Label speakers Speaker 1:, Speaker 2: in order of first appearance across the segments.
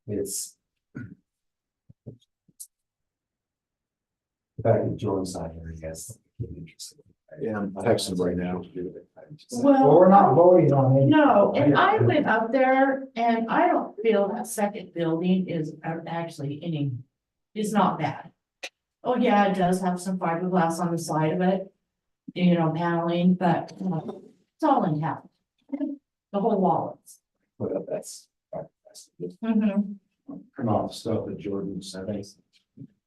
Speaker 1: It's. The fact that Jordan's not here, I guess.
Speaker 2: Yeah, I'm texting right now.
Speaker 3: Well,
Speaker 4: we're not voting on it.
Speaker 3: no, and I went up there and I don't feel that second building is actually any, is not bad. Oh, yeah, it does have some fiberglass on the side of it, you know, paneling, but it's all intact. The whole wall is.
Speaker 1: Well, that's.
Speaker 3: Mhm.
Speaker 2: Turn off stuff that Jordan sent.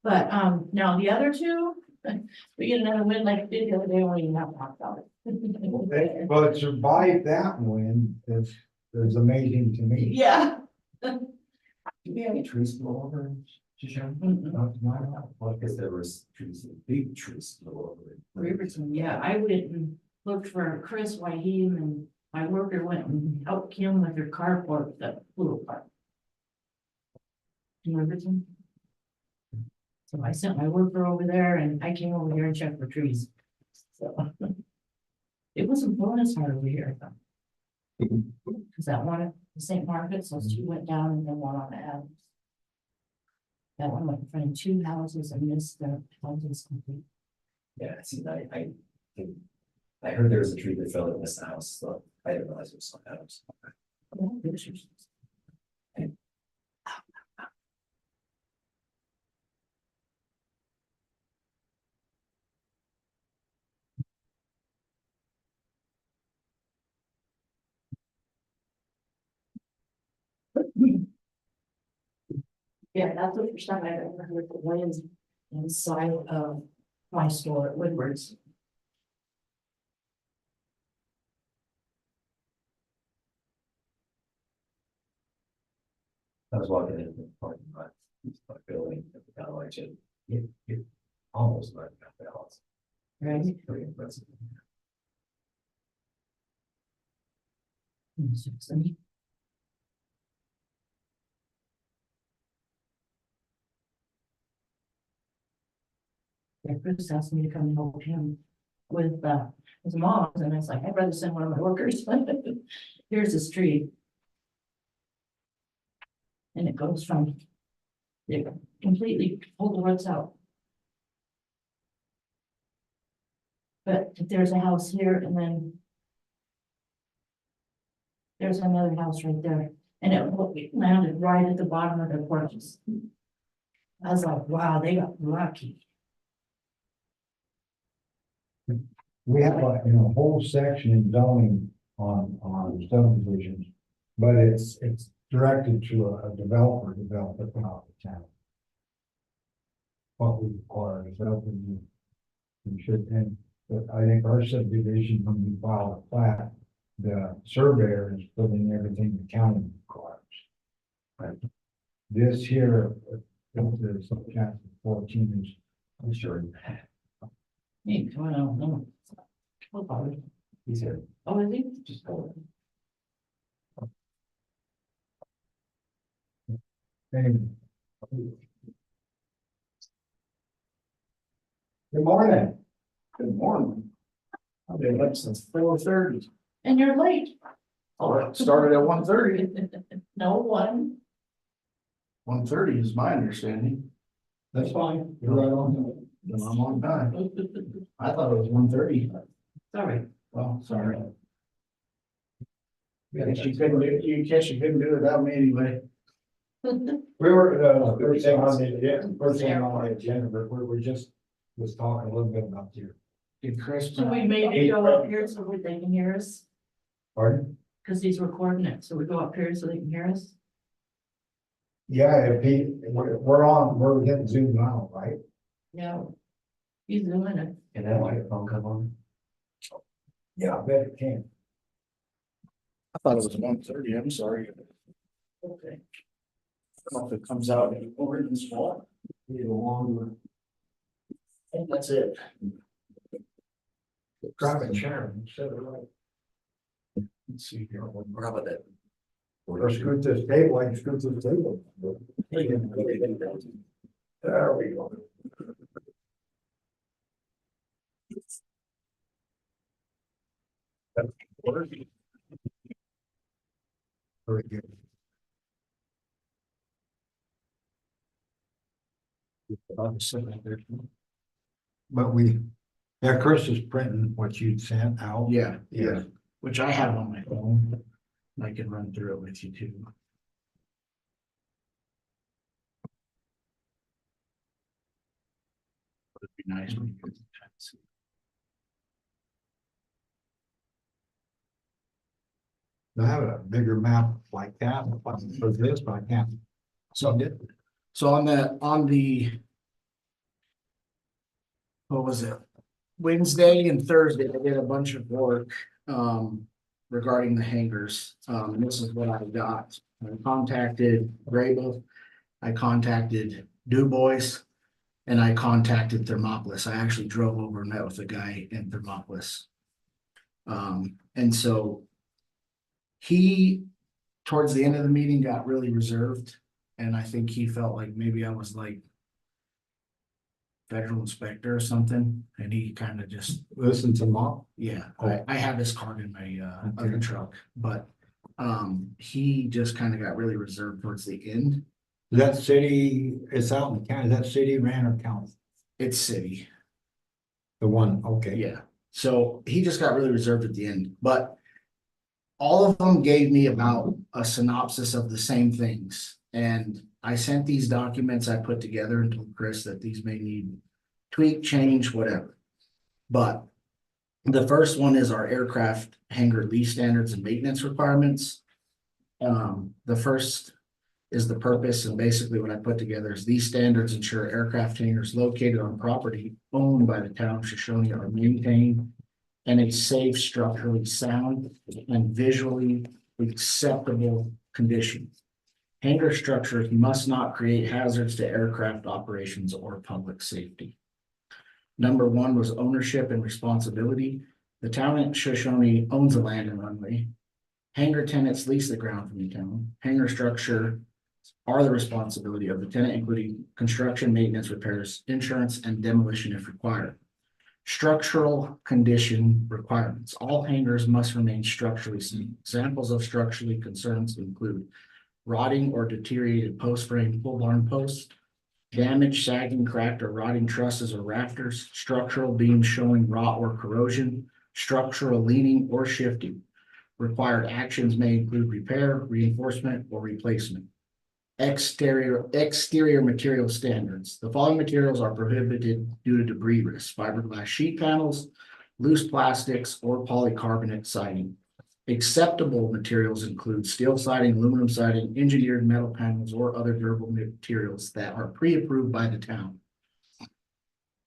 Speaker 3: But, now the other two, we get another win like we did the other day, we won't even have to talk about it.
Speaker 4: But survive that one is amazing to me.
Speaker 3: Yeah.
Speaker 1: Do we have any trees blow over in Shoshone?
Speaker 3: Mm-mm.
Speaker 1: Not to my knowledge. Well, I guess there was trees, big trees blow over it.
Speaker 3: Riverton, yeah, I went and looked for Chris while he and my worker went and helped him with their carport that flew apart. In Riverton. So I sent my worker over there and I came over here and checked for trees. So. It wasn't blowing as hard over here, though. Cause that one at the St. Margaret's, those two went down and then one on the Adams. That one went in front of two houses and missed the houses complete.
Speaker 1: Yeah, see, I heard there was a tree that fell in this house, so I didn't realize it was something else.
Speaker 3: Oh, pictures. Yeah, that's the first time I've ever heard the winds inside of my store at Woodward's.
Speaker 1: I was walking into the parking lot, my building, kind of like it almost knocked out the house.
Speaker 3: Right.
Speaker 1: It's pretty impressive.
Speaker 3: Yeah, Chris asked me to come and help him with his mom, and I was like, I'd rather send one of my workers. Here's this tree. And it goes from, it completely pulled the roots out. But if there's a house here and then there's another house right there, and it landed right at the bottom of their porches. I was like, wow, they got lucky.
Speaker 4: We have a, whole section in zoning on subdivisions, but it's directed to a developer throughout the town. What we require is open, we should, but I think our subdivision, when we file a plat, the surveyor is putting everything the county requires. Right. This here, this is chapter 14 is,
Speaker 1: I'm sure
Speaker 3: Hey, come on, no. What about it?
Speaker 1: he's here,
Speaker 3: Oh, is he?
Speaker 1: just go.
Speaker 4: anyway. Good morning.
Speaker 2: Good morning. I've been up since 4:30.
Speaker 3: And you're late.
Speaker 2: Oh, it started at 1:30.
Speaker 3: No one.
Speaker 2: 1:30 is my understanding.
Speaker 4: That's fine. You're right on.
Speaker 2: Then I'm on time. I thought it was 1:30.
Speaker 3: Sorry.
Speaker 2: Well, sorry. Guess you couldn't do it without me anyway.
Speaker 4: We were, first thing on the agenda, but we were just, was talking a little bit about your.
Speaker 2: Did Chris?
Speaker 3: So we made you go up here so they can hear us,
Speaker 4: Pardon?
Speaker 3: because he's recording it, so we go up here so they can hear us.
Speaker 4: Yeah, we're getting Zoom now, right?
Speaker 3: Yeah. He's doing it.
Speaker 1: Can that microphone come on?
Speaker 4: Yeah, I bet it can.
Speaker 2: I thought it was 1:30. I'm sorry.
Speaker 3: Okay.
Speaker 2: I don't know if it comes out anymore in this fall. Need a longer. I think that's it.
Speaker 4: Grab a chair and sit it right.
Speaker 2: Let's see here.
Speaker 1: Or how about that?
Speaker 4: Or scoot this table, I can scoot to the table. There we go. Very good. But Chris is printing what you'd sent out.
Speaker 2: Yeah, yeah,
Speaker 4: Yes.
Speaker 2: which I have on my phone. I can run through it with you too. It'd be nice when you could kind of see.
Speaker 4: I have a bigger map like that for this, but I can't.
Speaker 2: So, so on the. What was it? Wednesday and Thursday, I did a bunch of work, regarding the hangars. And this is what I got. I contacted Grable, I contacted Du Bois, and I contacted Thermopolis. I actually drove over and met with a guy in Thermopolis. And so he, towards the end of the meeting, got really reserved. And I think he felt like maybe I was like federal inspector or something, and he kind of just,
Speaker 4: Listen to Mom.
Speaker 2: yeah, I have his card in my other truck, but he just kind of got really reserved towards the end.
Speaker 4: That city, it's out in the county, is that city ran or county?
Speaker 2: It's city,
Speaker 4: The one, okay.
Speaker 2: yeah. So he just got really reserved at the end, but all of them gave me about a synopsis of the same things. And I sent these documents I put together and told Chris that these may need tweak, change, whatever. But the first one is our aircraft hangar lease standards and maintenance requirements. The first is the purpose, and basically what I put together is these standards ensure aircraft hangars located on property owned by the town of Shoshoni are maintained in a safe, structurally sound, and visually acceptable condition. Hangar structures must not create hazards to aircraft operations or public safety. Number one was ownership and responsibility. The town of Shoshoni owns the land and runway. Hangar tenants lease the ground from the town. Hangar structure are the responsibility of the tenant, including construction, maintenance, repairs, insurance, and demolition if required. Structural condition requirements. All hangars must remain structurally sound. Examples of structurally concerns include rotting or deteriorated post frame pole barn posts, damaged, sagging, cracked, or rotting trusses or rafters, structural beams showing rot or corrosion, structural leaning or shifting. Required actions may include repair, reinforcement, or replacement. Exterior material standards. The following materials are prohibited due to debris risk: fiberglass sheet panels, loose plastics, or polycarbonate siding. Acceptable materials include steel siding, aluminum siding, engineered metal panels, or other durable materials that are pre-approved by the town.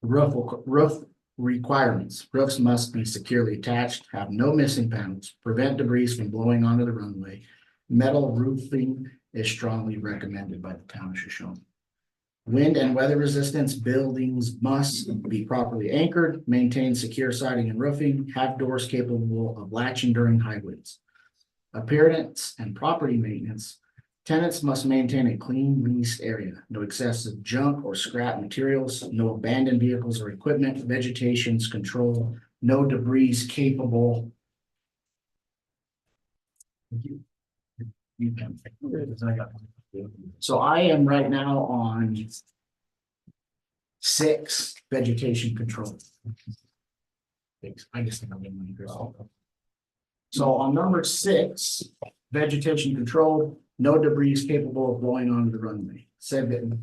Speaker 2: Roof requirements. Roofs must be securely attached, have no missing panels, prevent debris from blowing onto the runway. Metal roofing is strongly recommended by the town of Shoshone. Wind and weather resistance. Buildings must be properly anchored, maintain secure siding and roofing, have doors capable of latching during high winds. Appearance and property maintenance. Tenants must maintain a clean leased area, no excessive junk or scrap materials, no abandoned vehicles or equipment, vegetation's control, no debris capable. You can. So I am right now on 6 vegetation control. I just think I'm getting money. So on number 6, vegetation control, no debris is capable of blowing onto the runway. Said that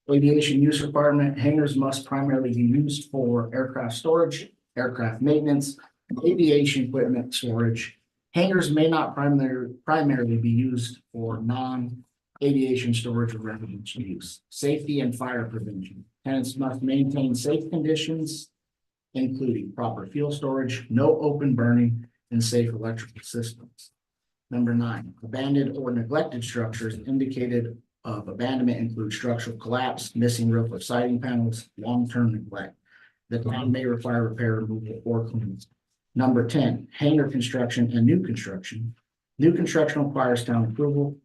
Speaker 2: aviation use requirement, hangars must primarily be used for aircraft storage, aircraft maintenance, aviation equipment storage. Hangars may not primarily be used for non-aviation storage or residential use. Safety and fire prevention. Tenants must maintain safe conditions, including proper fuel storage, no open burning, and safe electrical systems. Number 9, abandoned or neglected structures indicated of abandonment include structural collapse, missing roof or siding panels, long-term neglect. The town may require repair, removal, or cleaning. Number 10, hangar construction and new construction. New construction requires town approval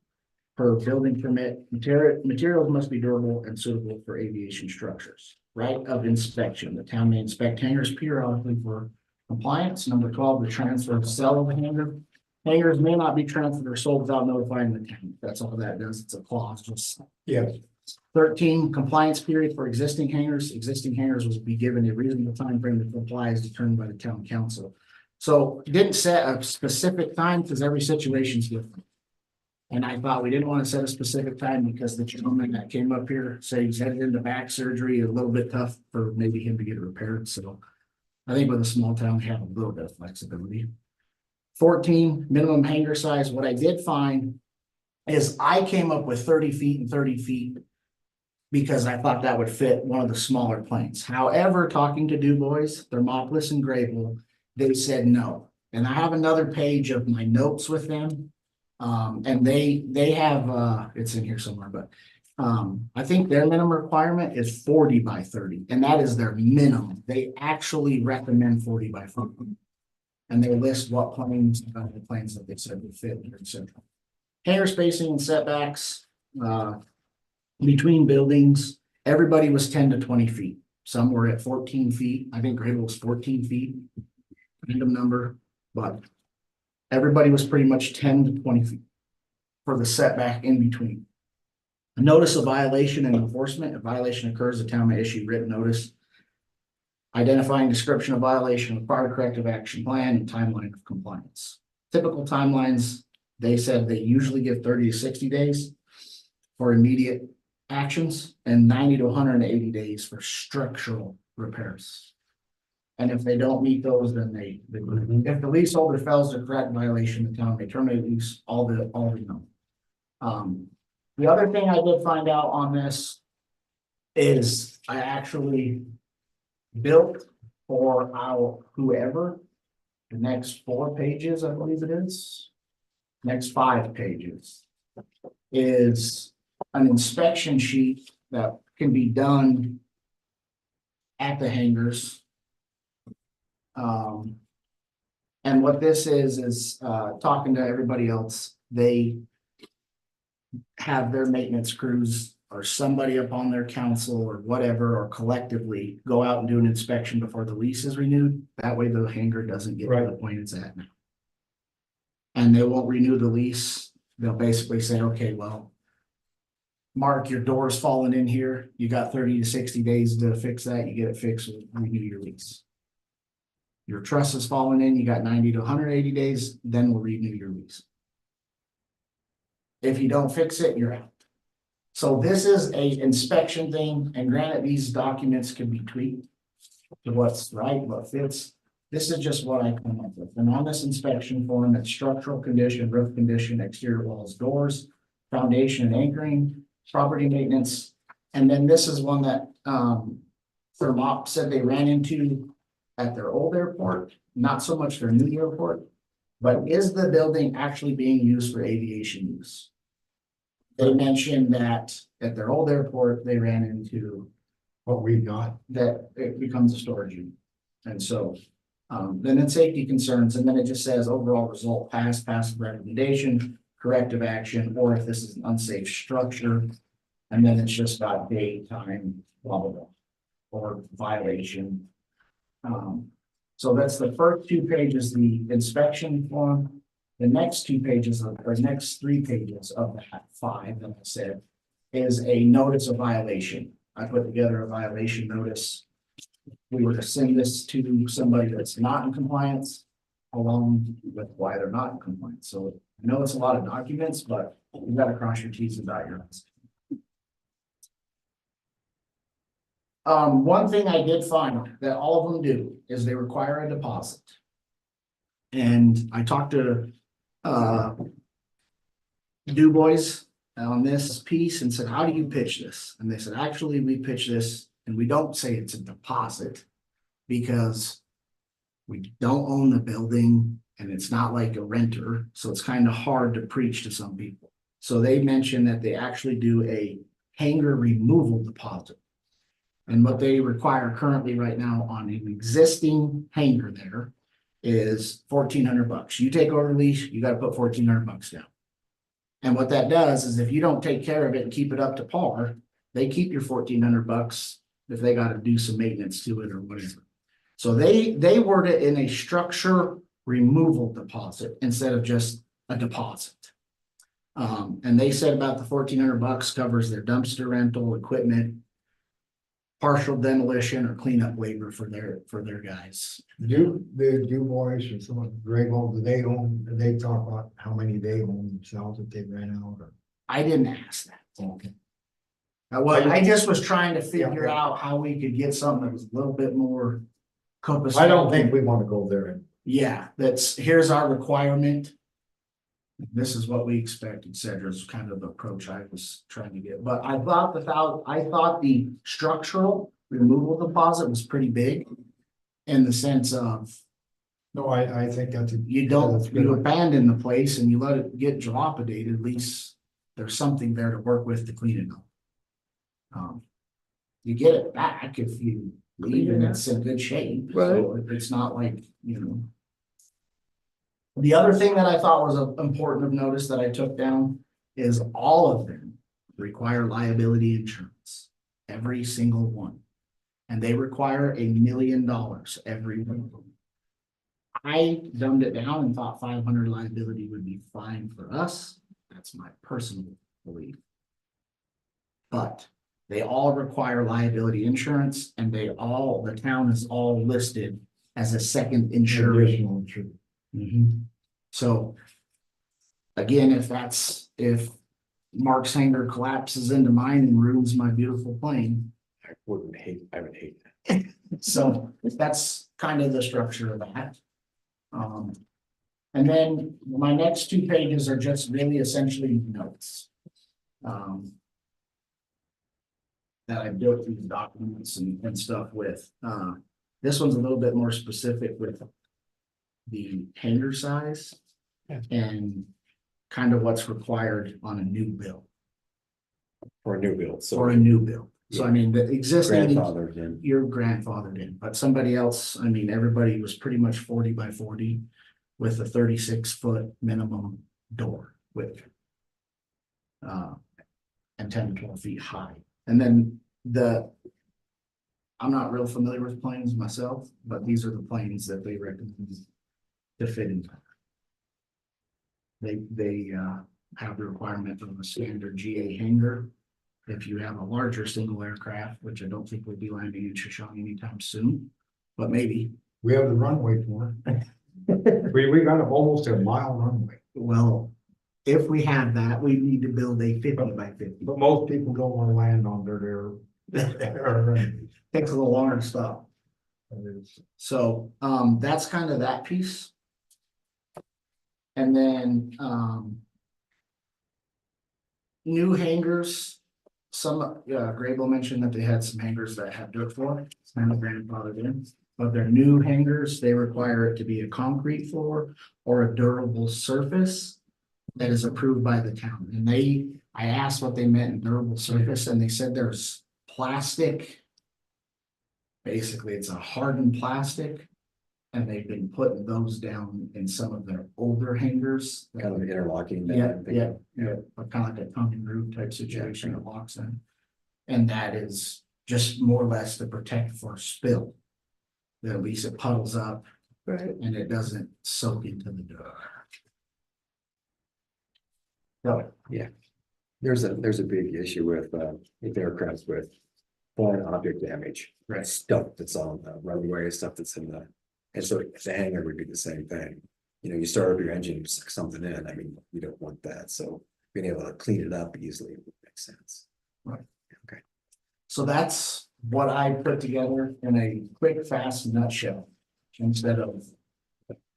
Speaker 2: per building permit. Materials must be durable and suitable for aviation structures. Right of inspection. The town may inspect hangars periodically for compliance. Number 12, the transfer of sale of a hangar. Hangars may not be transferred or sold without notifying the town. That's all that does. It's a clause. Just
Speaker 4: Yes.
Speaker 2: 13, compliance period for existing hangars. Existing hangars will be given a reasonable time frame to comply as determined by the town council. So it didn't set a specific time because every situation is different. And I thought we didn't want to set a specific time because the gentleman that came up here said he's headed into back surgery, a little bit tough for maybe him to get it repaired. So I think with a small town, we have a little bit of flexibility. 14, minimum hangar size. What I did find is I came up with 30 feet and 30 feet because I thought that would fit one of the smaller planes. However, talking to Du Bois, Thermopolis and Grable, they said no. And I have another page of my notes with them. And they have, it's in here somewhere, but I think their minimum requirement is 40 by 30, and that is their minimum. They actually recommend 40 by 40. And they list what planes, the planes that they said would fit here in Central. Hangar spacing and setbacks, between buildings, everybody was 10 to 20 feet. Some were at 14 feet. I think Grable was 14 feet. Random number, but everybody was pretty much 10 to 20 feet for the setback in between. A notice of violation and enforcement. If violation occurs, the town may issue written notice identifying description of violation, required corrective action plan, and timeline of compliance. Typical timelines, they said they usually give 30 to 60 days for immediate actions and 90 to 180 days for structural repairs. And if they don't meet those, then they if the leaseholder fails to correct violation, the town may terminate lease, all the know. The other thing I did find out on this is I actually built for our whoever the next 4 pages, I believe it is, next 5 pages is an inspection sheet that can be done at the hangars. And what this is talking to everybody else, they have their maintenance crews or somebody up on their council or whatever, or collectively go out and do an inspection before the lease is renewed. That way the hangar doesn't get to the point it's at now. And they won't renew the lease. They'll basically say, okay, well, Mark, your door's falling in here. You got 30 to 60 days to fix that. You get it fixed, we'll renew your lease. Your truss is falling in, you got 90 to 180 days, then we'll renew your lease. If you don't fix it, you're out. So this is a inspection thing, and granted, these documents can be tweaked to what's right, what fits. This is just what I come up with. And on this inspection form, it's structural condition, roof condition, exterior walls, doors, foundation and anchoring, property maintenance. And then this is one that Thermop said they ran into at their old airport, not so much their new airport, but is the building actually being used for aviation use? They mentioned that at their old airport, they ran into
Speaker 4: What we got.
Speaker 2: that it becomes a storage unit. And so, then it's safety concerns, and then it just says overall result, passive recommendation, corrective action, or if this is an unsafe structure. And then it's just got date, time, blah, blah, blah, or violation. So that's the first 2 pages, the inspection form. The next 2 pages, or next 3 pages of that 5 that I said, is a notice of violation. I put together a violation notice. We were to send this to somebody that's not in compliance, along with why they're not in compliance. So I know it's a lot of documents, but you got to cross your T's and dot your I's. One thing I did find that all of them do is they require a deposit. And I talked to Du Bois on this piece and said, how do you pitch this? And they said, actually, we pitch this and we don't say it's a deposit because we don't own the building and it's not like a renter. So it's kind of hard to preach to some people. So they mentioned that they actually do a hangar removal deposit. And what they require currently right now on an existing hangar there is $1,400. You take over the lease, you got to put $1,400 down. And what that does is if you don't take care of it and keep it up to par, they keep your $1,400 if they got to do some maintenance to it or whatever. So they word it in a structure removal deposit instead of just a deposit. And they said about the $1,400 covers their dumpster rental, equipment, partial demolition or cleanup labor for their guys.
Speaker 4: Do the boys or some of Grable, do they talk about how many they own themselves that they ran out or?
Speaker 2: I didn't ask that.
Speaker 4: Okay.
Speaker 2: Well, I just was trying to figure
Speaker 4: Yeah.
Speaker 2: out how we could get something that was a little bit more compass.
Speaker 4: I don't think we want to go there and.
Speaker 2: Yeah, here's our requirement. This is what we expect, et cetera, is kind of the approach I was trying to get, but I thought the structural removal deposit was pretty big. In the sense of,
Speaker 4: No, I think that's.
Speaker 2: you
Speaker 4: that's good.
Speaker 2: abandon the place and you let it get dilapidated, at least there's something there to work with to clean it up. You get it back if you leave and it's in good shape, so it's not like, you know. The other thing that I thought was important of notice that I took down is all of them require liability insurance, every single one. And they require $1 million every one of them. I dumbed it down and thought 500 liability would be fine for us. That's my personal belief. But they all require liability insurance and the town is all listed as a second insurer.
Speaker 4: Additional insurance.
Speaker 2: So again, if Mark's hangar collapses into mine and ruins my beautiful plane.
Speaker 1: I would hate that.
Speaker 2: So that's kind of the structure of that. And then my next 2 pages are just really essentially notes. That I built these documents and stuff with. This one's a little bit more specific with the hangar size. And kind of what's required on a new build.
Speaker 1: For a new build, so.
Speaker 2: Or a new build. So I mean, the existing.
Speaker 1: Grandfathered in.
Speaker 2: You're grandfathered in, but somebody else, I mean, everybody was pretty much 40 by 40 with a 36-foot minimum door width. And 10 to 12 feet high. And then I'm not real familiar with planes myself, but these are the planes that they recommend to fit in. They have the requirement of a standard GA hangar. If you have a larger single aircraft, which I don't think will be landing in Shoshoni anytime soon, but maybe.
Speaker 4: We have the runway for it. We got almost a mile runway,
Speaker 2: Well, if we have that, we need to build a 50 by 50.
Speaker 4: but most people don't want to land under their.
Speaker 2: Takes a little longer to stop. So, that's kind of that piece. And then, new hangars, Grable mentioned that they had some hangars that had dirt floor, it's kind of grandfathered in. But their new hangars, they require it to be a concrete floor or a durable surface that is approved by the town. And I asked what they meant in durable surface and they said there's plastic. Basically, it's a hardened plastic. And they've been putting those down in some of their older hangars.
Speaker 1: Kind of interlocking.
Speaker 2: Yeah, kind of like a tongue and groove type situation that locks in. And that is just more or less to protect for spill. That at least it puddles up.
Speaker 5: Right.
Speaker 2: And it doesn't soak into the door. So,
Speaker 1: There's a big issue with aircrafts with foreign object damage.
Speaker 2: Right.
Speaker 1: Stuff that's on the runway, stuff that's in the. And so the hangar would be the same thing. You know, you start up your engine, you stick something in. I mean, you don't want that. So being able to clean it up easily would make sense.
Speaker 2: so that's what I put together in a quick, fast nutshell. Instead of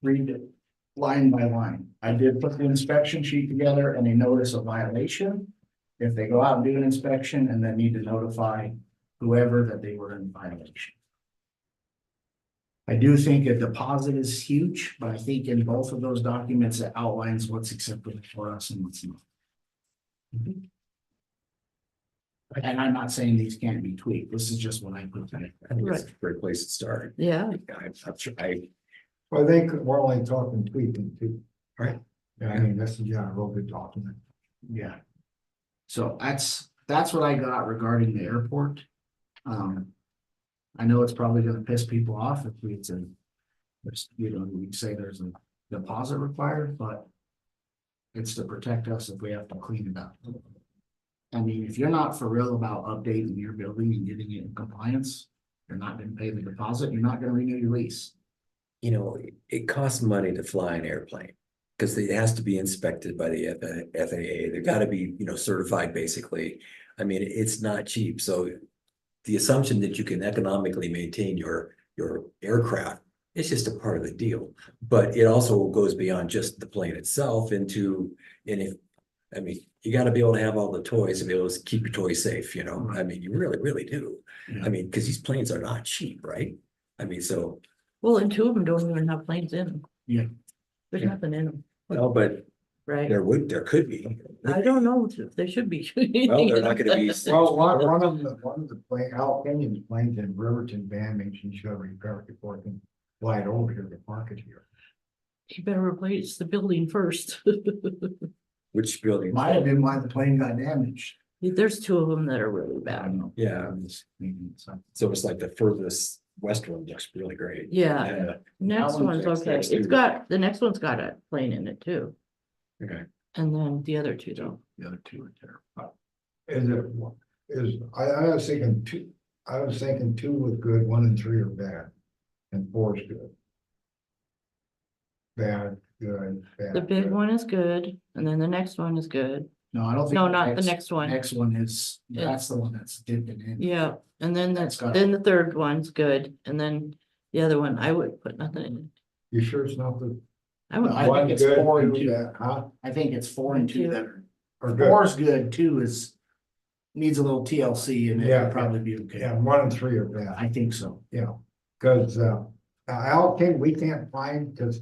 Speaker 2: read it line by line. I did put the inspection sheet together and a notice of violation. If they go out and do an inspection and then need to notify whoever that they were in violation. I do think a deposit is huge, but I think in both of those documents, it outlines what's acceptable for us and what's not. And I'm not saying these can't be tweaked. This is just what I put together.
Speaker 1: I think it's a great place to start.
Speaker 5: Yeah,
Speaker 1: I'm sure
Speaker 4: Well, I think we're only talking tweaking too.
Speaker 1: Right.
Speaker 4: Yeah, I mean, this is, a real good document.
Speaker 2: Yeah. So that's what I got regarding the airport. I know it's probably gonna piss people off if we we say there's a deposit required, but It's to protect us if we have to clean it up. I mean, if you're not for real about updating your building and getting it in compliance, you're not gonna pay the deposit, you're not gonna renew your lease.
Speaker 1: You know, it costs money to fly an airplane. Cause it has to be inspected by the FAA. They've got to be, certified basically. I mean, it's not cheap. So the assumption that you can economically maintain your aircraft, it's just a part of the deal. But it also goes beyond just the plane itself and if, I mean, you got to be able to have all the toys and be able to keep your toys safe, I mean, you really, really do.
Speaker 2: Yeah.
Speaker 1: I mean, because these planes are not cheap, right? I mean, so,
Speaker 3: Well, and two of them don't even have planes in them.
Speaker 2: Yeah.
Speaker 3: There's
Speaker 1: Yeah.
Speaker 3: nothing in them,
Speaker 1: well, but
Speaker 3: right?
Speaker 1: there could be.
Speaker 3: I don't know, there should be.
Speaker 1: Well, they're not gonna be.
Speaker 4: Well, one of the plane, Al Kenyon's planes in Riverton damaged, he's got to repair it before he can fly it over here to market here.
Speaker 3: You better replace the building first.
Speaker 1: Which building?
Speaker 2: Might have been why the plane got damaged.
Speaker 3: There's two of them that are really
Speaker 2: I
Speaker 3: bad.
Speaker 2: don't know.
Speaker 1: Yeah,
Speaker 2: Maybe it's-
Speaker 1: so it's like the furthest west one looks really great.
Speaker 3: Yeah, next
Speaker 2: That
Speaker 3: one's
Speaker 2: one's
Speaker 3: okay,
Speaker 1: next
Speaker 3: it's
Speaker 1: to-
Speaker 3: got, the next one's got a plane in it too,
Speaker 1: Okay,
Speaker 3: and then the other two don't.
Speaker 2: The other two are terrible.
Speaker 4: I was thinking two was good, 1 and 3 are bad, and 4 is good. Bad, good, bad.
Speaker 3: The big
Speaker 4: good.
Speaker 3: one is good, and then the next one is good,
Speaker 2: No, I don't think.
Speaker 3: no, not the next one,
Speaker 2: Next one is,
Speaker 3: Yeah.
Speaker 2: that's the one that's dipping in.
Speaker 3: yeah, and then
Speaker 2: That's got-
Speaker 3: then the third one's good, and then the other one, I would put nothing in it.
Speaker 4: You sure it's not the
Speaker 3: I would,
Speaker 2: I think
Speaker 4: one
Speaker 2: it's
Speaker 4: good,
Speaker 2: 4 and
Speaker 4: 2
Speaker 2: 2.
Speaker 4: bad, huh?
Speaker 2: I think it's 4 and 2
Speaker 3: Two.
Speaker 2: that are,
Speaker 4: Or good?
Speaker 2: 4 is good, 2 is. Needs a little TLC and
Speaker 4: Yeah,
Speaker 2: it'll probably be okay.
Speaker 4: Yeah, 1 and 3 are bad,
Speaker 2: I think so.
Speaker 4: yeah, because Al Ken, we can't find, because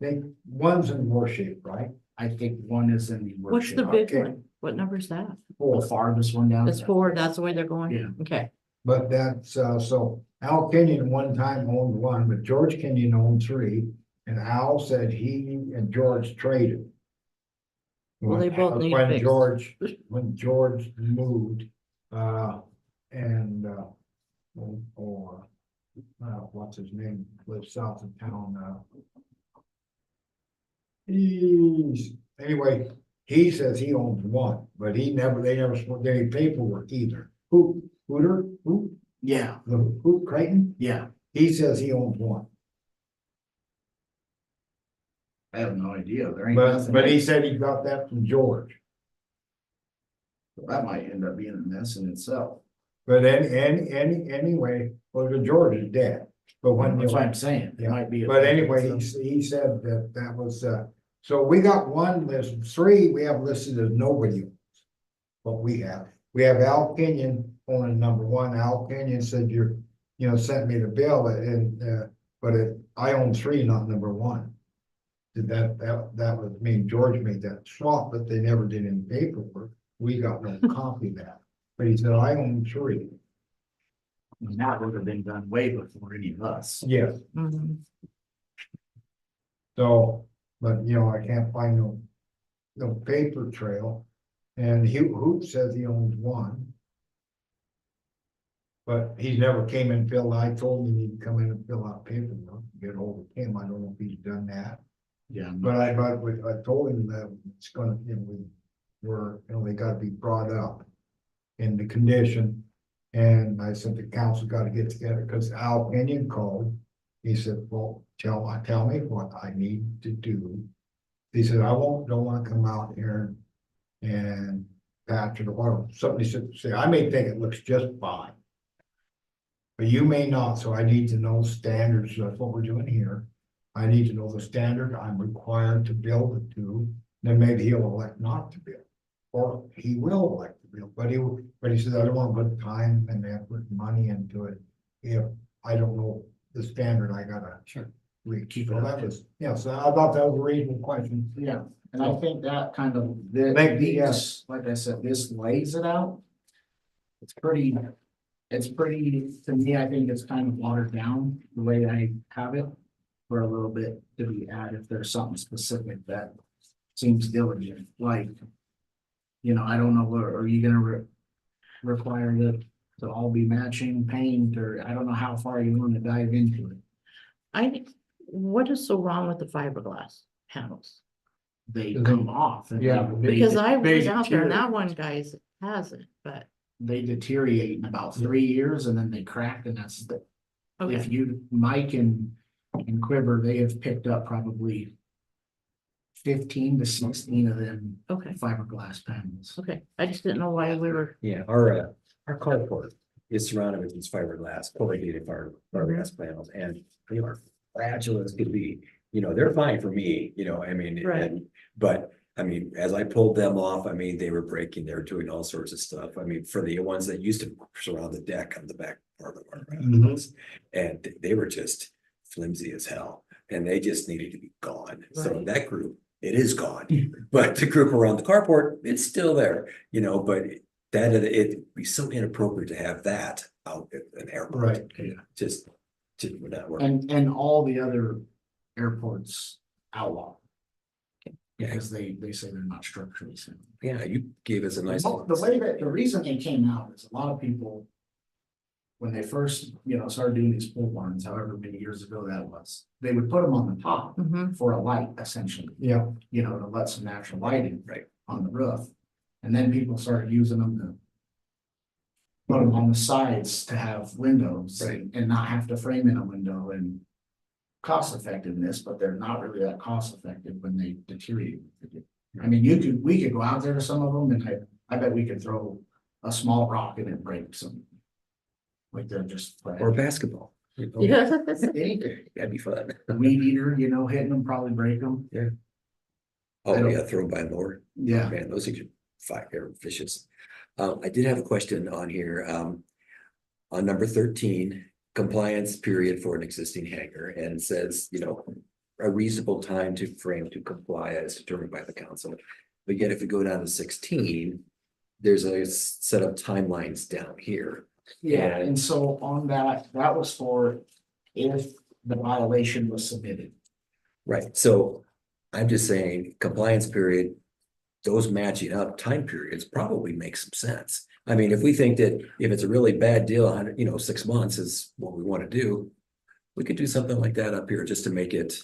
Speaker 4: they, one's in worse shape, right?
Speaker 2: I think 1 is in the.
Speaker 3: what's the
Speaker 2: workshop.
Speaker 3: big
Speaker 4: Okay.
Speaker 3: one, what number is that?
Speaker 2: The farthest one down.
Speaker 3: It's 4, that's the way they're going?
Speaker 2: Yeah.
Speaker 3: Okay,
Speaker 4: But that's, so Al Kenyon one time owned 1, but George Kenyon owned 3, and Al said he and George traded.
Speaker 3: Well, they both need
Speaker 4: When
Speaker 3: fixed.
Speaker 4: George moved, what's his name, lives south of town, anyway, he says he owns 1, but they never split any paperwork either. Who,
Speaker 2: Yeah,
Speaker 4: who, Creighton?
Speaker 2: yeah.
Speaker 4: He says he owns 1,
Speaker 2: I have no idea. There ain't
Speaker 4: but,
Speaker 2: nothing.
Speaker 4: but he said he got that from George.
Speaker 2: That might end up being a mess in itself.
Speaker 4: But anyway, well, the George is dead, but when.
Speaker 2: That's what I'm saying. It
Speaker 4: Yeah.
Speaker 2: might be.
Speaker 4: But anyway, he said that was, so we got 1 list, 3 we have listed as nobody owns. What we have Al Kenyon owning number 1, Al Kenyon said sent me the bill but I own 3, not number 1. That was me, George made that swap, but they never did any paperwork, we got no copy of that, but he said, I own 3.
Speaker 2: And that would have been done way before any of us.
Speaker 4: Yes.
Speaker 3: mhm.
Speaker 4: So, but I can't find no paper trail. And Hoop says he owns 1. But he's never came and filled, I told him he'd come in and fill out paperwork, get hold of him, I don't know if he's done that.
Speaker 2: Yeah.
Speaker 4: But I told him that it's gonna, they gotta be brought up in the condition. And I said, the council gotta get together, because Al Kenyon called. He said, well, tell me what I need to do. He said, don't wanna come out here and patch it or somebody should say, I may think it looks just fine. But you may not, so I need to know standards, that's what we're doing here. I need to know the standard I'm required to build it to, then maybe he'll elect not to build. Or he will elect to build, but he says, I don't want to put time and effort and money into it. If I don't know the standard, I gotta.
Speaker 1: Sure.
Speaker 4: Keep it. That was, so I thought that was a reasonable question.
Speaker 2: Yeah, and I think that kind of, like I said, this lays it out. It's pretty, to me, I think it's kind of watered down the way I have it. For a little bit to be added, if there's something specific that seems diligent, like. I don't know, are you gonna require that to all be matching paint, or I don't know how far you want to dive into it.
Speaker 3: What is so wrong with the fiberglass panels?
Speaker 2: they
Speaker 4: They-
Speaker 2: come off. And
Speaker 4: yeah,
Speaker 3: Because I
Speaker 2: they
Speaker 3: was out there and that
Speaker 2: deteriorate.
Speaker 3: one guy's hasn't, but,
Speaker 2: They deteriorate in about 3 years and then they crack, and that's the, if
Speaker 3: okay,
Speaker 2: you, Mike and Quiver, they have picked up probably 15 to 16 of them
Speaker 3: okay,
Speaker 2: fiberglass panels.
Speaker 3: okay. I just didn't know why we were,
Speaker 1: Yeah, our carport is surrounded with these fiberglass, corrugated fiberglass panels, and they are fragile as could be. You know, they're fine for me, you know, I mean,
Speaker 3: Right.
Speaker 1: but, I mean, as I pulled them off, I mean, they were breaking, they were doing all sorts of stuff. I mean, for the ones that used to surround the deck on the back part of our house, and they were just flimsy as hell, and they just needed to be gone. So
Speaker 3: Right.
Speaker 1: that group, it is gone, but the group around the carport, it's still there, you know, but that it'd be so inappropriate to have that out at an airport.
Speaker 2: Right, yeah.
Speaker 1: Just would not work.
Speaker 2: And all the other airports outlaw.
Speaker 1: Yeah.
Speaker 2: Because they say they're not structurally sound.
Speaker 1: Yeah, you gave us a nice.
Speaker 2: The way that, the reason they came out is a lot of people. When they first, started doing these pole barns, however many years ago that was, they would put them on the top
Speaker 3: mhm,
Speaker 2: for a light essentially,
Speaker 4: Yeah,
Speaker 2: to let some natural light in.
Speaker 1: Right.
Speaker 2: On the roof. And then people started using them to. Put them on the sides to have windows
Speaker 1: Right.
Speaker 2: and not have to frame in a window and. Cost effectiveness, but they're not really that cost effective when they deteriorate. I mean, we could go out there to some of them and I bet we could throw a small rock and it breaks them. Like they're just.
Speaker 1: Or basketball. You know,
Speaker 3: yeah.
Speaker 1: That'd be fun.
Speaker 2: Weed eater, hitting them probably break them.
Speaker 1: Oh, yeah, thrown by Lord.
Speaker 2: Yeah.
Speaker 1: Man, those things are fire vicious. I did have a question on here, on number 13, compliance period for an existing hangar, and it says, a reasonable time to frame to comply as determined by the council. But yet if we go down to 16, there's a set of timelines down here.
Speaker 2: Yeah, and so on that was for if the violation was submitted.
Speaker 1: Right, so I'm just saying compliance period, those matching up time periods probably make some sense. I mean, if we think that if it's a really bad deal, 6 months is what we want to do, we could do something like that up here just to make it,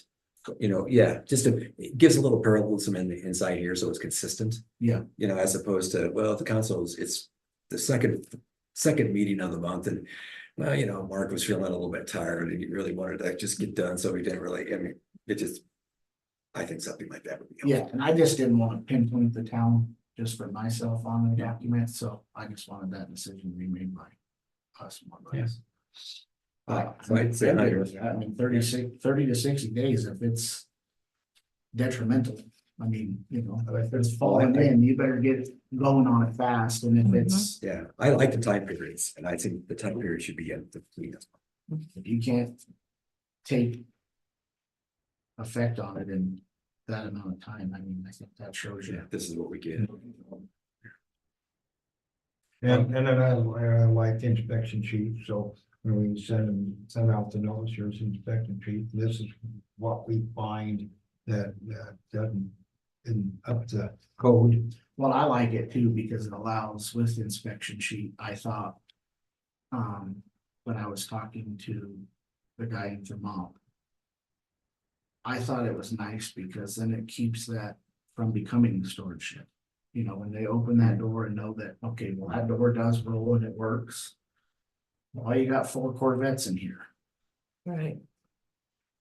Speaker 1: just to, it gives a little parallelism in the inside here, so it's consistent.
Speaker 2: Yeah.
Speaker 1: As opposed to, well, the council's, it's the second meeting of the month, and well, Mark was feeling a little bit tired and he really wanted to just get done, so he didn't really, I think something like that would be helpful.
Speaker 2: Yeah, and I just didn't want to pinpoint the town just for myself on the document, so I just wanted that decision to be made by us more or less.
Speaker 1: So I'd say
Speaker 2: I mean, 30 to 60 days, if it's detrimental, I mean, if it's falling in, you better get going on it fast, and if it's,
Speaker 1: Yeah, I like the time periods, and I think the time period should be in the
Speaker 2: if you can't take effect on it in that amount of time, I mean, I think that shows you.
Speaker 1: this is what we get.
Speaker 4: and then I like the inspection sheet, so when we send out the notice, here's the inspection sheet, this is what we find that doesn't up to code.
Speaker 2: Well, I like it too, because it allows with the inspection sheet, I thought. When I was talking to the guy in Vermont. I thought it was nice because then it keeps that from becoming the storage shed. When they open that door and know that, okay, well, that door does roll and it works. Well, you got 4 Corvettes in here.
Speaker 3: Right,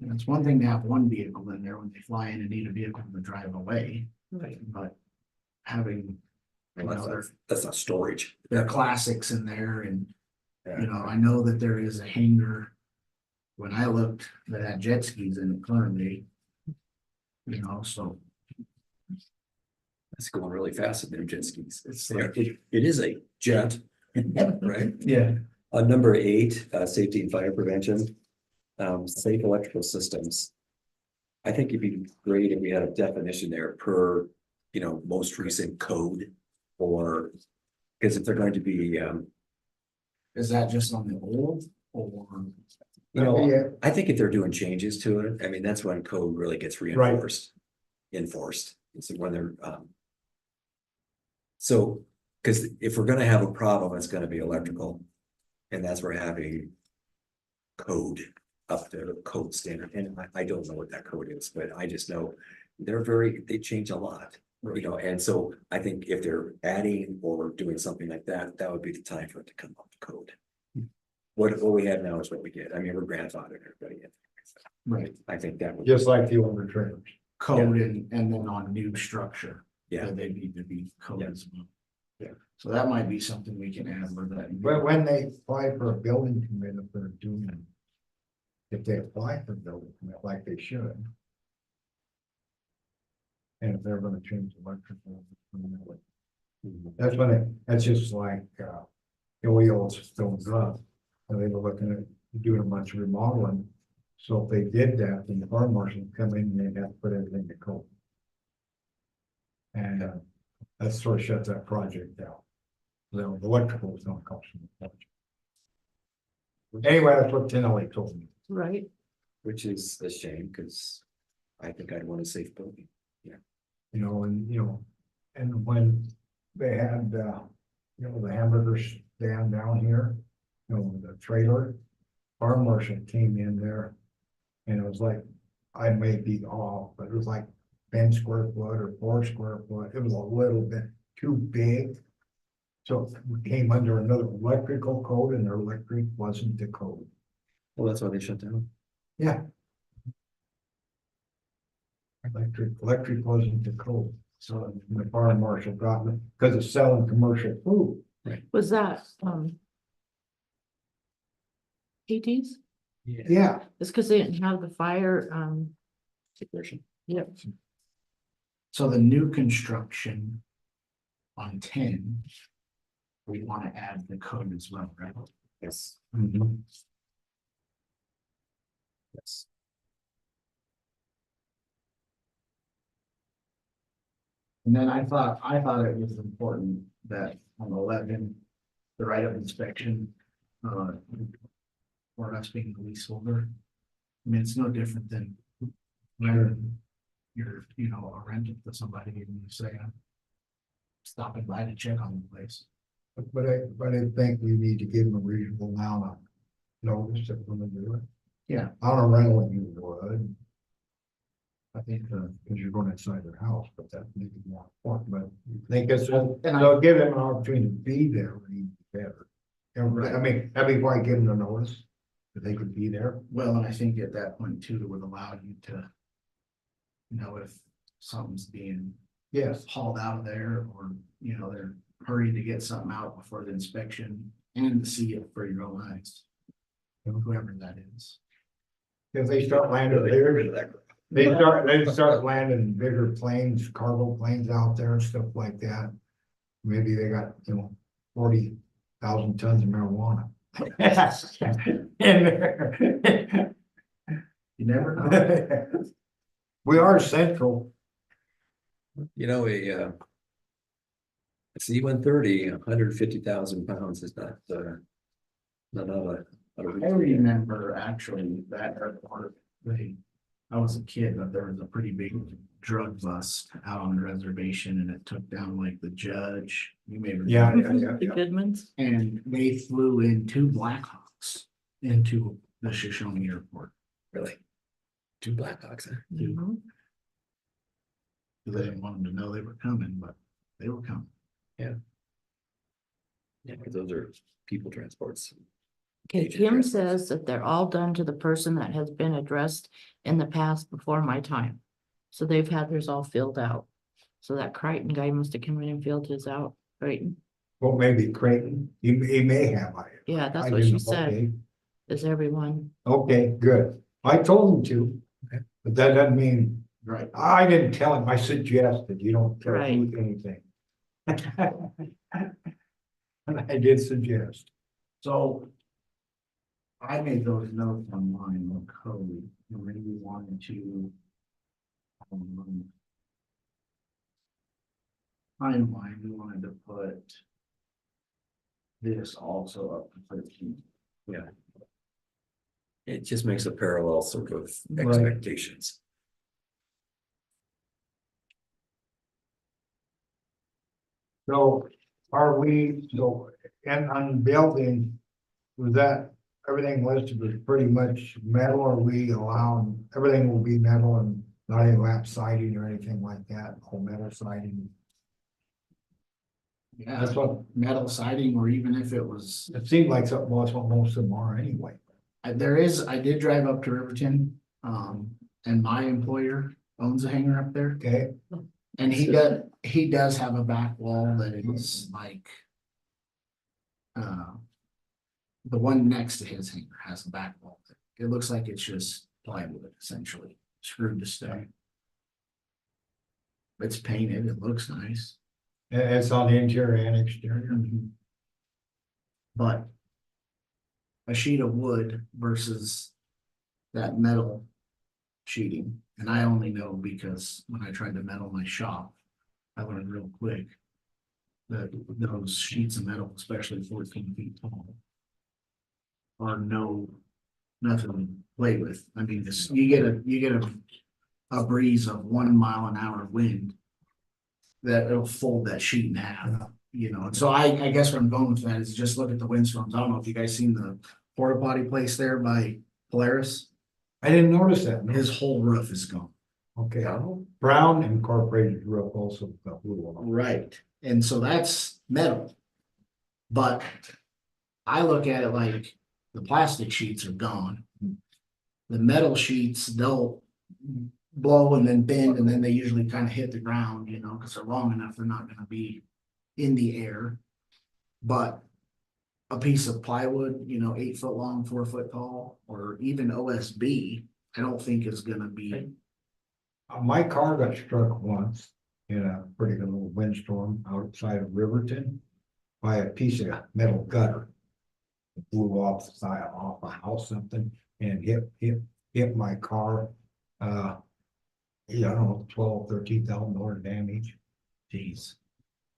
Speaker 2: And it's one thing to have one vehicle in there when they fly in and need a vehicle to drive away,
Speaker 3: right,
Speaker 2: but having.
Speaker 1: Well, that's not storage.
Speaker 2: Their classics in there and,
Speaker 1: Yeah.
Speaker 2: I know that there is a hangar. When I looked, that had jet skis in it currently. So
Speaker 1: It's going really fast with them jet skis.
Speaker 2: it's
Speaker 1: Yeah,
Speaker 2: like,
Speaker 1: it is a jet, right?
Speaker 2: yeah,
Speaker 1: Number 8, safety and fire prevention, safe electrical systems. I think it'd be great if we had a definition there per, most recent code, or, because if they're going to be,
Speaker 2: is that just on the old or?
Speaker 4: Yeah.
Speaker 1: I think if they're doing changes to it, I mean, that's when code really gets reinforced, enforced. It's when they're, so, because if we're gonna have a problem, it's gonna be electrical. And that's where having code up to code standard, and I don't know what that code is, but I just know they change a lot, you know, and so I think if they're adding or doing something like that, that would be the time for it to come up to code. What we have now is what we get. I mean, we're grandfathered everybody in.
Speaker 2: Right.
Speaker 1: I think that would.
Speaker 4: Just like the older trailers.
Speaker 2: Code and then on new structure.
Speaker 1: Yeah.
Speaker 2: that They need to be code as well.
Speaker 1: Yeah.
Speaker 2: So that might be something we can add with that.
Speaker 4: But when they apply for a building permit, if they're doing. If they apply for a building permit like they should. And if they're gonna change electrical. That's when that's just like, the oil stones up. And they were looking at doing a bunch of remodeling. So if they did that, then the fire marshal would come in and they'd have to put everything to code. And, that sort of shuts that project down. The electrical is gonna cost them. Anyway, that's what Tenelly told me.
Speaker 3: Right,
Speaker 1: Which is a shame, because I think I'd want a safe building.
Speaker 4: You know, and when they had, the hamburger stand down here, the trailer, fire marshal came in there. And it was like, I may be off, but it was like 10 square foot or 4 square foot. It was a little bit too big. So we came under another electrical code and their electric wasn't the code.
Speaker 1: Well, that's why they shut down.
Speaker 4: Yeah. Electric wasn't the code. So the fire marshal got me because it's selling commercial food.
Speaker 3: was that, PTs?
Speaker 4: Yeah.
Speaker 3: It's because they didn't have the fire,
Speaker 1: Version.
Speaker 3: yep,
Speaker 2: So the new construction on 10, we want to add the code as well, right?
Speaker 1: Yes,
Speaker 4: Mhm.
Speaker 1: yes.
Speaker 2: And then I thought it was important that on 11, the right of inspection, for us being the leaseholder. I mean, it's no different than when you're, a rental to somebody and you say, I'm stopping by to check on the place.
Speaker 4: But I think we need to give them a reasonable amount of notice if we're gonna do it.
Speaker 2: Yeah.
Speaker 4: On a rental you would. I think, because you're going inside their house, but that may be more important, but I think it's, they'll give them an opportunity to be there would be better.
Speaker 2: Right.
Speaker 4: I mean, that'd be why give them the notice that they could be there.
Speaker 2: Well, and I think at that point too, it would allow you to, if something's being
Speaker 4: Yes.
Speaker 2: hauled out of there or, they're hurrying to get something out before the inspection and to see it for your own eyes. Whoever that is.
Speaker 4: If they start landing there, they start landing bigger planes, cargo planes out there and stuff like that. Maybe they got, 40,000 tons of marijuana.
Speaker 2: You never know.
Speaker 4: We are central.
Speaker 1: You know, a C-130, 150,000 pounds is not a.
Speaker 2: I remember actually that airport, I was a kid, but there was a pretty big drug bust out on the reservation and it took down like the judge. You may remember.
Speaker 4: Yeah.
Speaker 3: the Goodmans.
Speaker 2: And they flew in 2 Blackhawks into the Shoshoni airport.
Speaker 1: Really? 2 Blackhawks, huh?
Speaker 3: Mhm.
Speaker 2: They didn't want them to know they were coming, but they were coming.
Speaker 1: Yeah, because those are people transports.
Speaker 3: Okay,
Speaker 1: Agent
Speaker 3: Kim
Speaker 1: addresses.
Speaker 3: says that they're all done to the person that has been addressed in the past before my time. So they've had theirs all filled out. So that Crichton guy must have come in and filled his out, right?
Speaker 4: Well, maybe Creighton, he may have.
Speaker 3: Yeah, that's
Speaker 4: I
Speaker 3: what she
Speaker 4: didn't-
Speaker 3: said,
Speaker 4: okay.
Speaker 3: is everyone.
Speaker 4: Okay, good. I told him to,
Speaker 1: Okay.
Speaker 4: but that doesn't mean,
Speaker 2: Right.
Speaker 4: I didn't tell him, I suggested, you don't tell
Speaker 3: Right.
Speaker 4: who anything. And I did suggest.
Speaker 2: So I made those notes on mine on code, and maybe wanted to. Timeline, we wanted to put. This also up to 13.
Speaker 1: It just makes a parallel sort of
Speaker 4: Right.
Speaker 1: expectations.
Speaker 4: So are we, and on building, was that, everything listed was pretty much metal, or we allowing, everything will be metal and Not any lap siding or anything like that, whole metal siding.
Speaker 2: Yeah,
Speaker 4: That's what,
Speaker 2: metal siding, or even if it was,
Speaker 4: it seemed like something, well, that's what most of them are anyway.
Speaker 2: I did drive up to Riverton, and my employer owns a hangar up there.
Speaker 4: Okay,
Speaker 2: And he does have a back wall that is like. The one next to his hangar has a back wall. It looks like it's just plywood essentially, screwed to stay. It's painted, it looks nice.
Speaker 4: it's on the interior and exterior.
Speaker 2: But. A sheet of wood versus that metal sheeting, and I only know because when I tried to metal my shop, I learned real quick. That those sheets of metal, especially 14 feet tall. Are nothing to play with. I mean, this, you get a breeze of 1 mile an hour wind. That it'll fold that sheet in half, you know, and so I guess where I'm going with that is just look at the windstorms. I don't know if you guys seen the porta potty place there by Polaris.
Speaker 4: I didn't notice that. no.
Speaker 2: His whole roof is gone.
Speaker 4: Okay, Brown Incorporated roof also got blue on.
Speaker 2: Right, and so that's metal. But I look at it like the plastic sheets are gone. The metal sheets, they'll blow and then bend, and then they usually kind of hit the ground, you know, because they're long enough, they're not gonna be in the air. But a piece of plywood, you know, 8 foot long, 4 foot tall, or even OSB, I don't think is gonna be.
Speaker 4: My car got struck once in a pretty good little windstorm outside of Riverton by a piece of metal gutter. It blew off the side off a house something and hit my car. Yeah, I don't know, $12,000-13,000 damage.
Speaker 2: Jeez.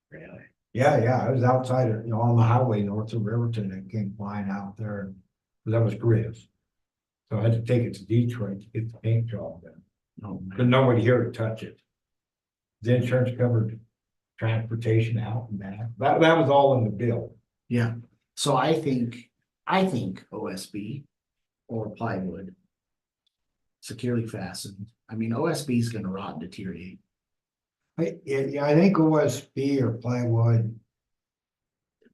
Speaker 1: Really?
Speaker 4: Yeah, I was outside of, on the highway north of Riverton and came flying out there. And that was Grizz. So I had to take it to Detroit to get the paint job done.
Speaker 2: Oh,
Speaker 4: Cause
Speaker 2: man.
Speaker 4: nobody here to touch it. The insurance covered transportation out and back. That was all in the bill.
Speaker 2: Yeah, so I think OSB or plywood. Securely fastened. I mean, OSB is gonna rot and deteriorate.
Speaker 4: Yeah, I think OSB or plywood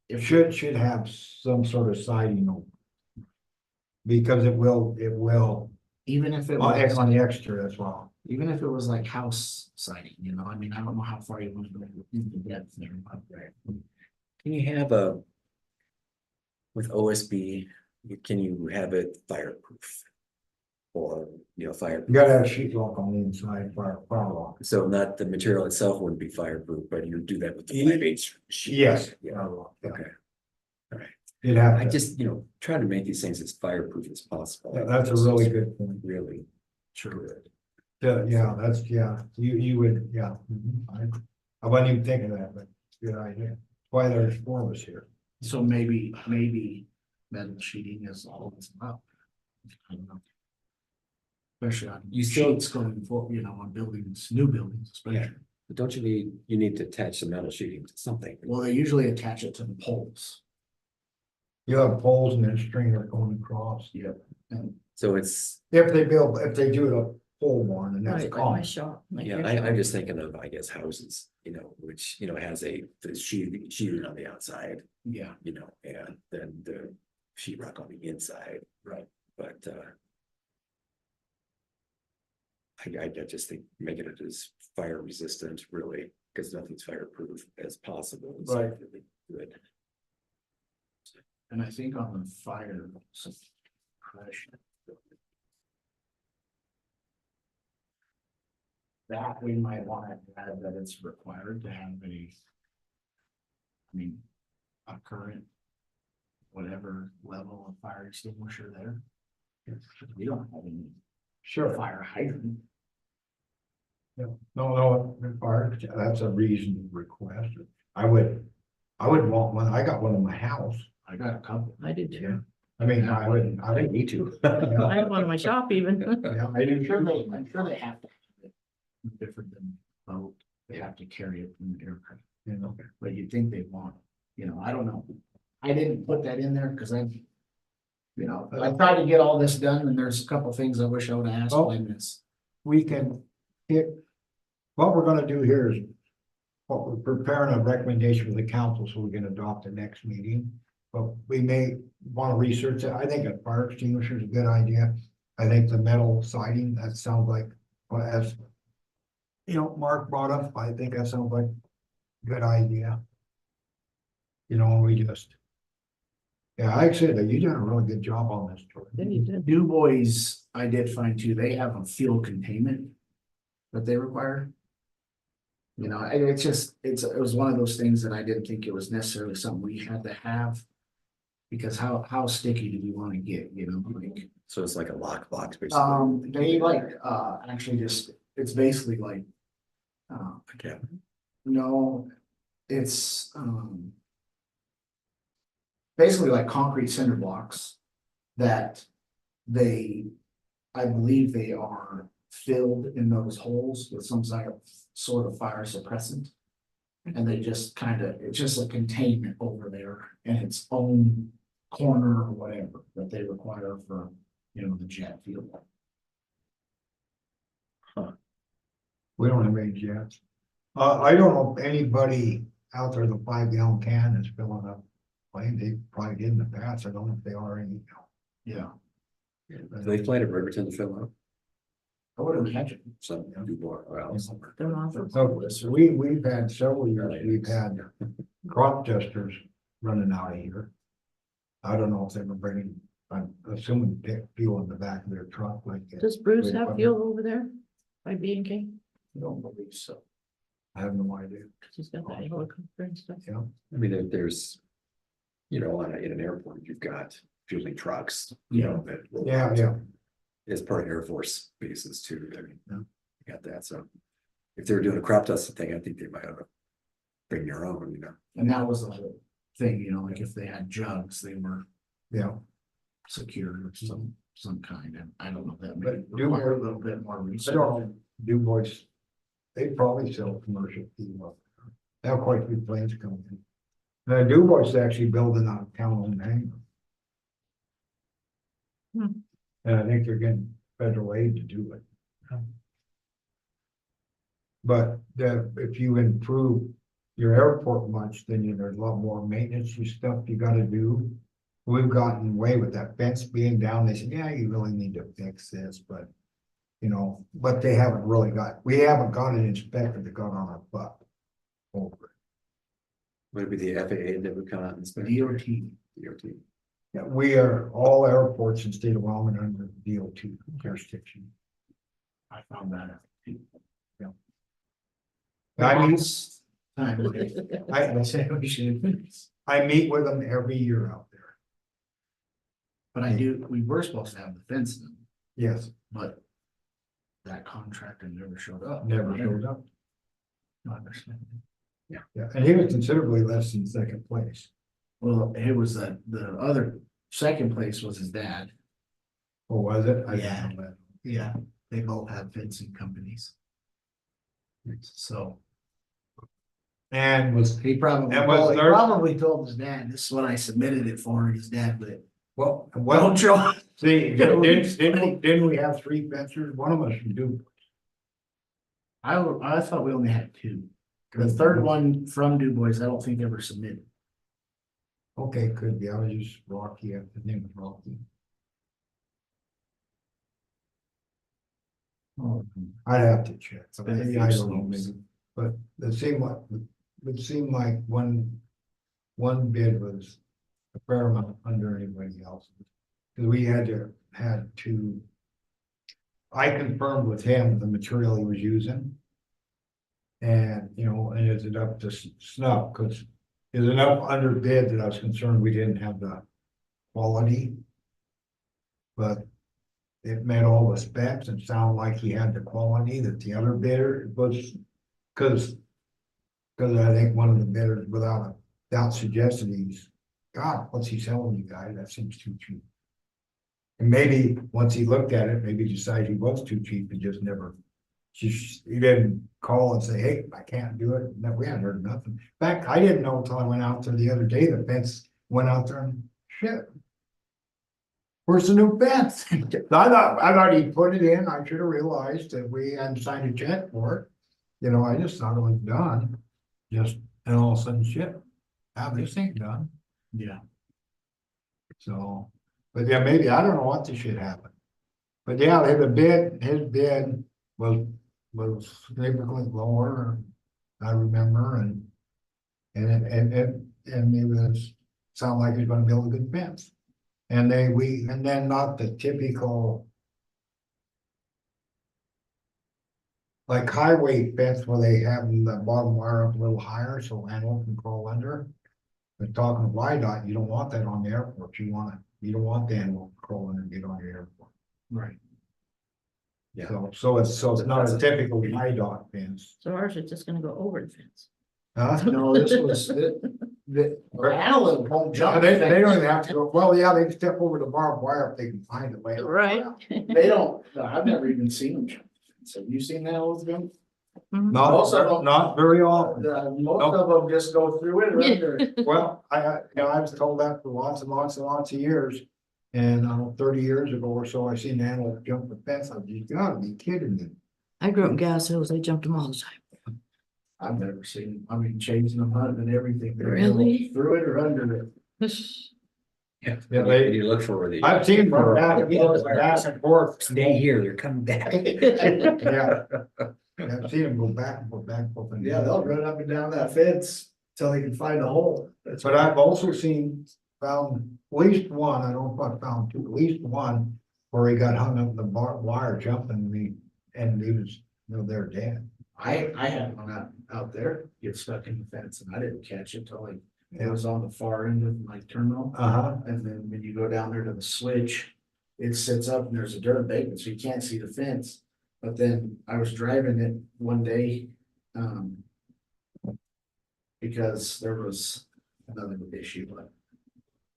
Speaker 2: If
Speaker 4: should have some sort of siding over. Because it will,
Speaker 2: even if it
Speaker 4: on
Speaker 2: was,
Speaker 4: the extra as well.
Speaker 2: even if it was like house siding, you know, I mean, I don't know how far you want to go into depth there, but
Speaker 1: Can you have with OSB, can you have it fireproof? Or, fire,
Speaker 4: You gotta have a sheetrock on the inside, fire lock.
Speaker 1: so not the material itself wouldn't be fireproof, but you do that with the
Speaker 4: Ye-
Speaker 1: 5/8 sheet.
Speaker 4: Yes.
Speaker 1: Yeah,
Speaker 4: Fire lock, yeah.
Speaker 1: okay.
Speaker 4: You'd have
Speaker 1: I
Speaker 4: to,
Speaker 1: just, try to make these things as fireproof as possible.
Speaker 4: that's a really good point.
Speaker 1: Really.
Speaker 2: sure.
Speaker 4: Yeah, you would, yeah. I wasn't even thinking of that, but good idea. That's why there's 4 of us here.
Speaker 2: So maybe metal sheeting is all it's about. I don't know. Especially on
Speaker 1: You still-
Speaker 2: sheets going for, on buildings, new buildings, especially.
Speaker 1: Yeah. But don't you need to attach the metal sheeting to something?
Speaker 2: Well, they usually attach it to the poles.
Speaker 4: You have poles and then a stringer going across.
Speaker 2: Yep. And
Speaker 1: So it's,
Speaker 4: If they do a pole barn and that's
Speaker 3: Right, like my
Speaker 4: common.
Speaker 3: shop. like
Speaker 1: yeah,
Speaker 3: your
Speaker 1: I'm
Speaker 3: shop.
Speaker 1: just thinking of, I guess, houses, which, has the sheeting on the outside,
Speaker 2: yeah,
Speaker 1: and then the sheetrock on the inside.
Speaker 2: Right.
Speaker 1: But, I just think making it as fire resistant, really, because nothing's fireproof as possible. is
Speaker 4: Right.
Speaker 1: really good.
Speaker 2: and I think on the fire suppression. That we might want to add that it's required to have a current. Whatever level of fire extinguisher there. We don't have any
Speaker 4: Sure.
Speaker 2: fire hydrant.
Speaker 4: No, fire, that's a reasonable request. I would want one. I got one in my house.
Speaker 2: I got a couple.
Speaker 3: I do too.
Speaker 4: I mean, I wouldn't.
Speaker 1: I don't need to.
Speaker 3: I have one in my shop even.
Speaker 4: Yeah,
Speaker 2: I'm sure they have to have it. Different than boat, they have to carry it in the aircraft,
Speaker 4: you know.
Speaker 2: but you'd think they'd want, I don't know. I didn't put that in there because I tried to get all this done and there's a couple things I wish I would have asked, but I missed.
Speaker 4: We can What we're gonna do here is, what we're preparing a recommendation for the council so we can adopt the next meeting. But we may want to research it. I think a fire extinguisher is a good idea. I think the metal siding, that sounds like, well, as you know, Mark brought up, I think that sounds like a good idea. You know, we just. Yeah, like I said, you done a really good job on this. Jordan.
Speaker 2: Du Bois, I did find too, they have a fuel containment that they require. You know, it's just, it was one of those things that I didn't think it was necessarily something we had to have. Because how sticky do we want to get, you know, like,
Speaker 1: So it's like a lockbox, basically.
Speaker 2: they like, actually just, it's basically like.
Speaker 1: Okay.
Speaker 2: No, it's, basically like concrete cinder blocks that I believe they are filled in those holes with some sort of fire suppressant. And they just it's just a containment over there in its own corner or whatever that they require for, you know, the jet fuel.
Speaker 4: We don't have any jets. I don't know if anybody out there, the 5-gallon can is filling up. They probably did in the past. I don't know if they are any.
Speaker 2: Yeah.
Speaker 1: Do they fly to Riverton to fill up?
Speaker 2: I would imagine.
Speaker 1: Some Dubois, well, somewhere.
Speaker 3: They're on for.
Speaker 4: So we've had several years, we've had crop testers running out of here. I don't know if they were bringing, I'm assuming fuel in the back of their truck like that.
Speaker 3: Does Bruce have fuel over there by B&K?
Speaker 2: I don't believe so.
Speaker 4: I have no idea,
Speaker 3: Cause he's got that helicopter and stuff.
Speaker 4: you know?
Speaker 1: I mean, there's, you know, in an airport, you've got fueling trucks, you know, that. roll
Speaker 4: Yeah,
Speaker 1: out.
Speaker 4: yeah.
Speaker 1: As part of Air Force bases too, I mean,
Speaker 4: Yeah.
Speaker 1: you got that, so. If they were doing a crop dusting thing, I think they might have to bring their own, you know.
Speaker 2: And that was the whole thing, you know, like if they had jugs, they were
Speaker 4: Yeah,
Speaker 2: secured of some kind, and I don't know, that may
Speaker 4: But do
Speaker 2: require
Speaker 4: we-
Speaker 2: a little bit more
Speaker 4: I
Speaker 2: research.
Speaker 4: don't know, Du Bois, they probably sell commercial fuel. up there. They have quite a few planes coming in. Now, Du Bois is actually building a town-owned hangar.
Speaker 3: Hmm.
Speaker 4: And I think they're getting federal aid to do it. But if you improve your airport much, then there's a lot more maintenance and stuff you gotta do. We've gotten away with that fence being down. They said, yeah, you really need to fix this, but. You know, but we haven't got an inspector that got on our butt. Over it.
Speaker 1: Would it be the FAA that would come out and inspect?
Speaker 2: DOT.
Speaker 1: DOT.
Speaker 4: Yeah, we are, all airports in state of Wyoming are under DOT jurisdiction.
Speaker 2: I found that out. too.
Speaker 4: I mean,
Speaker 2: I said we should,
Speaker 4: I meet with them every year out there.
Speaker 2: but we were supposed to have the fence in,
Speaker 4: Yes,
Speaker 2: but that contractor never showed up.
Speaker 4: never showed up.
Speaker 2: No, I understand.
Speaker 4: Yeah, and he was considerably less than second place.
Speaker 2: Well, it was the other, second place was his dad.
Speaker 4: Or was it? I
Speaker 2: Yeah.
Speaker 4: didn't know that.
Speaker 2: Yeah, they both have fencing companies. So
Speaker 4: And was,
Speaker 2: he probably,
Speaker 4: And was there-
Speaker 2: probably told his dad, this is what I submitted it for, and his dad, but
Speaker 4: well,
Speaker 2: don't show up.
Speaker 4: see, didn't we have 3 fencers? One of us should do.
Speaker 2: I thought we only had 2. The third one from Du Bois, I don't think ever submitted.
Speaker 4: Okay, could be. I was just Rocky. His name was Rocky. I'd have to check.
Speaker 2: It's been a few
Speaker 4: I don't know,
Speaker 2: snakes.
Speaker 4: maybe, but it seemed like one bid was a fair amount under anybody else's. Cause we had to. I confirmed with him the material he was using. And, you know, and is it up to snuff? Cause is enough underbid that I was concerned we didn't have the quality. But it met all the specs and sounded like he had the quality that the other bidder was, cause I think one of the bidders without a doubt suggested God, what's he selling you guys? That seems too cheap. And maybe once he looked at it, maybe decided he was too cheap and just never, he didn't call and say, hey, I can't do it. No, we hadn't heard nothing. In fact, I didn't know until I went out there the other day, the fence went out there and shit. where's the new fence? I thought he put it in, I should have realized that we hadn't signed a check for it. You know, I just thought it was done, just, and all of a sudden, shit, have this thing done,
Speaker 2: Yeah.
Speaker 4: so. But yeah, maybe, I don't know what this shit happened. But yeah, his bid was significantly lower, I remember, and it was, sounded like he's gonna build a good fence. And then not the typical. Like highway fence where they have the bottom wire up a little higher so animals can crawl under. But talking to YDOT, you don't want that on the airport, you don't want the animal crawling and get on your airport.
Speaker 2: Right.
Speaker 1: Yeah.
Speaker 4: So it's not a typical YDOT fence.
Speaker 3: So ours is just gonna go over the fence.
Speaker 4: Huh?
Speaker 2: No, this was, the animal won't jump.
Speaker 4: They don't even have to go, well, yeah, they can step over the barbed wire if they can find a way.
Speaker 3: Right.
Speaker 2: They don't, I've never even seen them jump. So have you seen animals jump?
Speaker 4: Most of them, not very often.
Speaker 2: Most of them just go through it or under it.
Speaker 4: Well, I was told that for lots and lots and lots of years. And 30 years ago or so, I seen an animal jump the fence. I was, you gotta be kidding me.
Speaker 3: I grew up in Gas Hills, they jumped them all the time.
Speaker 2: I've never seen them. I mean, chasing them, hunting and everything. They go
Speaker 3: Really?
Speaker 2: through it or under it.
Speaker 1: Yeah,
Speaker 4: Yeah,
Speaker 1: you look for the.
Speaker 4: I've seen them back and forth.
Speaker 1: Stay here, they're coming back.
Speaker 4: Yeah. I've seen them go back and forth, back and forth.
Speaker 2: Yeah, they'll run up and down that fence till they can find a hole. That's
Speaker 4: But I've also found at least one, I don't know if I found two, at least one, where he got hung up in the barbed wire jumping and he was, they're dead.
Speaker 2: I had one out there get stuck in the fence and I didn't catch it till it was on the far end of my terminal.
Speaker 4: Uh-huh.
Speaker 2: And then when you go down there to the switch, it sits up and there's a dirt embankment, so you can't see the fence. But then I was driving it one day, because there was another issue, but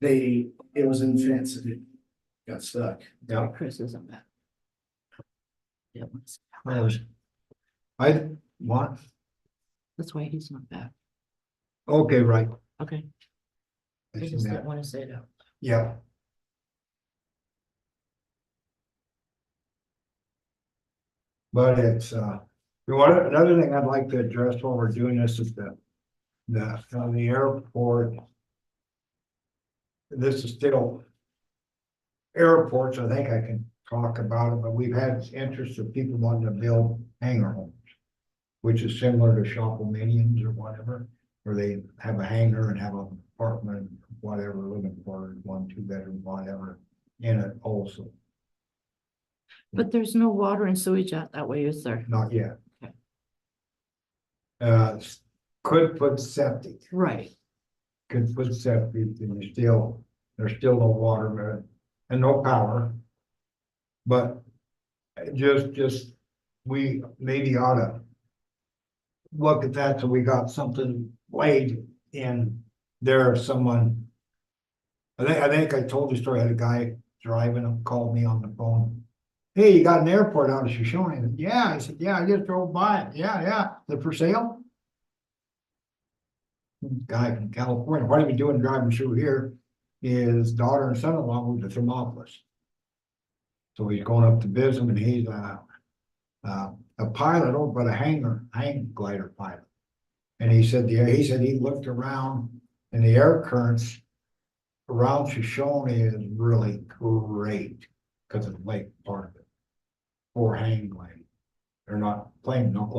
Speaker 2: it was in the fence and it got stuck.
Speaker 4: Yeah.
Speaker 3: Chris isn't back. Yeah,
Speaker 4: What?
Speaker 3: that's why he's not back.
Speaker 4: Okay, right.
Speaker 3: Okay,
Speaker 4: I
Speaker 3: I
Speaker 4: seen
Speaker 3: just
Speaker 4: that.
Speaker 3: didn't wanna say that.
Speaker 4: Yeah. But it's, another thing I'd like to address while we're doing this is on the airport. This is still airports, I think I can talk about it, but we've had interest of people wanting to build hangar homes, which is similar to shopominiums or whatever, where they have a hangar and have an apartment, whatever, living quarters, 1, 2 bedroom, whatever, in it also.
Speaker 3: But there's no water and sewage out that way, is there?
Speaker 4: Not yet.
Speaker 3: Okay.
Speaker 4: Could put septic,
Speaker 3: Right,
Speaker 4: and there's still no water there and no power. But just, we maybe ought to look at that, so we got something laid in there, someone. I think I told you the story, I had a guy driving up, called me on the phone. Hey, you got an airport out of Shoshoni? I said, yeah. I said, yeah, I just drove by it. Yeah. They're for sale? Guy from California, what he was doing driving through here, his daughter and son-in-law moved to Thermopolis. So he's going up to visit, and he's a pilot over by the hang glider pilot. And he said he looked around, and the air currents around Shoshoni is really great because it's lake part of it. For hang gliding. They're not planes, not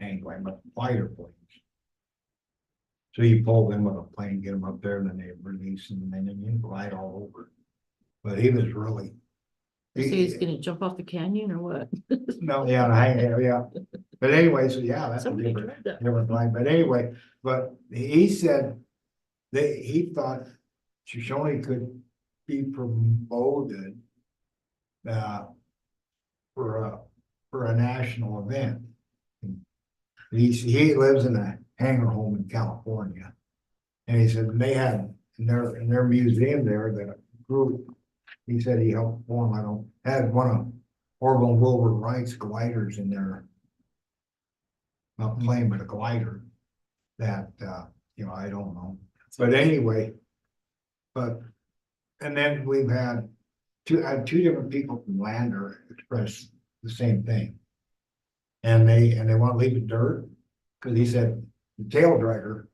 Speaker 4: hang gliding, but fighter planes. So you pull them with a plane, get them up there, and then they release them, and then you glide all over. But he was really.
Speaker 3: so he's gonna jump off the canyon or what?
Speaker 4: No, yeah. But anyway, so yeah, that's a
Speaker 3: Somebody
Speaker 4: different,
Speaker 3: tried that.
Speaker 4: different line. But anyway, but he said he thought Shoshoni could be promoted for a national event. He lives in a hangar home in California. And he said they had in their museum there that group, he said he helped form, had one of Orville Wilbur Wright's gliders in there. Not plane, but a glider that, I don't know. But anyway, and then we've had I had two different people from Lander expressed the same thing. And they want to leave it dirt, cause he said the tail dragger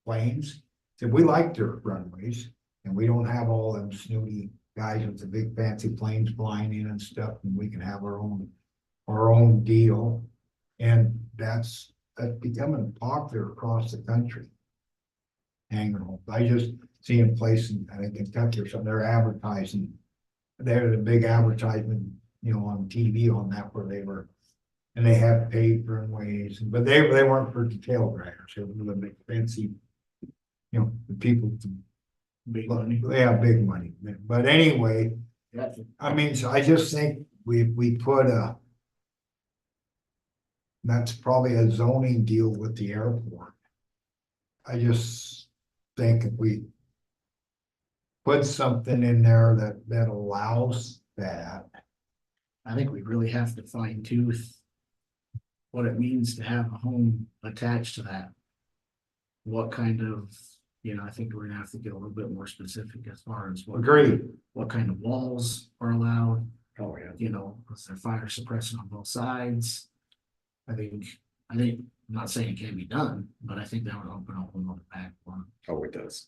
Speaker 4: planes, said we like dirt runways. And we don't have all them snooty guys with the big fancy planes flying in and stuff, and we can have our own deal. And that's becoming popular across the country. Hangar homes, I just see in places, I think Kentucky or something, they're advertising. They're the big advertisement, you know, on TV on that where they were. And they have paid runways, but they weren't for the tail draggers, they were the big fancy. You know, the people.
Speaker 2: Big money.
Speaker 4: Yeah, big money, but anyway,
Speaker 2: Gotcha.
Speaker 4: I mean, so I just think we put that's probably a zoning deal with the airport. I just think if we put something in there that allows that.
Speaker 2: I think we really have to fine tooth what it means to have a home attached to that. What kind of, you know, I think we're gonna have to get a little bit more specific as far as
Speaker 4: Agreed.
Speaker 2: what kind of walls are allowed,
Speaker 1: Oh, yeah.
Speaker 2: you know, is there fire suppression on both sides? I'm not saying it can't be done, but I think that would open up another back one.
Speaker 1: Oh, it does.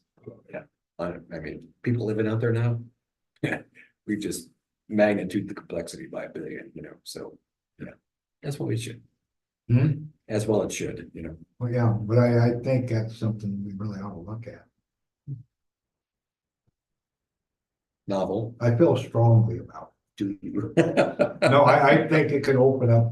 Speaker 1: Yeah. I mean, people living out there now. Yeah, we just magnitude the complexity by a billion, you know, so, yeah, that's what we should.
Speaker 4: Hmm?
Speaker 1: As well it should, you know.
Speaker 4: Well, yeah, but I think that's something we really ought to look at.
Speaker 1: Novel,
Speaker 4: I feel strongly about
Speaker 1: do you?
Speaker 4: it. No, I think it could open up,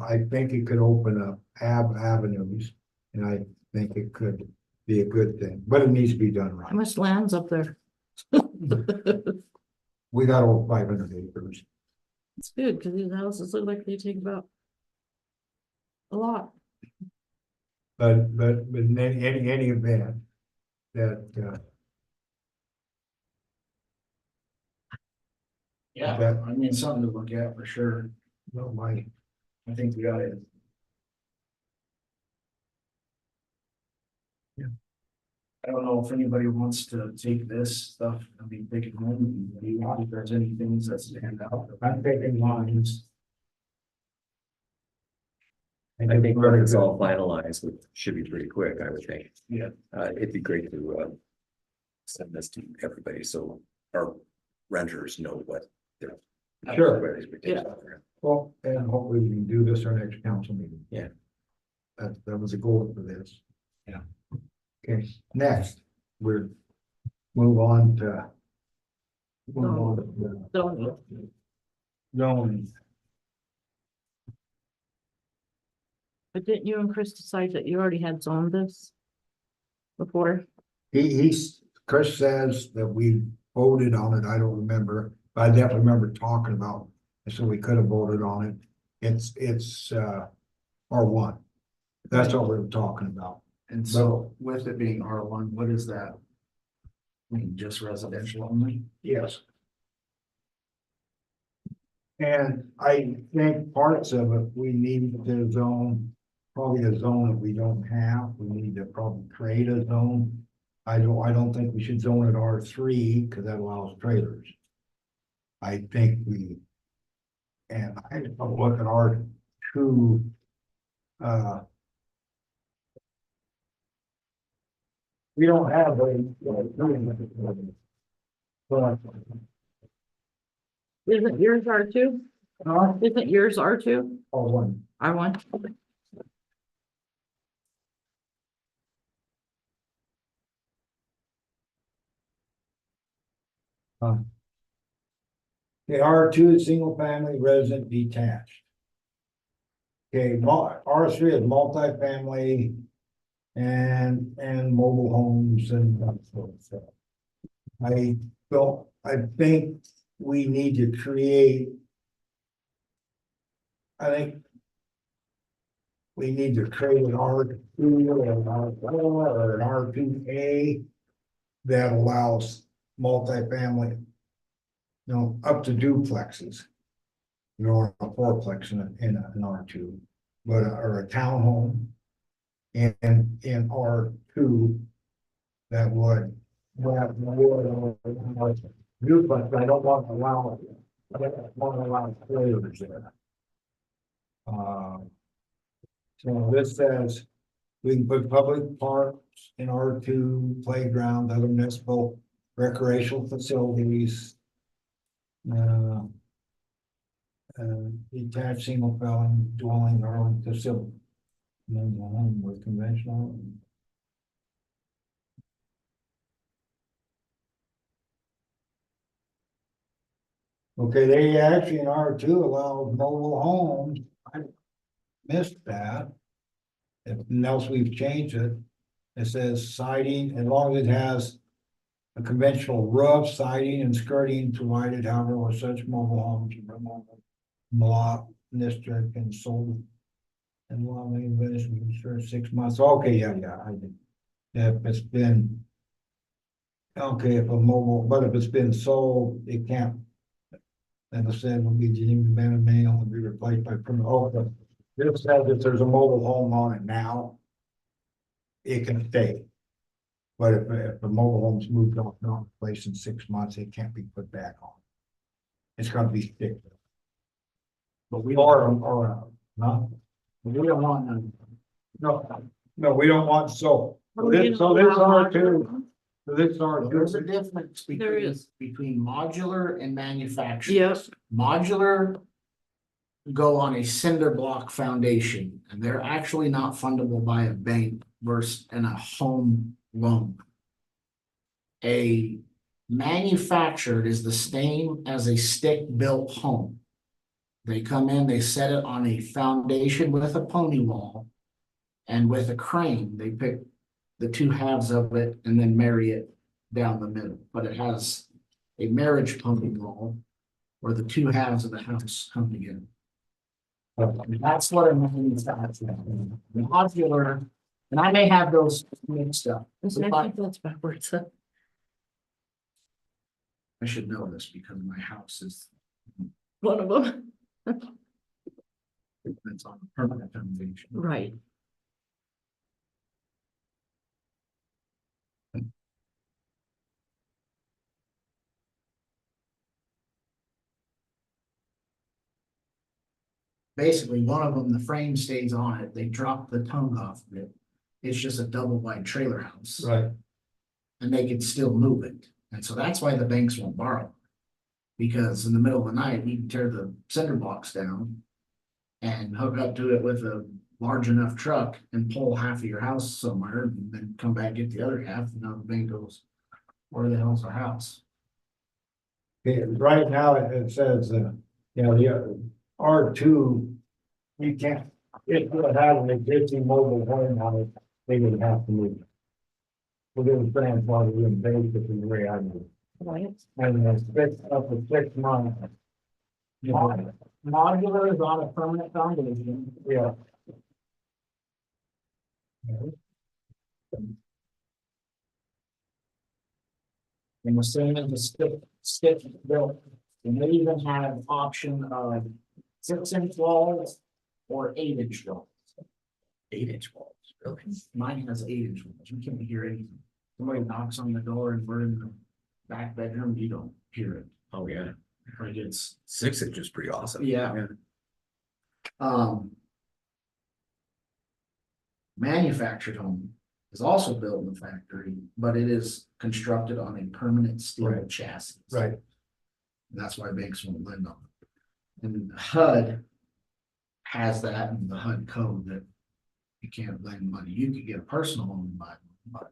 Speaker 4: avenues. And I think it could be a good thing, but it needs to be done
Speaker 3: How
Speaker 4: right.
Speaker 3: much land's up there?
Speaker 4: We got over 500 acres.
Speaker 3: It's good, because these houses look like they take about a lot.
Speaker 4: But in any event, that,
Speaker 2: Yeah,
Speaker 4: That-
Speaker 2: I mean, something to look at for sure.
Speaker 4: no, my,
Speaker 2: I think we got it.
Speaker 4: Yeah.
Speaker 2: I don't know if anybody wants to take this stuff, I mean, take it home, and maybe if there's any things that stand out.
Speaker 4: I'm taking lines.
Speaker 1: I think when it's all finalized, it should be pretty quick, I would think.
Speaker 2: Yeah.
Speaker 1: It'd be great to send this to everybody, so our renters know what they're.
Speaker 4: Sure.
Speaker 1: what expectations are.
Speaker 4: Well, and hopefully we can do this our next council meeting.
Speaker 1: Yeah.
Speaker 4: That was a goal for this.
Speaker 2: Yeah.
Speaker 4: Okay, next, we're move on to. Move on to
Speaker 3: So,
Speaker 4: zoning.
Speaker 3: but didn't you and Chris decide that you already had zoned this before?
Speaker 4: Chris says that we voted on it, I don't remember, but I definitely remember talking about, it, so we could have voted on it. It's R1. That's what we were talking about.
Speaker 2: And so with it being R1, what is that? I mean, just residential only?
Speaker 4: Yes. And I think parts of it, we need to zone, probably a zone that we don't have, we need to probably create a zone. I don't think we should zone it R3, because that allows trailers. I think and I look at R2. We don't have
Speaker 3: Isn't yours R2? Isn't yours R2?
Speaker 4: R1.
Speaker 3: R1?
Speaker 4: Okay, R2 is single family resident detached. Okay, R3 is multifamily and mobile homes and that sort of stuff. I think we need to create. I think we need to create an R2 or an R4 or an R2A that allows multifamily. You know, up to duplexes. You know, a fourplex in an R2, but or a townhome. And in R2. That would duplex, I don't want to allow One of the last players there. So this says, we can put public parks in R2, playground, other municipal recreational facilities. Uh, detached single family dwelling or own facility. No, home with conventional. Okay, they actually in R2 allow mobile homes. I missed that. If nothing else, we've changed it. It says siding, as long as it has a conventional roof, siding and skirting provided, however, with such mobile homes. Block district and sold. And long investment for 6 months. Okay, yeah, I did. If it's been. Okay, if a mobile, but if it's been sold, it can't. And I said will be deemed abandoned mail and be replaced by permanent. Oh, but this says if there's a mobile home on it now. It can stay. But if the mobile home's moved off, not replaced in 6 months, it can't be put back on. It's gonna be stick.
Speaker 2: But we
Speaker 4: Or, no,
Speaker 2: we don't want none.
Speaker 4: no, we don't want, so this R2, so this R2.
Speaker 2: There's a difference
Speaker 3: There
Speaker 2: between,
Speaker 3: is.
Speaker 2: between modular and manufactured.
Speaker 3: Yes.
Speaker 2: Modular go on a cinder block foundation, and they're actually not fundable by a bank versus in a home loan. A manufactured is the same as a stick-built home. They come in, they set it on a foundation with a pony wall, and with a crane, they pick the two halves of it and then marry it down the middle. But it has a marriage pony wall where the two halves of the house come together. That's what a manufactured modular, and I may have those mixed up.
Speaker 3: I think that's backwards.
Speaker 2: I should know this because my house is,
Speaker 3: One of them.
Speaker 2: it's on a permanent foundation.
Speaker 3: Right.
Speaker 2: Basically, one of them, the frame stays on it, they drop the tongue off of it. It's just a double wide trailer house.
Speaker 4: Right.
Speaker 2: And they can still move it, and so that's why the banks won't borrow. Because in the middle of the night, you can tear the cinder blocks down. And hook up to it with a large enough truck and pull half of your house somewhere, and then come back, get the other half, and now the bank goes. Where the hell's our house?
Speaker 4: Okay, right now it says, the R2, you can't, if you had an existing mobile home on it, they would have to move it. We're doing grandfather in basically the way I do.
Speaker 3: Right.
Speaker 4: And it's fixed up for 6 months.
Speaker 2: Modular is on a permanent foundation.
Speaker 4: Yeah.
Speaker 2: And the same as the stick built. And they even have an option of 6-inch walls or 8-inch walls.
Speaker 1: 8-inch walls, really?
Speaker 2: Mine has 8-inch walls. You can't hear anything. Somebody knocks on the door and we're in the back bedroom, you don't hear it.
Speaker 1: Oh, yeah.
Speaker 2: Like it's,
Speaker 1: 6-inch is pretty awesome.
Speaker 2: yeah. Manufactured home is also built in the factory, but it is constructed on a permanent steel
Speaker 4: Right.
Speaker 2: chassis.
Speaker 4: Right.
Speaker 2: That's why banks won't lend on it. And HUD has that in the HUD code that you can't lend money. You could get a personal loan by, but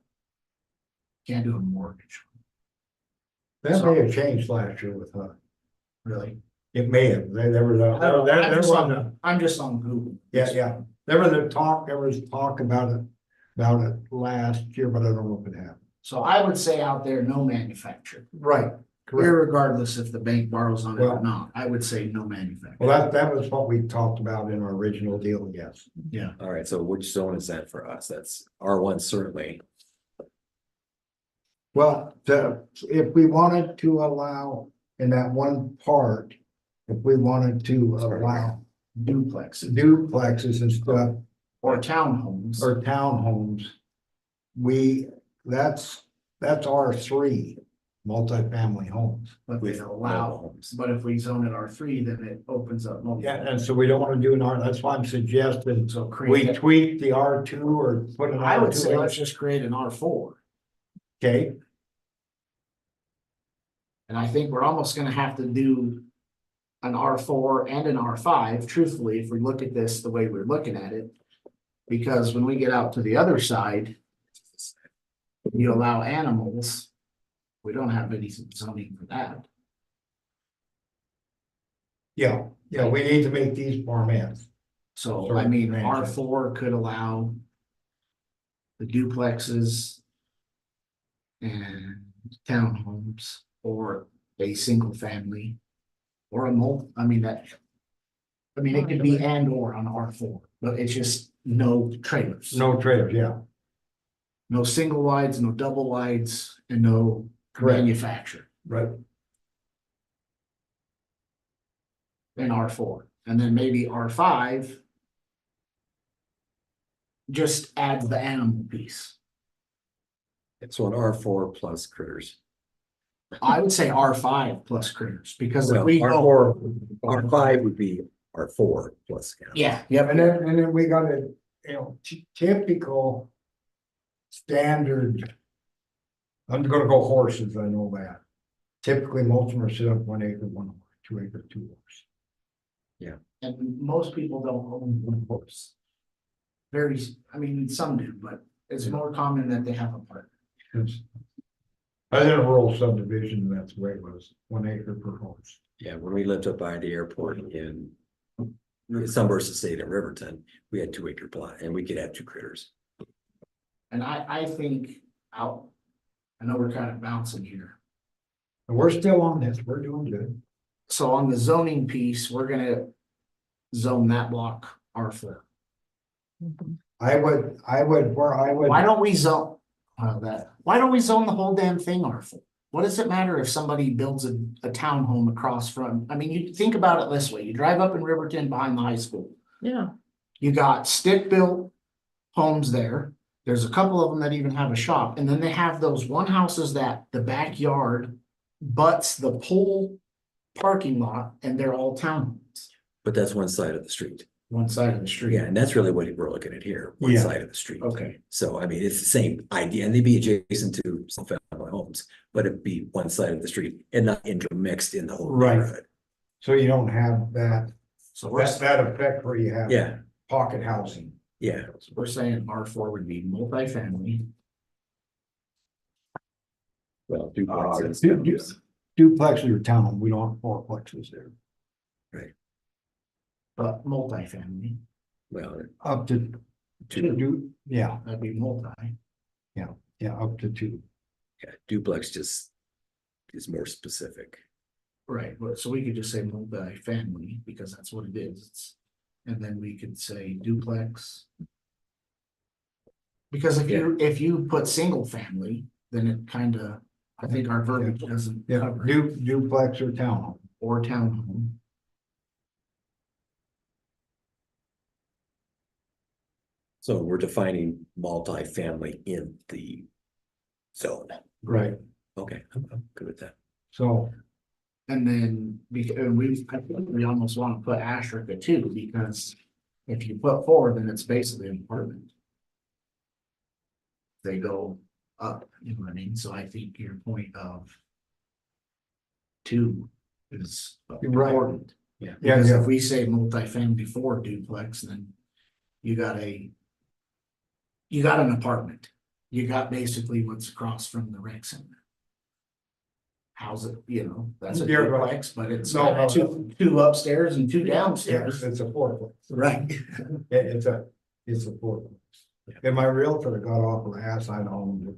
Speaker 2: can't do a mortgage.
Speaker 4: That may have changed last year with HUD.
Speaker 2: Really?
Speaker 4: It may have, there was a,
Speaker 2: I'm
Speaker 4: there
Speaker 2: just
Speaker 4: was
Speaker 2: on-
Speaker 4: a,
Speaker 2: I'm just on Google.
Speaker 4: yeah. There was talk about it last year, but I don't know if it happened.
Speaker 2: So I would say out there, no manufacturer,
Speaker 4: Right.
Speaker 2: irregardless if the bank borrows on it or
Speaker 4: Well-
Speaker 2: not. I would say no manufacturer.
Speaker 4: Well, that was what we talked about in our original deal, yes.
Speaker 2: Yeah.
Speaker 1: All right, so which zone is that for us? That's R1 certainly.
Speaker 4: Well, if we wanted to allow in that one part, if we wanted to allow
Speaker 2: Duplexes
Speaker 4: duplexes and stuff,
Speaker 2: or townhomes.
Speaker 4: or townhomes, that's R3. multifamily homes.
Speaker 2: But they
Speaker 1: With
Speaker 2: allow,
Speaker 1: mobile homes.
Speaker 2: but if we zone it R3, then it opens up. mobile.
Speaker 4: Yeah, and so we don't wanna do an R, that's why I'm suggesting
Speaker 2: So
Speaker 4: we
Speaker 2: create,
Speaker 4: tweak the R2 or put an
Speaker 2: I would say
Speaker 4: R2.
Speaker 2: let's just create an R4.
Speaker 4: Okay,
Speaker 2: And I think we're almost gonna have to do an R4 and an R5, truthfully, if we look at this the way we're looking at it. Because when we get out to the other side, you allow animals. We don't have any zoning for that.
Speaker 4: yeah, we need to make these farmlands.
Speaker 2: So,
Speaker 4: Sure,
Speaker 2: I mean,
Speaker 4: ranches.
Speaker 2: R4 could allow the duplexes and townhomes, or a single family, or a I mean, it could be and or on R4, but it's just no trailers.
Speaker 4: No trailers, yeah,
Speaker 2: No single wides, no double wides, and no
Speaker 4: Correct.
Speaker 2: manufacturer
Speaker 4: right,
Speaker 2: in R4. And then maybe R5 just adds the animal piece.
Speaker 1: So an R4 plus critters.
Speaker 2: I would say R5 plus critters, because if
Speaker 1: Well,
Speaker 2: we go,
Speaker 1: R5 would be R4 plus.
Speaker 2: yeah, yep,
Speaker 4: and then we got a, typical. Standard. I'm gonna go horses, I know that. Typically, most of them are set up 1 acre, 1 horse, 2 acre, 2 horse.
Speaker 2: and most people don't own one horse. I mean, some do, but it's more common that they have a partner.
Speaker 4: It's- I was in a rural subdivision, and that's the way it was, 1 acre per horse.
Speaker 1: Yeah, when we lived up by the airport in Sunburst Estate in Riverton, we had 2 acre plot and we could have 2 critters.
Speaker 2: And I think I know we're kind of bouncing here.
Speaker 4: And we're still on this, we're doing good.
Speaker 2: So on the zoning piece, we're gonna zone that block R4.
Speaker 4: I would,
Speaker 2: Why don't we zone, why don't we zone the whole damn thing R4? What does it matter if somebody builds a townhome across from, I mean, you think about it this way, you drive up in Riverton behind the high school.
Speaker 3: Yeah.
Speaker 2: You got stick-built homes there. There's a couple of them that even have a shop, and then they have those one houses that the backyard butts the pool parking lot, and they're all townhomes.
Speaker 1: But that's one side of the street.
Speaker 2: One side of the street.
Speaker 1: Yeah, and that's really what we're looking at here, one
Speaker 4: Yeah.
Speaker 1: side of the street.
Speaker 2: Okay,
Speaker 1: So I mean, it's the same idea, and they'd be adjacent to some family homes, but it'd be one side of the street and not intermixed in the whole
Speaker 4: Right.
Speaker 1: neighborhood.
Speaker 4: so you don't have that,
Speaker 2: so we're,
Speaker 4: that effect where you have.
Speaker 1: Yeah,
Speaker 4: Pocket housing.
Speaker 1: yeah.
Speaker 2: we're saying R4 would be multifamily.
Speaker 1: Well,
Speaker 4: Duplexes or townhome, we don't have fourplexes there,
Speaker 2: But multifamily,
Speaker 1: Well,
Speaker 4: up to two, yeah,
Speaker 2: that'd be multi.
Speaker 4: yeah, up to 2.
Speaker 1: yeah, duplex just is more specific.
Speaker 2: Right, but so we could just say multifamily, because that's what it is. And then we could say duplex. Because if you put single family, then it kind of, I think our verbiage doesn't
Speaker 4: Yeah,
Speaker 2: cover it.
Speaker 4: duplex or townhome.
Speaker 2: Or townhome.
Speaker 1: So we're defining multifamily in the zone.
Speaker 4: Right.
Speaker 1: Okay, I'm good with that.
Speaker 4: So,
Speaker 2: And then, I think we almost want to put asterisk at 2, because if you put 4, then it's basically an apartment. They go up, you know what I mean? So I think your point of 2 is
Speaker 4: Right.
Speaker 2: important.
Speaker 1: Yeah.
Speaker 2: Because
Speaker 4: Yeah,
Speaker 2: if we say multifamily 4 duplex, then you got an apartment. You got basically what's across from the rec center. How's it, that's a
Speaker 4: Yeah, right.
Speaker 2: duplex, but it's
Speaker 4: No,
Speaker 2: got two upstairs and 2
Speaker 4: yeah,
Speaker 2: downstairs.
Speaker 4: it's a fourplex.
Speaker 2: Right.
Speaker 4: It's a fourplex. And my realtor got off of the ass, I owned it.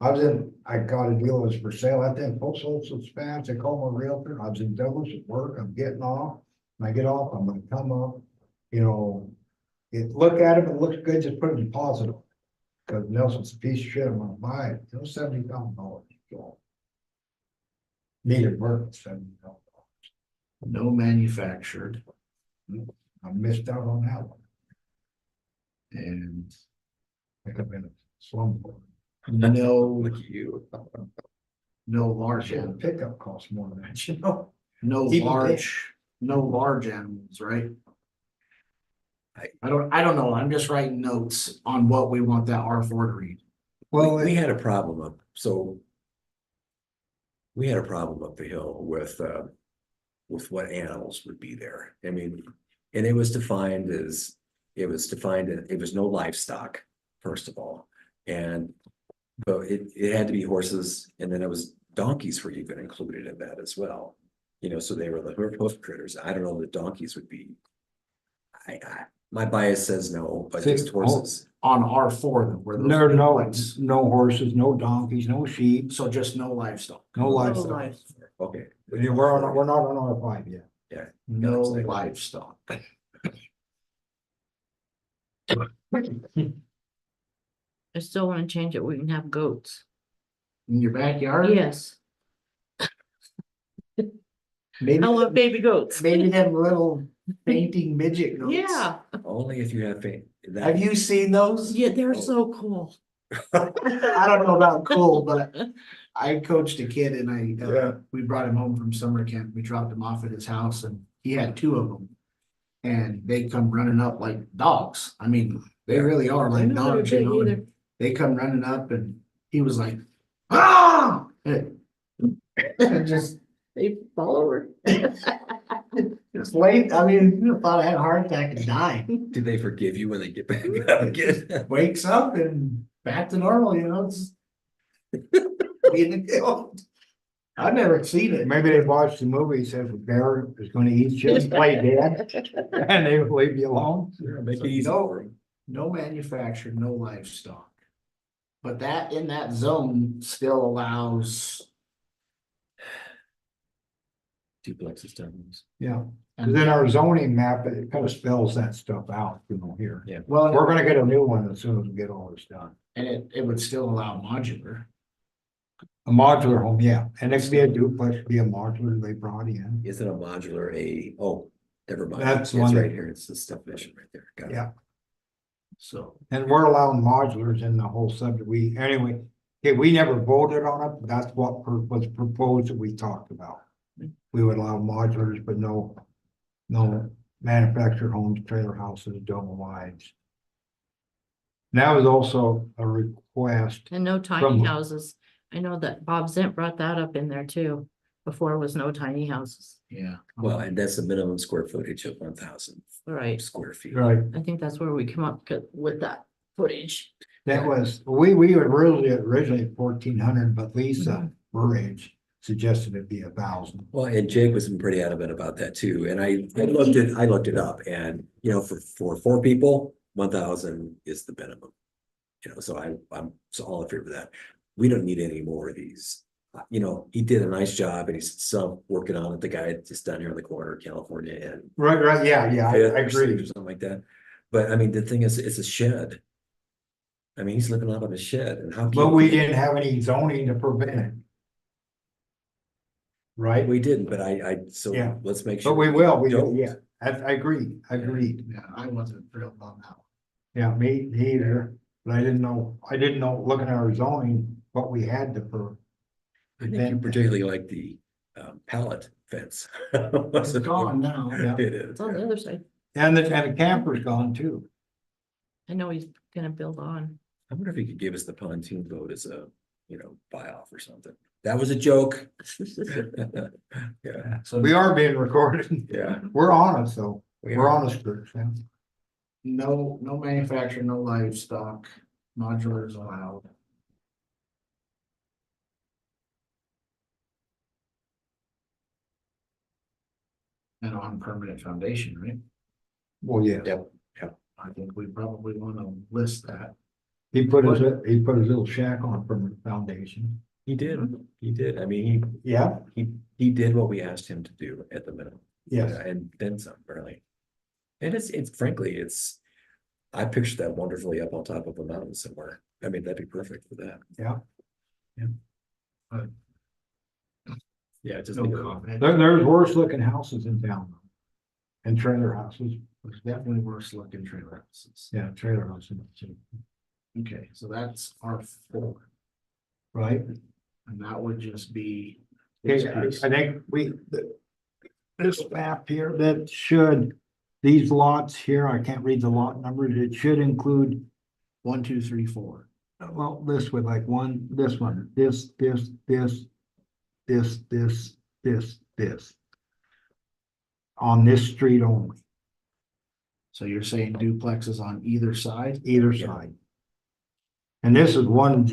Speaker 4: I got a deal that was for sale, I think, post office fast, I called my realtor, I was in Douglas at work, I'm getting off. When I get off, I'm gonna come up, look at it, it looks good, just put a deposit on it. Cause Nelson's a piece of shit, I'm gonna buy it, $70,000. Needed work, $70,000.
Speaker 2: No manufactured
Speaker 4: I missed out on that one.
Speaker 2: and
Speaker 4: I could have been a slumlord.
Speaker 2: no,
Speaker 1: Look at you.
Speaker 2: no large
Speaker 4: Sure,
Speaker 2: animals,
Speaker 4: pickup costs more than that, you know?
Speaker 2: no
Speaker 4: Even
Speaker 2: large animals, right?
Speaker 1: I-
Speaker 2: I don't know, I'm just writing notes on what we want that R4 to read.
Speaker 4: Well,
Speaker 1: we had a problem up, so. We had a problem up the hill with what animals would be there. I mean, and it was defined as, it was no livestock, first of all. And, but it had to be horses, and then it was donkeys were even included in that as well. You know, so they were the hoof critters. I don't know that donkeys would be. My bias says no, but
Speaker 4: See,
Speaker 1: just horses.
Speaker 2: On R4, then, where those.
Speaker 4: there are no,
Speaker 2: points.
Speaker 4: no horses, no donkeys, no sheep,
Speaker 2: So just no livestock.
Speaker 4: no
Speaker 3: No
Speaker 4: livestock.
Speaker 3: life.
Speaker 1: Okay.
Speaker 4: We're not on R5 yet.
Speaker 1: Yeah.
Speaker 2: No
Speaker 1: Got it.
Speaker 2: livestock.
Speaker 3: I still wanna change it, we can have goats.
Speaker 2: In your backyard?
Speaker 3: Yes,
Speaker 2: Maybe,
Speaker 3: I want baby goats.
Speaker 2: maybe them little fainting midget goats.
Speaker 3: Yeah,
Speaker 1: Only if you have faith.
Speaker 2: Have you seen those?
Speaker 3: yeah, they're so cool.
Speaker 2: I don't know about cool, but I coached a kid and
Speaker 4: Yeah.
Speaker 2: we brought him home from summer camp. We dropped him off at his house and he had two of them. And they come running up like dogs. I mean, they
Speaker 1: Yeah.
Speaker 2: really are
Speaker 3: They're
Speaker 2: like
Speaker 3: not very
Speaker 2: dogs, you
Speaker 3: big
Speaker 2: know.
Speaker 3: either.
Speaker 2: and They come running up and he was like, ah! And just
Speaker 3: They fall over.
Speaker 2: late. I mean, you thought I had a heart attack and died.
Speaker 1: Do they forgive you when they get back up again?
Speaker 2: Wakes up and back to normal, you know, it's being killed. I've never seen it.
Speaker 4: Maybe they watched the movie, said the bear is gonna eat you, and play dead, and they would leave you alone.
Speaker 1: Sure, make
Speaker 2: So
Speaker 1: it easy
Speaker 2: no-
Speaker 1: for 'em.
Speaker 2: No manufactured, no livestock. But that, in that zone still allows.
Speaker 1: Duplexes, townhomes.
Speaker 4: Yeah, cause in our zoning map, it kind of spells that stuff out, you know, here.
Speaker 1: Yeah.
Speaker 2: Well,
Speaker 4: We're gonna get a new one as soon as we get all this done.
Speaker 2: and it would still allow modular.
Speaker 4: A modular home, yeah, and it could be a duplex, could be a modular they brought in.
Speaker 1: Isn't a modular never mind.
Speaker 4: That's
Speaker 1: It's
Speaker 4: one that-
Speaker 1: right here. It's this definition right there. Got it.
Speaker 4: Yeah.
Speaker 2: So,
Speaker 4: And we're allowing modulars in the whole subject, anyway, okay, we never voted on it, but that's what was proposed that we talked about. We would allow modulars, but no manufactured homes, trailer houses, double wides. And that was also a request,
Speaker 3: And no
Speaker 4: From-
Speaker 3: tiny houses. I know that Bob Zent brought that up in there too. Before was no tiny houses.
Speaker 2: yeah.
Speaker 1: Well, and that's the minimum square footage of 1,000
Speaker 3: Right,
Speaker 1: square feet.
Speaker 4: right,
Speaker 3: I think that's where we come up with that footage.
Speaker 4: that was, we were originally 1,400, but Lisa Burridge suggested it be 1,000.
Speaker 1: Well, and Jake was pretty adamant about that too. And I looked it up, and you know, for four people, 1,000 is the minimum. You know, so I'm so all in favor of that. We don't need any more of these. You know, he did a nice job, and he's still working on it. The guy just down here in the corner of California and
Speaker 4: Right, yeah, I
Speaker 1: Fifth or
Speaker 4: agree.
Speaker 1: Sixth or something like that. But I mean, the thing is, it's a shed. I mean, he's living out of a shed, and how?
Speaker 4: But we didn't have any zoning to prevent it. Right?
Speaker 1: We didn't, but so
Speaker 4: Yeah.
Speaker 1: let's make sure.
Speaker 4: But we will,
Speaker 1: don't.
Speaker 4: yeah, I agree, agreed.
Speaker 2: Yeah, I wasn't thrilled on that one.
Speaker 4: Yeah, me either, but I didn't know, looking at our zoning, what we had to
Speaker 1: I think you particularly like the pallet fence.
Speaker 2: It's gone now.
Speaker 4: Yeah.
Speaker 1: It is.
Speaker 3: It's on the other side.
Speaker 4: And the camper's gone too.
Speaker 3: I know he's gonna build on.
Speaker 1: I wonder if he could give us the pontoon boat as a, buy off or something. That was a joke. Yeah,
Speaker 2: So
Speaker 4: We are being recorded.
Speaker 1: yeah.
Speaker 4: We're honest though.
Speaker 1: We
Speaker 4: We're
Speaker 1: are.
Speaker 4: honest, Chris, yeah.
Speaker 2: no manufactured, no livestock, modulars allowed. And on permanent foundation, right?
Speaker 4: Well, yeah,
Speaker 1: Yep.
Speaker 2: I think we probably wanna list that.
Speaker 4: he put his little shack on from the foundation.
Speaker 1: He did. He did. I mean,
Speaker 4: Yeah,
Speaker 1: he did what we asked him to do at the minimum.
Speaker 4: yes,
Speaker 1: And then some, really. And it's frankly, I pictured that wonderfully up on top of a mountain somewhere. I mean, that'd be perfect for that.
Speaker 4: yeah.
Speaker 1: Yeah, just.
Speaker 2: No comment.
Speaker 4: There's worse looking houses in town. And trailer houses,
Speaker 2: There's definitely worse looking trailer houses.
Speaker 4: yeah, trailer houses,
Speaker 2: Okay, so that's R4.
Speaker 4: right?
Speaker 2: And that would just be.
Speaker 4: Okay, I think this map here, that should, these lots here, I can't read the lot numbers, it should include,
Speaker 2: 1, 2, 3, 4.
Speaker 4: well, this would like one, this one, this, this. On this street only,
Speaker 2: So you're saying duplexes on either side?
Speaker 4: either side. And this is one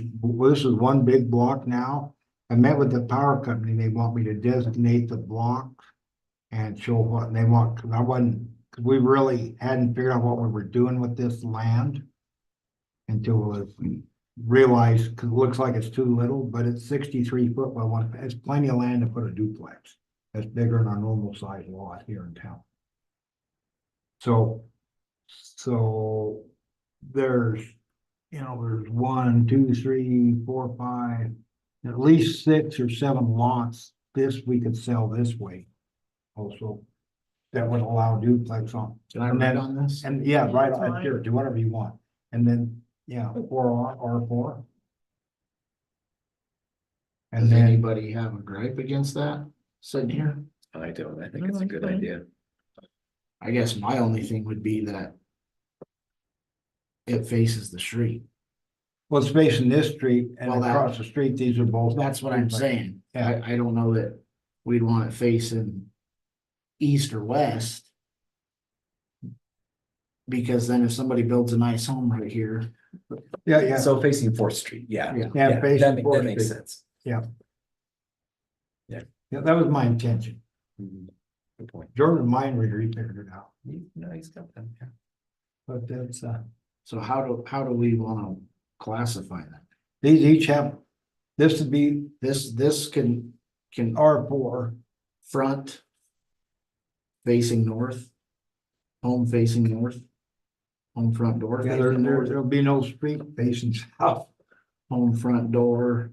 Speaker 4: big block now. I met with the power company, they want me to designate the blocks and show what they want, cause I wasn't, cause we really hadn't figured out what we were doing with this land. Until we realized, cause it looks like it's too little, but it's 63 foot by one, it's plenty of land to put a duplex. That's bigger than our normal size lot here in town. So there's, there's 1, 2, 3, 4, 5, at least 6 or 7 lots. This we could sell this way. Also, that would allow duplex on.
Speaker 2: Can I
Speaker 4: And
Speaker 2: read
Speaker 4: then-
Speaker 2: on this?
Speaker 4: And yeah, right on here, do whatever you want. And then, yeah, R4. And
Speaker 2: Does
Speaker 4: then,
Speaker 2: anybody have a gripe against that sitting here?
Speaker 1: I don't, I think it's a good idea.
Speaker 2: I guess my only thing would be that. It faces the street.
Speaker 4: well, it's facing this street and
Speaker 2: Well, that-
Speaker 4: across the street, these are both.
Speaker 2: That's what I'm saying.
Speaker 4: Yeah.
Speaker 2: I don't know that we'd want it facing east or west. Because then if somebody builds a nice home right here,
Speaker 4: Yeah, yeah.
Speaker 1: So facing Fourth Street, yeah.
Speaker 2: Yeah.
Speaker 4: Yeah,
Speaker 1: that
Speaker 4: facing
Speaker 1: that
Speaker 4: Fourth
Speaker 1: makes
Speaker 4: Street.
Speaker 1: sense.
Speaker 4: Yeah, that was my intention.
Speaker 1: Mhm. Good point.
Speaker 4: Jordan Mind Reader, he figured it out.
Speaker 1: No, he's got them, yeah.
Speaker 4: But that's,
Speaker 2: so how do we wanna classify that?
Speaker 4: these each have, this would be
Speaker 2: This can
Speaker 4: R4.
Speaker 2: front. Facing north. Home facing north. Home front door
Speaker 4: Yeah,
Speaker 2: facing north,
Speaker 4: there'll be no street facing south.
Speaker 2: home front door.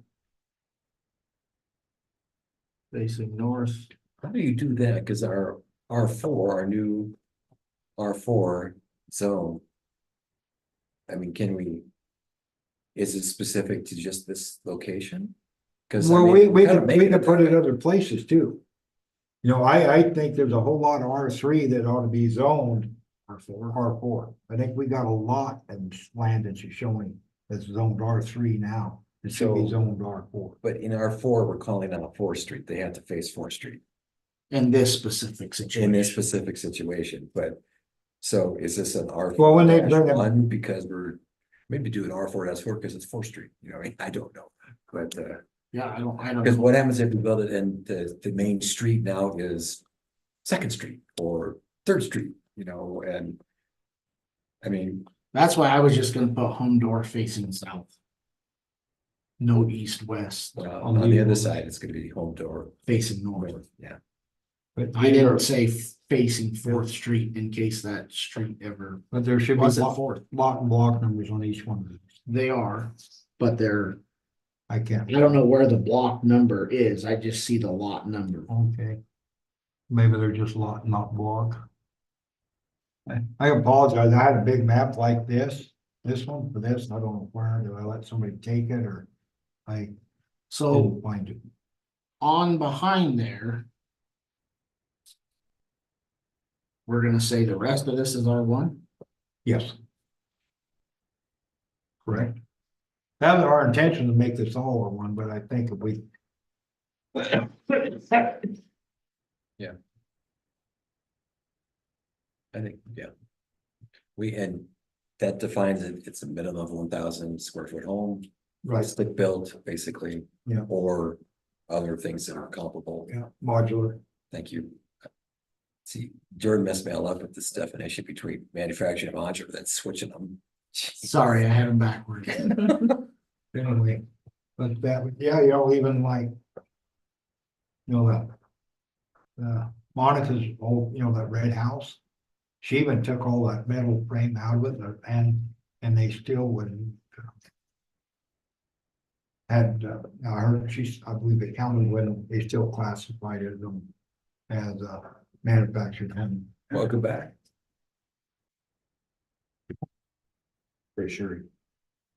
Speaker 2: Facing north,
Speaker 1: How do you do that? Cause our R4, our new R4 zone. I mean, can we? Is it specific to just this location? Cause I
Speaker 4: Well,
Speaker 1: mean,
Speaker 4: we
Speaker 1: kinda
Speaker 4: can,
Speaker 1: make
Speaker 4: we
Speaker 1: it
Speaker 4: can put it
Speaker 1: that way.
Speaker 4: other places too. I think there's a whole lot of R3 that ought to be zoned R4. I think we got a lot of land in Shoshoni that's zoned R3 now. It should be
Speaker 1: So-
Speaker 4: zoned R4.
Speaker 1: But in R4, we're calling out 4th Street. They have to face 4th Street
Speaker 2: in this specific
Speaker 1: in
Speaker 2: situation.
Speaker 1: this specific situation, but. So is this an R?
Speaker 4: Well, when they bring it-
Speaker 1: One, because we're maybe do an R4-4 because it's 4th Street, I don't know, but
Speaker 2: Yeah, I don't
Speaker 1: because
Speaker 2: know.
Speaker 1: what happens if we build it and the main street now is 2nd Street or 3rd Street, and. I mean,
Speaker 2: That's why I was just gonna put home door facing south. No east, west,
Speaker 1: on the other side, it's gonna be home door.
Speaker 2: facing north.
Speaker 1: North, yeah.
Speaker 4: But
Speaker 2: I didn't say facing Fourth Street in case that street ever,
Speaker 4: But there should be
Speaker 2: was it
Speaker 4: lot
Speaker 2: Fourth?
Speaker 4: and block numbers on each one of these.
Speaker 2: They are, but they're,
Speaker 4: I can't,
Speaker 2: I don't know where the block number is. I just see the lot number.
Speaker 4: okay. Maybe they're just lot, not block. I apologize, I had a big map like this one for this, I don't know where, do I let somebody take it or I
Speaker 2: So
Speaker 4: didn't find it?
Speaker 2: on behind there. We're gonna say the rest of this is R1.
Speaker 4: Yes. Correct. That was our intention to make this all one, but I think if we.
Speaker 1: I think, yeah. And that defines it, it's a minimum of 1,000 square foot home,
Speaker 4: Right,
Speaker 1: stick built, basically.
Speaker 4: Yeah.
Speaker 1: Or other things that are comparable.
Speaker 4: yeah, modular.
Speaker 1: Thank you. See, Jordan messed me all up with this definition between manufacturing and modular, then switching them.
Speaker 2: Sorry, I had them backwards.
Speaker 4: Anyway, but that, yeah, even like. That. Monica's old, that red house. She even took all that metal frame out of it and they still wouldn't. Had, I heard I believe they counted when they still classified it as manufactured home.
Speaker 1: Welcome back.
Speaker 5: Pretty sure.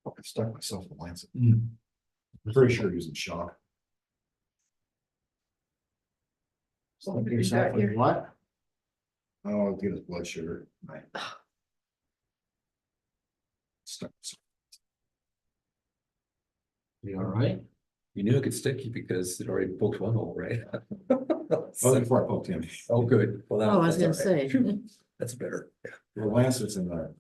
Speaker 5: I stuck myself in Lancet.
Speaker 4: Mm.
Speaker 5: I'm pretty sure he was in shock.
Speaker 2: Yourself with what?
Speaker 5: Oh, get his blood sugar.
Speaker 2: You all right?
Speaker 1: You knew it could stick you because it already poked one hole, right?
Speaker 5: Oh, before I poked him.
Speaker 1: Oh, good. Well,
Speaker 3: Oh, I was
Speaker 1: that's
Speaker 3: gonna
Speaker 1: all right.
Speaker 3: say.
Speaker 1: Phew, that's better.
Speaker 5: The lancets in the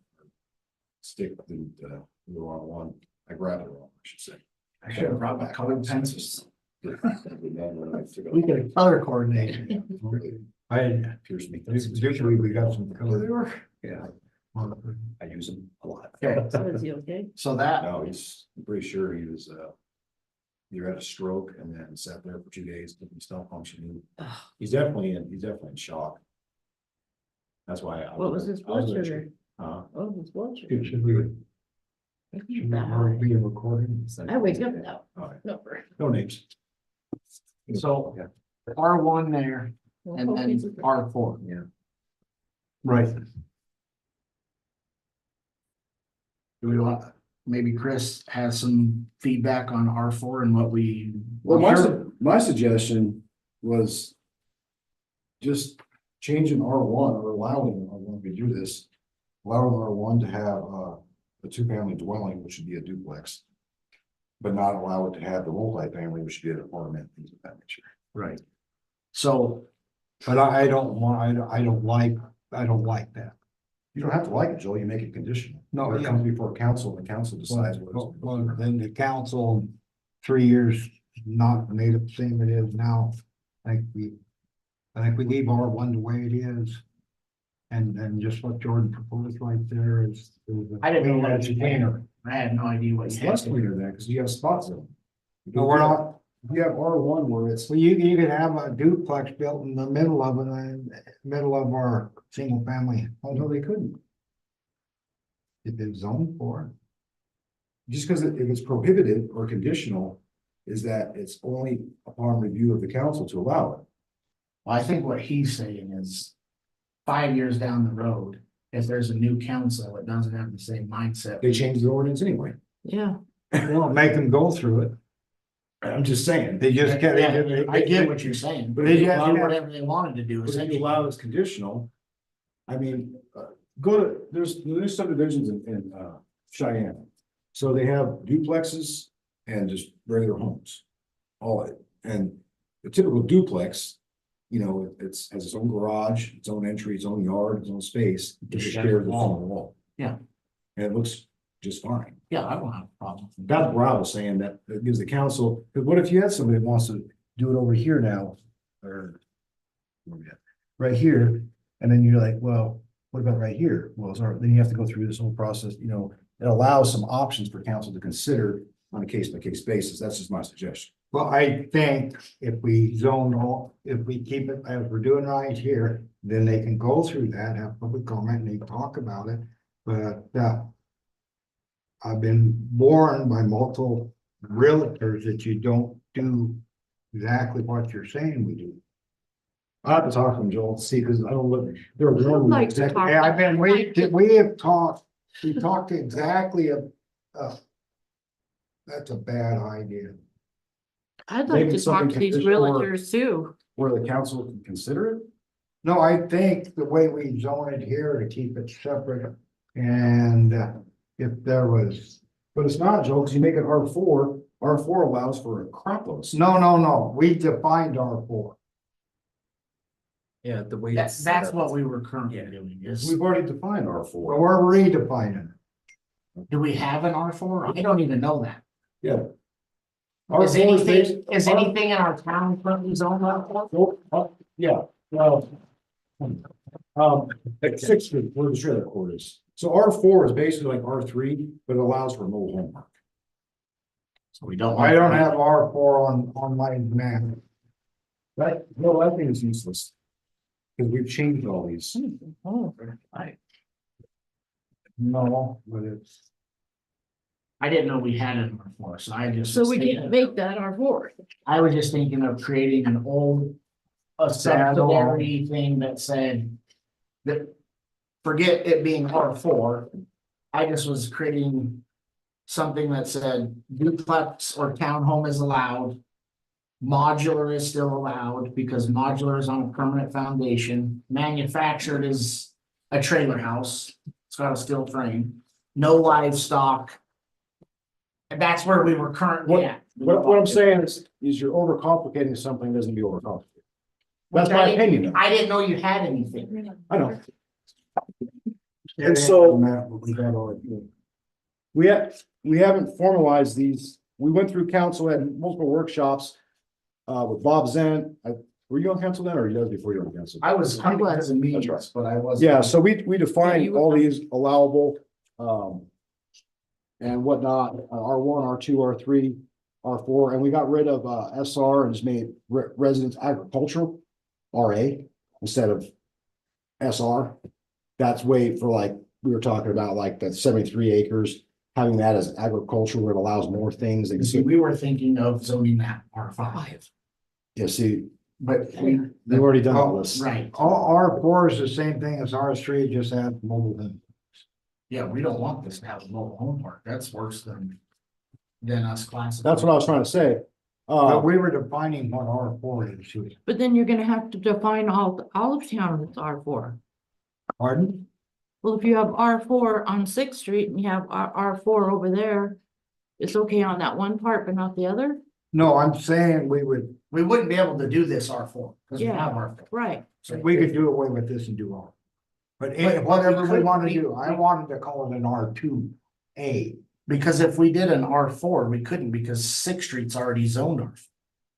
Speaker 5: stick, the wrong one. I grabbed it wrong, I should say.
Speaker 2: I should have brought my colored pencils. We
Speaker 5: We
Speaker 2: could color coordinate.
Speaker 5: Pierce me.
Speaker 4: Usually we got some color.
Speaker 1: Yeah, I use them a lot.
Speaker 2: Okay,
Speaker 3: So is he okay?
Speaker 2: so that,
Speaker 5: No, I'm pretty sure he was, either had a stroke and then sat there for 2 days, couldn't stop functioning.
Speaker 3: Ugh.
Speaker 5: He's definitely in shock. That's why.
Speaker 3: What was his blood sugar?
Speaker 5: Uh,
Speaker 3: Oh, his blood sugar.
Speaker 4: Should we be recording?
Speaker 3: I wake up now.
Speaker 5: all right,
Speaker 3: No.
Speaker 5: no names.
Speaker 2: so
Speaker 5: Yeah.
Speaker 2: R1 there and then R4.
Speaker 1: Yeah.
Speaker 2: Right. Do we want, maybe Chris has some feedback on R4 and what we.
Speaker 5: Well, my suggestion was just changing R1 or allowing R1 to do this. Allowing R1 to have a two-family dwelling, which would be a duplex. But not allow it to have the multifamily, which would be an apartment, things of that nature.
Speaker 2: Right. So,
Speaker 4: But I don't want, I don't like that.
Speaker 5: You don't have to like it, Joel, you make it conditional.
Speaker 4: No,
Speaker 5: Or it
Speaker 4: yeah.
Speaker 5: comes before council, and the council decides what it's.
Speaker 4: Well, then the council, 3 years, not made it the same it is now. I think we leave R1 the way it is. And just what Jordan proposed right there is.
Speaker 2: I didn't know what
Speaker 4: That's
Speaker 2: you
Speaker 4: cleaner.
Speaker 2: I had no idea what
Speaker 5: It's
Speaker 2: you
Speaker 5: less
Speaker 2: had.
Speaker 5: cleaner than, because you have spot zone.
Speaker 4: No, we're not.
Speaker 5: You have R1 where it's,
Speaker 4: Well, you could have a duplex built in the middle of it, middle of our single family
Speaker 5: no,
Speaker 4: home.
Speaker 5: they couldn't,
Speaker 4: If it's zoned for
Speaker 5: just because if it's prohibited or conditional, is that it's only upon review of the council to allow it.
Speaker 2: Well, I think what he's saying is 5 years down the road, if there's a new council that doesn't have the same mindset.
Speaker 5: They changed the ordinance anyway.
Speaker 3: Yeah.
Speaker 4: it. Well, make them go through it.
Speaker 5: I'm just saying.
Speaker 4: They just can't.
Speaker 2: Yeah, I get what you're saying, but
Speaker 5: They
Speaker 2: they
Speaker 5: just-
Speaker 2: can do whatever they wanted to do.
Speaker 5: But if you
Speaker 2: essentially.
Speaker 5: allow it's conditional, I mean, go to, there's subdivisions in Cheyenne. So they have duplexes and just regular homes. All of it, and the typical duplex, you know, it's has its own garage, its own entry, its own yard, its own space. It just shares the wall.
Speaker 2: Yeah.
Speaker 5: And it looks just fine.
Speaker 2: Yeah, I don't have a problem. with that.
Speaker 5: That's what I was saying, that it gives the council, because what if you had somebody that wants to do it over here now? Or where we at? Right here, and then you're like, well, what about right here? Well, sorry, then you have to go through this whole process, you know, it allows some options for council to consider on a case-by-case basis. That's just my suggestion.
Speaker 4: Well, I think if we if we keep it as we're doing right here, then they can go through that, have public comment, and they can talk about it. But, I've been warned by multiple realtors that you don't do exactly what you're saying we do.
Speaker 5: I have to talk to them, Joel, to see, because I don't know, they're.
Speaker 3: Like to talk.
Speaker 4: Yeah, I've been, we have talked, we talked exactly, that's a bad idea.
Speaker 3: I'd like
Speaker 5: Maybe
Speaker 3: to talk
Speaker 5: something
Speaker 3: to these
Speaker 5: conditional or-
Speaker 3: realtors too.
Speaker 5: Where the council can consider it.
Speaker 4: No, I think the way we zone it here to keep it separate and if there was,
Speaker 5: But it's not, Joel, because you make it R4, R4 allows for a crop load.
Speaker 4: no, we defined R4.
Speaker 1: Yeah, the way.
Speaker 2: That's what we were currently doing is,
Speaker 5: We've already defined
Speaker 4: Well,
Speaker 5: R4.
Speaker 4: we're redefining it.
Speaker 2: do we have an R4? I don't even know that.
Speaker 5: Yeah.
Speaker 2: Is
Speaker 5: R4 is based-
Speaker 2: anything in our town currently zoned R4?
Speaker 5: Yeah, well. 6th Street, where the trailer court is. So R4 is basically like R3, but it allows for mobile home park.
Speaker 2: So we don't.
Speaker 4: I don't have R4 on my map.
Speaker 5: That, no, I think it's useless. Because we've changed all these.
Speaker 3: Oh,
Speaker 4: No, but it's.
Speaker 2: I didn't know we had an R4, so I just.
Speaker 3: so
Speaker 2: was
Speaker 3: we
Speaker 2: thinking-
Speaker 3: can make that our fourth.
Speaker 2: I was just thinking of creating an old. A subsidiary thing that said. That, forget it being R4. I just was creating. Something that said duplex or townhome is allowed. Modular is still allowed because modular is on a permanent foundation. Manufactured is a trailer house. It's got a steel frame. No livestock. And that's where we were currently at.
Speaker 5: What I'm saying is you're overcomplicating something that doesn't be overcomplicated. That's
Speaker 2: Which
Speaker 5: my
Speaker 2: I didn't-
Speaker 5: opinion.
Speaker 2: I didn't know you had anything.
Speaker 5: I know. And so- We haven't formalized these. We went through council, had multiple workshops. With Bob Zen. Were you on council then, or you guys before you were on council?
Speaker 2: I was coming to the meetings,
Speaker 5: That's
Speaker 2: but I wasn't.
Speaker 5: Yeah, so we
Speaker 3: Yeah,
Speaker 5: defined
Speaker 3: you were
Speaker 5: all
Speaker 3: on.
Speaker 5: these allowable, and whatnot, R1, R2, R3, R4, and we got rid of, SR and just made residence agricultural, RA, instead of SR. That's way for like, we were talking about like the 73 acres, having that as agricultural where it allows more things.
Speaker 2: You
Speaker 5: And
Speaker 2: see, we were thinking of zoning that R5,
Speaker 5: yeah, see,
Speaker 2: but
Speaker 5: we've already done all this.
Speaker 2: right,
Speaker 4: R4 is the same thing as R3, just add mobile home.
Speaker 2: yeah, we don't want this to have a mobile home park. That's worse than us classifying.
Speaker 5: That's what I was trying to say.
Speaker 4: But we were defining what R4 is. Too.
Speaker 3: But then you're gonna have to define all of town with R4.
Speaker 4: Pardon?
Speaker 3: Well, if you have R4 on Sixth Street and you have R4 over there, it's okay on that one part, but not the other?
Speaker 4: No, I'm saying we
Speaker 2: wouldn't be able to do this R4, because we
Speaker 3: Yeah.
Speaker 2: have R4.
Speaker 3: Right.
Speaker 2: So
Speaker 4: we could do away with this and do all. But
Speaker 2: But
Speaker 4: whatever
Speaker 2: we
Speaker 4: we
Speaker 2: could-
Speaker 4: want to do, I wanted to call it an R2A.
Speaker 2: Because if we did an R4, we couldn't because Sixth Street's already zoned R.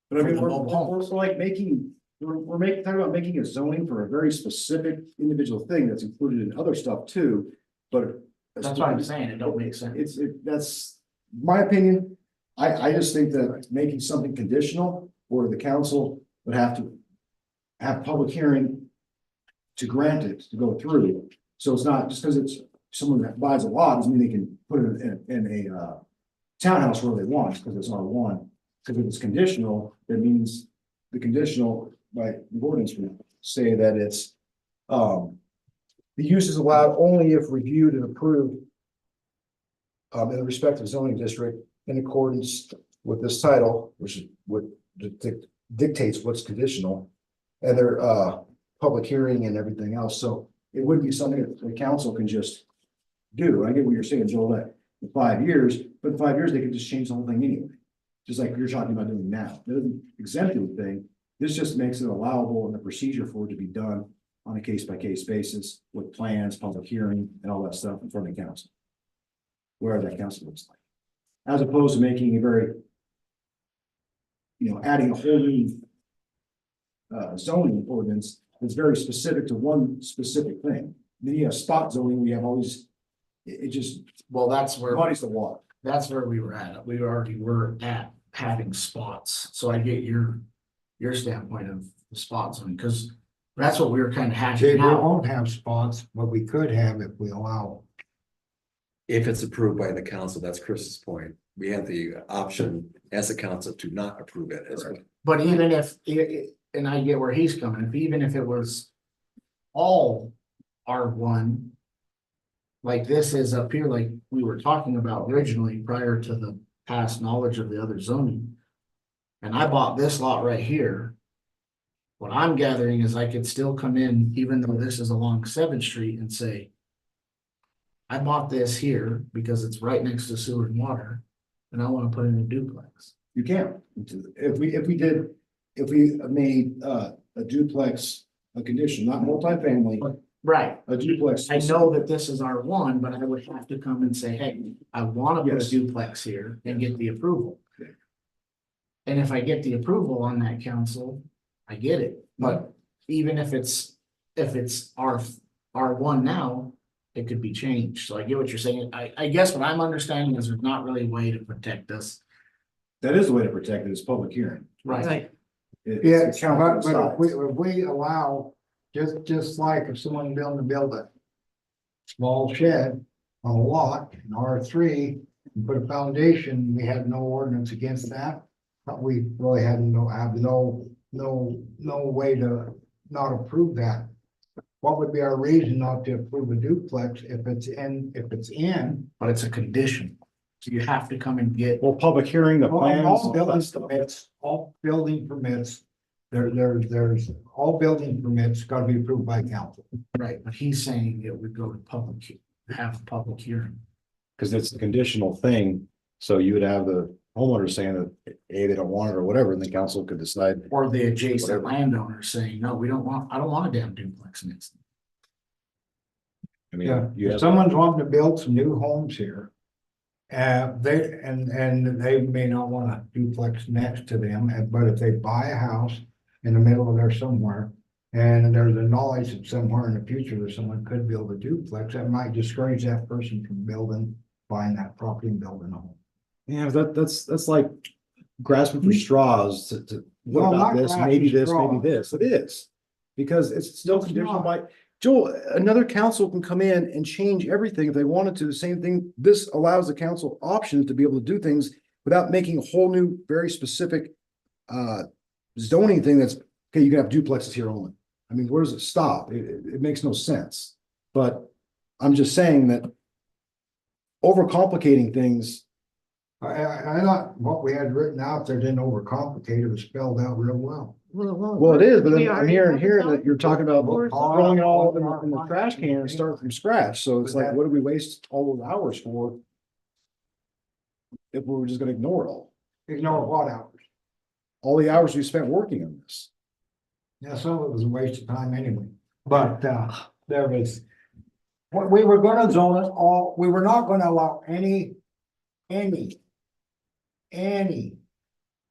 Speaker 5: But I mean,
Speaker 2: For the
Speaker 5: we're
Speaker 2: mobile home.
Speaker 5: also like making, talking about making a zoning for a very specific individual thing that's included in other stuff too, but.
Speaker 2: That's what I'm saying, it don't make sense.
Speaker 5: That's my opinion. I just think that making something conditional where the council would have to have public hearing to grant it, to go through. So it's not just because it's someone that buys a lot, doesn't mean they can put it in a townhouse where they want, because it's R1. Because if it's conditional, that means the conditional by the ordinance would say that it's the use is allowed only if reviewed and approved in the respective zoning district in accordance with this title, which is what dictates what's conditional, and their public hearing and everything else. So it wouldn't be something that the council can just do. I get what you're saying, Joel, that in 5 years, but in 5 years, they could just change the whole thing anyway. Just like you're talking about doing now. It doesn't exempt anything. This just makes it allowable in the procedure for it to be done on a case-by-case basis with plans, public hearing, and all that stuff in front of council. Wherever that council looks like. As opposed to making a very, adding a whole new zoning ordinance that's very specific to one specific thing. Then you have spot zoning, we have all these, it just
Speaker 2: Well, that's where,
Speaker 5: muddies the water.
Speaker 2: that's where we were at. We already were at having spots. So I get your standpoint of the spot zone, because that's what we were kind of
Speaker 4: They
Speaker 2: hashing out.
Speaker 4: won't have spots, but we could have if we allow.
Speaker 1: If it's approved by the council, that's Chris's point. We have the option as a council to not approve it as well.
Speaker 2: But even if, and I get where he's coming, even if it was all R1, like this is up here, like we were talking about originally prior to the past knowledge of the other zoning. And I bought this lot right here. What I'm gathering is I could still come in, even though this is along 7th Street, and say, I bought this here because it's right next to sewer and water, and I want to put in a duplex.
Speaker 5: You can't. If we made a duplex a condition, not multifamily,
Speaker 2: Right.
Speaker 5: a duplex.
Speaker 2: I know that this is R1, but I would have to come and say, hey, I want to put a
Speaker 5: Yes.
Speaker 2: duplex here and get the approval.
Speaker 5: Okay.
Speaker 2: And if I get the approval on that council, I get it, but even if it's R1 now, it could be changed, so I get what you're saying. I guess what I'm understanding is there's not really a way to protect this.
Speaker 5: That is the way to protect it, is public hearing.
Speaker 3: Right.
Speaker 4: Yeah,
Speaker 5: It's council
Speaker 4: but
Speaker 5: decides.
Speaker 4: if we allow, just like if someone build a small shed on a lot in R3 and put a foundation, we have no ordinance against that. But we really have no way to not approve that. What would be our reason not to approve a duplex if it's in,
Speaker 2: But it's a condition. So you have to come and get,
Speaker 5: Well, public hearing, the plans.
Speaker 4: All building permits, there's all building permits gotta be approved by council.
Speaker 2: right, but he's saying it would go to have a public hearing.
Speaker 5: Cause it's a conditional thing, so you would have the homeowner saying that, A, they don't want it or whatever, and the council could decide.
Speaker 2: Or the adjacent
Speaker 5: Whatever.
Speaker 2: landowner saying, no, I don't want a damn duplex next.
Speaker 5: I mean,
Speaker 4: Yeah,
Speaker 5: you
Speaker 4: if
Speaker 5: have,
Speaker 4: someone's wanting to build some new homes here. They may not want a duplex next to them, but if they buy a house in the middle of there somewhere. And there's a knowledge that somewhere in the future that someone could build a duplex, that might discourage that person from buying that property and building a home.
Speaker 5: yeah, that's like grasping for straws to, what
Speaker 4: No,
Speaker 5: about
Speaker 4: not
Speaker 5: this, maybe
Speaker 4: grasping
Speaker 5: this, maybe
Speaker 4: straws.
Speaker 5: this, it is. Because it's still
Speaker 4: It's
Speaker 5: conditional
Speaker 4: not.
Speaker 5: by, Joel, another council can come in and change everything if they wanted to, the same thing. This allows the council options to be able to do things without making a whole new, very specific zoning thing that's, okay, you can have duplexes here only. I mean, where does it stop? It makes no sense. But I'm just saying that overcomplicating things,
Speaker 4: I thought what we had written out there didn't overcomplicate, it was spelled out real well.
Speaker 5: well, it is, but
Speaker 3: We
Speaker 5: then I'm
Speaker 3: already
Speaker 5: hearing
Speaker 3: have
Speaker 5: here
Speaker 3: it
Speaker 5: that you're talking about
Speaker 3: Or-
Speaker 5: throwing it all in the trash can and start from scratch. So it's like, what do we waste all those hours for? If we were just gonna ignore it all,
Speaker 4: Ignore what hours?
Speaker 5: all the hours we spent working on this.
Speaker 4: Yeah, some of it was a waste of time anyway, but there was. What we were gonna zone it all, we were not gonna allow any.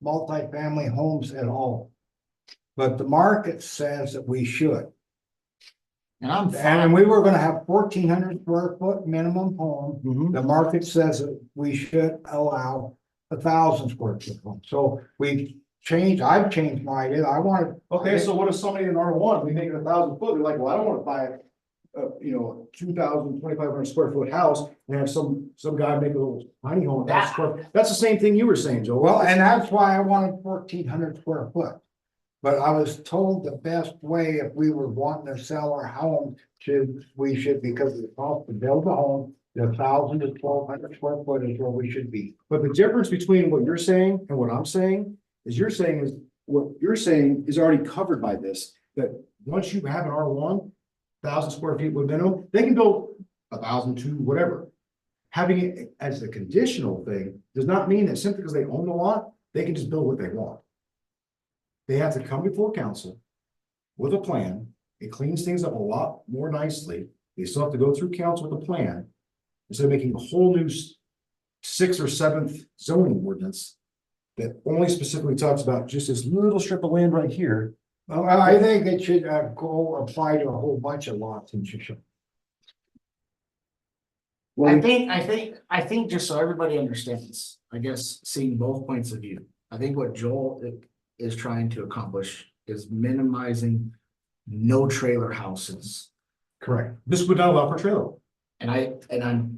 Speaker 4: Multifamily homes at all. But the market says that we should.
Speaker 2: And I'm
Speaker 4: And
Speaker 2: fine,
Speaker 4: we were gonna have 1,400 square foot minimum home. The market says that we should allow 1,000 square foot home. So I've changed my idea. I wanted.
Speaker 5: Okay, so what if somebody in R1, we make it 1,000 foot, they're like, well, I don't wanna buy a, 2,000, 2,500 square foot house and have some guy make a little tiny home. That's the same thing you were saying, Joe.
Speaker 4: Well, and that's why I wanted 1,400 square foot. But I was told the best way, if we were wanting to sell our home, we should, because of the cost to build a home, the 1,000 to 1,200 square foot is where we should be.
Speaker 5: But the difference between what you're saying and what I'm saying is what you're saying is already covered by this, that once you have an R1, 1,000 square feet with minimum, they can build 1,000 to whatever. Having it as a conditional thing does not mean that simply because they own the lot, they can just build what they want. They have to come before council with a plan. It cleans things up a lot more nicely. They still have to go through council with a plan. Instead of making a whole new 6th or 7th zoning ordinance that only specifically talks about just this little strip of land right here.
Speaker 4: Well, I think it should apply to a whole bunch of lots in Shoshone.
Speaker 2: I think just so everybody understands, I guess, seeing both points of view. I think what Joel is trying to accomplish is minimizing no trailer houses.
Speaker 5: Correct. This would not allow for trailer.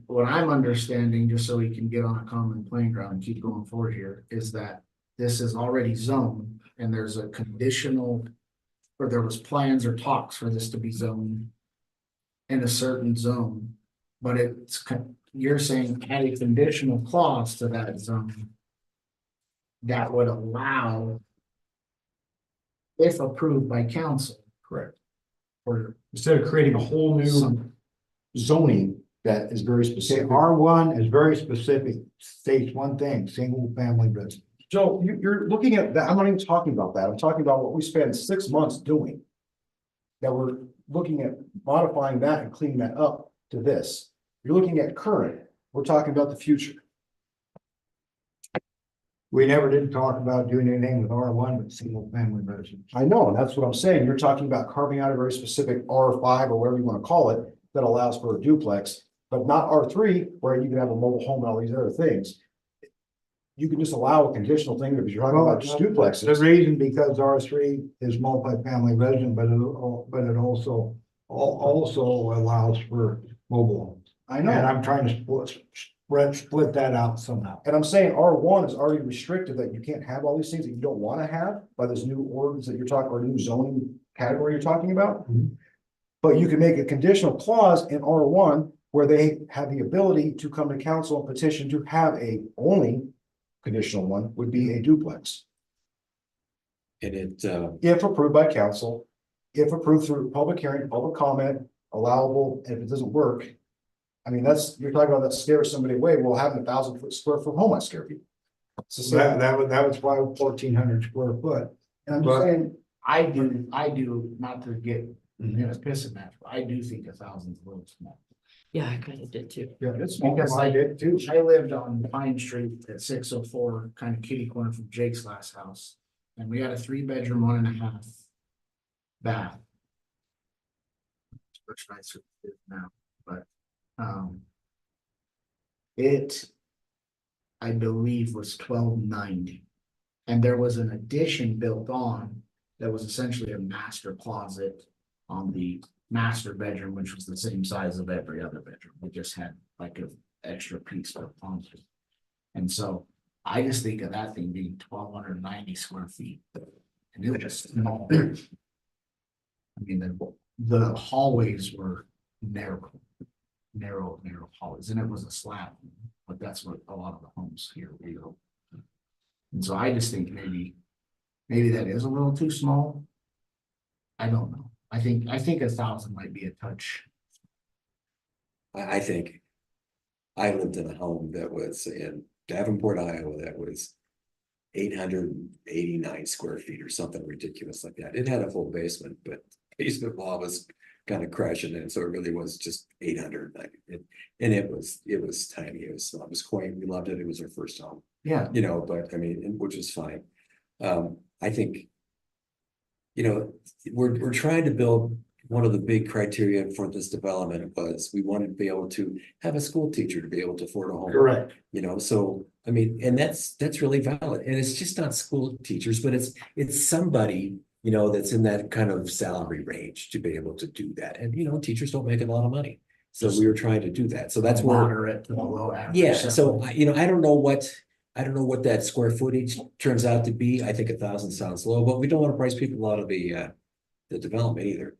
Speaker 2: What I'm understanding, just so we can get on a common playing ground and keep going forward here, is that this is already zoned and there's a conditional. Or there was plans or talks for this to be zoned in a certain zone, but you're saying add a conditional clause to that zone that would allow, if approved by council,
Speaker 5: Correct.
Speaker 2: or
Speaker 5: Instead of creating a whole new
Speaker 2: some,
Speaker 5: zoning that is very
Speaker 4: Okay,
Speaker 5: specific.
Speaker 4: R1 is very specific, states one thing, single family residence.
Speaker 5: Joe, you're looking at that. I'm not even talking about that. I'm talking about what we spent 6 months doing. That we're looking at modifying that and cleaning that up to this. You're looking at current. We're talking about the future.
Speaker 4: We never did talk about doing anything with R1 but single family residence.
Speaker 5: I know, and that's what I'm saying. You're talking about carving out a very specific R5 or whatever you want to call it that allows for a duplex, but not R3 where you can have a mobile home and all these other things. You can just allow a conditional thing because you're talking about just
Speaker 4: The
Speaker 5: duplexes.
Speaker 4: reason because R3 is multifamily resident, but it also allows for mobile homes.
Speaker 5: I
Speaker 4: And
Speaker 5: know,
Speaker 4: I'm trying to split that out somehow.
Speaker 5: and I'm saying R1 is already restricted that you can't have all these things that you don't want to have by this new ordinance that you're talking, or new zoning category you're talking about.
Speaker 4: Mhm.
Speaker 5: But you can make a conditional clause in R1 where they have the ability to come to council and petition to have a only conditional one would be a duplex.
Speaker 1: And it,
Speaker 5: If approved by council, if approved through public hearing, public comment, allowable, and if it doesn't work. I mean, you're talking about that scares somebody away, well, having 1,000 square foot home might scare people. It's the
Speaker 4: So
Speaker 5: same.
Speaker 4: that was why 1,400 square foot.
Speaker 2: And I'm just saying, I do, not to get, in a pissing match, but I do think 1,000 is a little small.
Speaker 3: Yeah, I kind of did too.
Speaker 4: Yeah, it's
Speaker 2: Because
Speaker 4: I did too.
Speaker 2: I lived on Pine Street at 604, kind of kitty corner from Jake's last house. And we had a 3-bedroom, 1.5 bath. Which nicer it is now, but, it, I believe, was 1,290. And there was an addition built on that was essentially a master closet on the master bedroom, which was the same size of every other bedroom. It just had like an extra piece built onto it. And so I just think of that thing being 1,290 square feet. And it was just small. I mean, the hallways were narrow hallways, and it was a slab, but that's what a lot of the homes here we go. And so I just think maybe that is a little too small. I don't know. I think 1,000 might be a touch.
Speaker 1: I think I lived in a home that was in Davenport, Iowa, that was 889 square feet or something ridiculous like that. It had a full basement, but basement wall was kind of crashing in, so it really was just 890. And it was tiny. It was quaint. We loved it. It was our first home,
Speaker 2: Yeah,
Speaker 1: but I mean, which was fine. I think, we're trying to build. One of the big criteria for this development was we wanted to be able to have a school teacher to be able to afford a home.
Speaker 5: Correct.
Speaker 1: So I mean, and that's really valid. And it's just not school teachers, but it's somebody, that's in that kind of salary range to be able to do that. And teachers don't make a lot of money. So we were trying to do that. So that's where,
Speaker 2: moderate to the low average.
Speaker 1: yeah, so I don't know what that square footage turns out to be. I think 1,000 sounds low, but we don't want to price people out of the development either.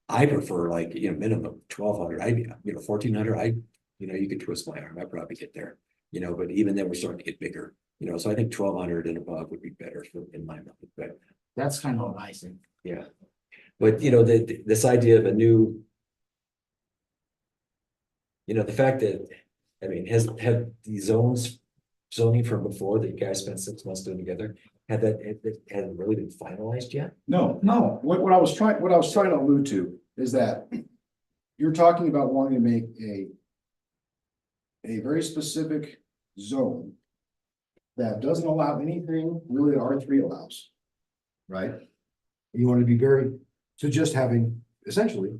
Speaker 1: I prefer minimum 1,200. 1,400. You could twist my arm. I'd probably get there. But even then we're starting to get bigger. So I think 1,200 and above would be better in my mind. But
Speaker 2: That's kind of what I think.
Speaker 1: yeah, but this idea of a new, the fact that, I mean, have the zoning from before that you guys spent 6 months doing together, hadn't really been finalized yet?
Speaker 5: No, what I was trying to allude to is that you're talking about wanting to make a very specific zone that doesn't allow anything really that R3 allows, right? You want to be to just having essentially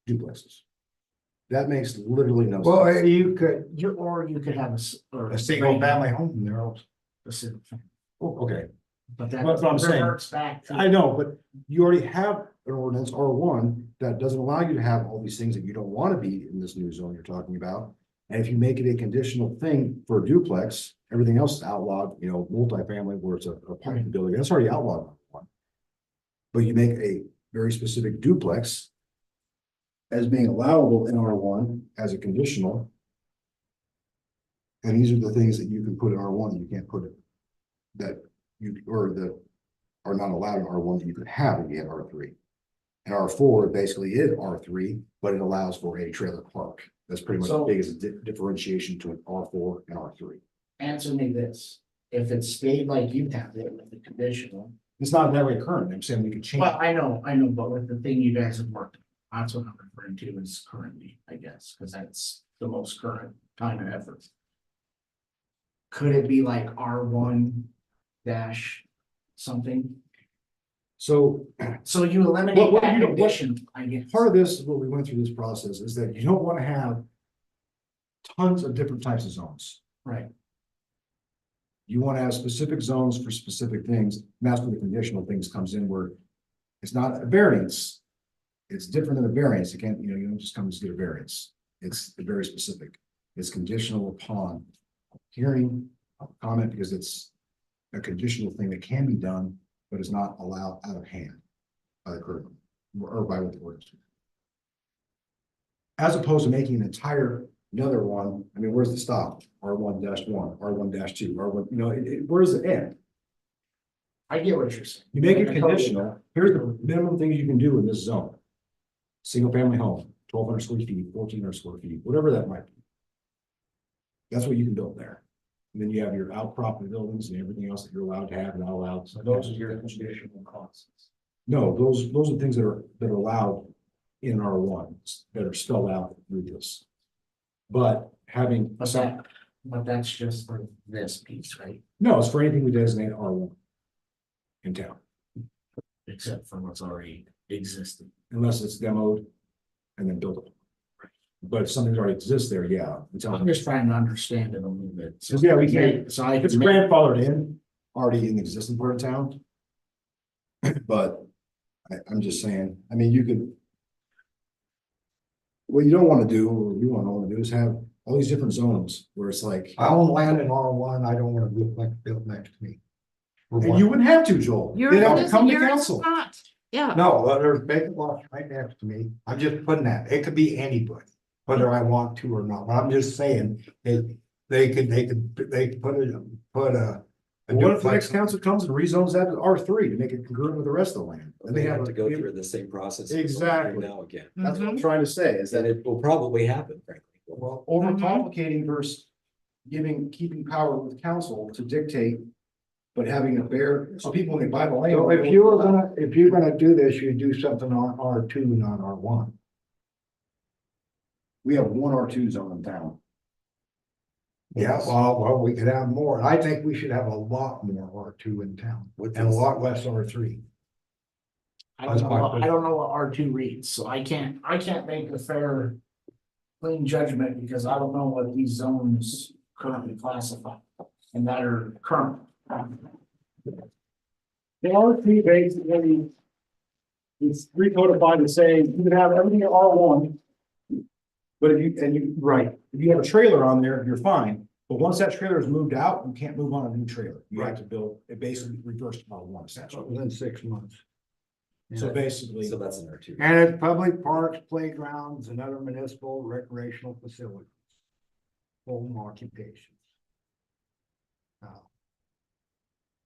Speaker 5: duplexes. That makes literally no sense.
Speaker 4: Well, you could,
Speaker 2: Or you could have
Speaker 4: a single family home in there also.
Speaker 2: a single family.
Speaker 5: Oh, okay,
Speaker 2: But that
Speaker 5: That's what I'm saying.
Speaker 2: reverts back to.
Speaker 5: I know, but you already have an ordinance R1 that doesn't allow you to have all these things that you don't want to be in this new zone you're talking about. And if you make it a conditional thing for a duplex, everything else is outlawed, multifamily where it's a apartment building, that's already outlawed. But you make a very specific duplex as being allowable in R1 as a conditional. And these are the things that you can put in R1 that you can't put it, that are not allowed in R1 that you could have if you had R3. And R4 basically is R3, but it allows for a trailer park. That's pretty much the biggest differentiation between R4 and R3.
Speaker 2: Answer me this, if it stayed like you have it with the conditional.
Speaker 5: It's not that way current. I'm saying we could change.
Speaker 2: Well, I know, but with the thing you guys have worked, on, that's what I'm referring to is currently, I guess, because that's the most current time and effort. Could it be like R1 dash something?
Speaker 5: So
Speaker 2: So you eliminate
Speaker 5: Well,
Speaker 2: that
Speaker 5: you know,
Speaker 2: condition, I guess.
Speaker 5: part of this is what we went through this process is that you don't want to have tons of different types of zones.
Speaker 2: Right,
Speaker 5: You want to have specific zones for specific things. And that's where the conditional things comes in where it's not a variance. It's different than a variance. You can't, you don't just come and get a variance. It's very specific. It's conditional upon hearing a comment because it's a conditional thing that can be done, but is not allowed out of hand by the curriculum or by what the ordinance. as opposed to making an entire another one, I mean, where's the stop? R1-1, R1-2, R1, you know, where does it end?
Speaker 2: I get what you're saying.
Speaker 5: You make it conditional, here's the minimum things you can do in this zone. Single family home, 1,200 square feet, 1,400 square feet, whatever that might be. That's what you can build there. And then you have your outcrop buildings and everything else that you're allowed to have and not allowed.
Speaker 2: So those are your conditional costs.
Speaker 5: No, those are things that are allowed in R1 that are spelled out through this. But having,
Speaker 2: But that's just for this piece, right?
Speaker 5: no, it's for anything we designate R1 in town,
Speaker 2: Except for what's already existing.
Speaker 5: unless it's demoed and then built. But if something already exists there, yeah.
Speaker 2: I'm just trying to understand it a little bit. So
Speaker 5: Yeah, we can't,
Speaker 2: So I
Speaker 5: it's
Speaker 2: can make,
Speaker 5: grandfathered in, already in the existing part of town. But I'm just saying, I mean, you could. What you don't want to do, or you want to do is have all these different zones where it's like,
Speaker 4: I own land in R1, I don't want to built next to me. For
Speaker 5: and
Speaker 4: one.
Speaker 5: you wouldn't have to, Joel.
Speaker 3: You're
Speaker 5: They don't come to
Speaker 3: yours is
Speaker 5: council.
Speaker 3: not. Yeah.
Speaker 4: No, there's vacant lots right next to me. I'm just putting that. It could be anybody, whether I want to or not. But I'm just saying, they could put a.
Speaker 5: And what if the next council comes and rezones that to R3 to make it congruent with the rest of the land?
Speaker 1: And they have to go through the same process.
Speaker 5: Exactly.
Speaker 1: Now again,
Speaker 5: That's what I'm trying to say, is
Speaker 1: and
Speaker 5: that
Speaker 1: it will probably happen, frankly.
Speaker 5: well, overcomplicating versus keeping power with council to dictate. But having a fair, so people when they buy the land.
Speaker 4: So if you're gonna do this, you do something on R2, not R1.
Speaker 5: We have one R2 zone in town.
Speaker 4: Yeah, well, we could have more. I think we should have a lot more R2 in town
Speaker 1: What
Speaker 4: and a
Speaker 1: does-
Speaker 4: lot less R3.
Speaker 2: I don't know what R2 reads, so I can't make a fair. Clean judgment because I don't know what these zones currently classify and that are current.
Speaker 5: The R3 basically is recodified to say you can have everything at R1. But if you have a trailer on there, you're fine. But once that trailer is moved out, you can't move on a new trailer. You have to build, it basically reversed R1 essentially.
Speaker 4: Within 6 months.
Speaker 5: So basically,
Speaker 1: So that's an R2.
Speaker 4: And it's public parks, playgrounds, and other municipal recreational facilities. Home occupations.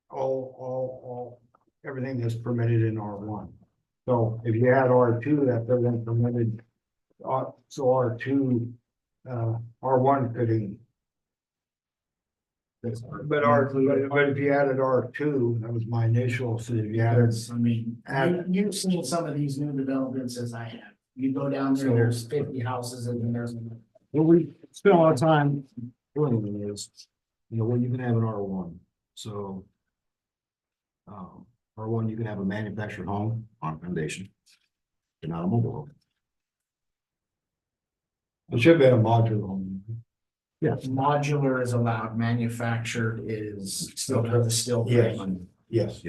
Speaker 4: All, everything is permitted in R1. So if you add R2, that doesn't permitted, so R2, R1 could. But if you added R2, that was my initial, so if you added.
Speaker 2: Because, I mean, you've seen some of these new developments as I have. You go down there, there's 50 houses and then there's.
Speaker 5: what we spent a lot of time doing is, what you can have in R1, so. R1, you can have a manufactured home on foundation. But not a mobile home.
Speaker 4: It should be a modular home.
Speaker 2: Modular is allowed, manufactured is still have the steel
Speaker 4: Yes.
Speaker 2: frame.
Speaker 4: Yes.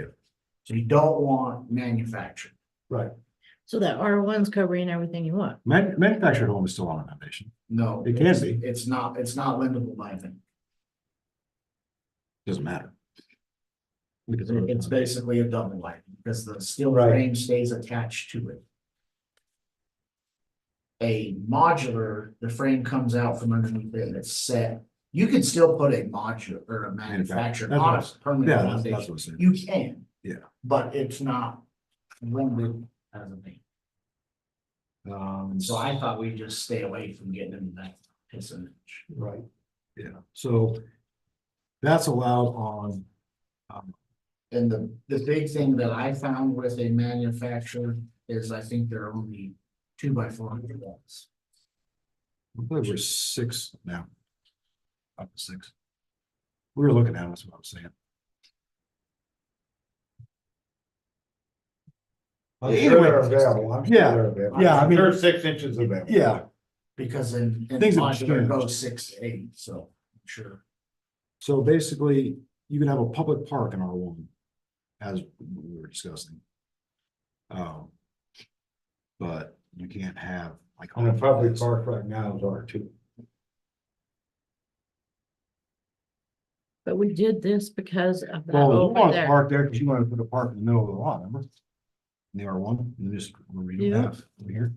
Speaker 2: So you don't want manufactured.
Speaker 4: Right.
Speaker 3: So that R1's covering everything you want.
Speaker 5: Manufactured home is still on a foundation,
Speaker 2: No.
Speaker 5: It can be.
Speaker 2: It's not lendable by them.
Speaker 5: doesn't matter. Because
Speaker 2: It's basically a double wide because the steel
Speaker 4: Right.
Speaker 2: frame stays attached to it. A modular, the frame comes out from underneath it and it's set. You can still put a modular or a manufactured
Speaker 5: That's
Speaker 2: on
Speaker 5: what
Speaker 2: a permanent
Speaker 5: yeah, that's
Speaker 2: foundation.
Speaker 5: what I'm saying.
Speaker 2: You can.
Speaker 5: Yeah.
Speaker 2: But it's not limited as a thing. So I thought we'd just stay away from getting into that percentage.
Speaker 4: Right.
Speaker 5: Yeah, so that's allowed on,
Speaker 2: And the big thing that I found with a manufacturer is I think they're only 2x400 watts.
Speaker 5: I believe we're 6 now. Up to 6. We were looking at it, that's what I was saying.
Speaker 4: I'm
Speaker 5: Either
Speaker 4: sure
Speaker 5: way.
Speaker 4: they're available. I'm sure
Speaker 5: Yeah.
Speaker 4: they're available.
Speaker 5: Yeah, I mean-
Speaker 4: There's 6 inches available.
Speaker 5: Yeah,
Speaker 2: Because in
Speaker 5: Things have
Speaker 2: modular
Speaker 5: changed.
Speaker 2: goes 6 to 8, so sure.
Speaker 5: so basically, you can have a public park in R1, as we were discussing. But you can't have like.
Speaker 4: And a public park right now is R2.
Speaker 3: But we did this because of that
Speaker 5: Well, you
Speaker 3: over
Speaker 5: want to
Speaker 3: there.
Speaker 5: park there, because you want to put a park in the middle of the lot, remember? In the R1, you just, we
Speaker 3: Yeah.
Speaker 5: don't have over here.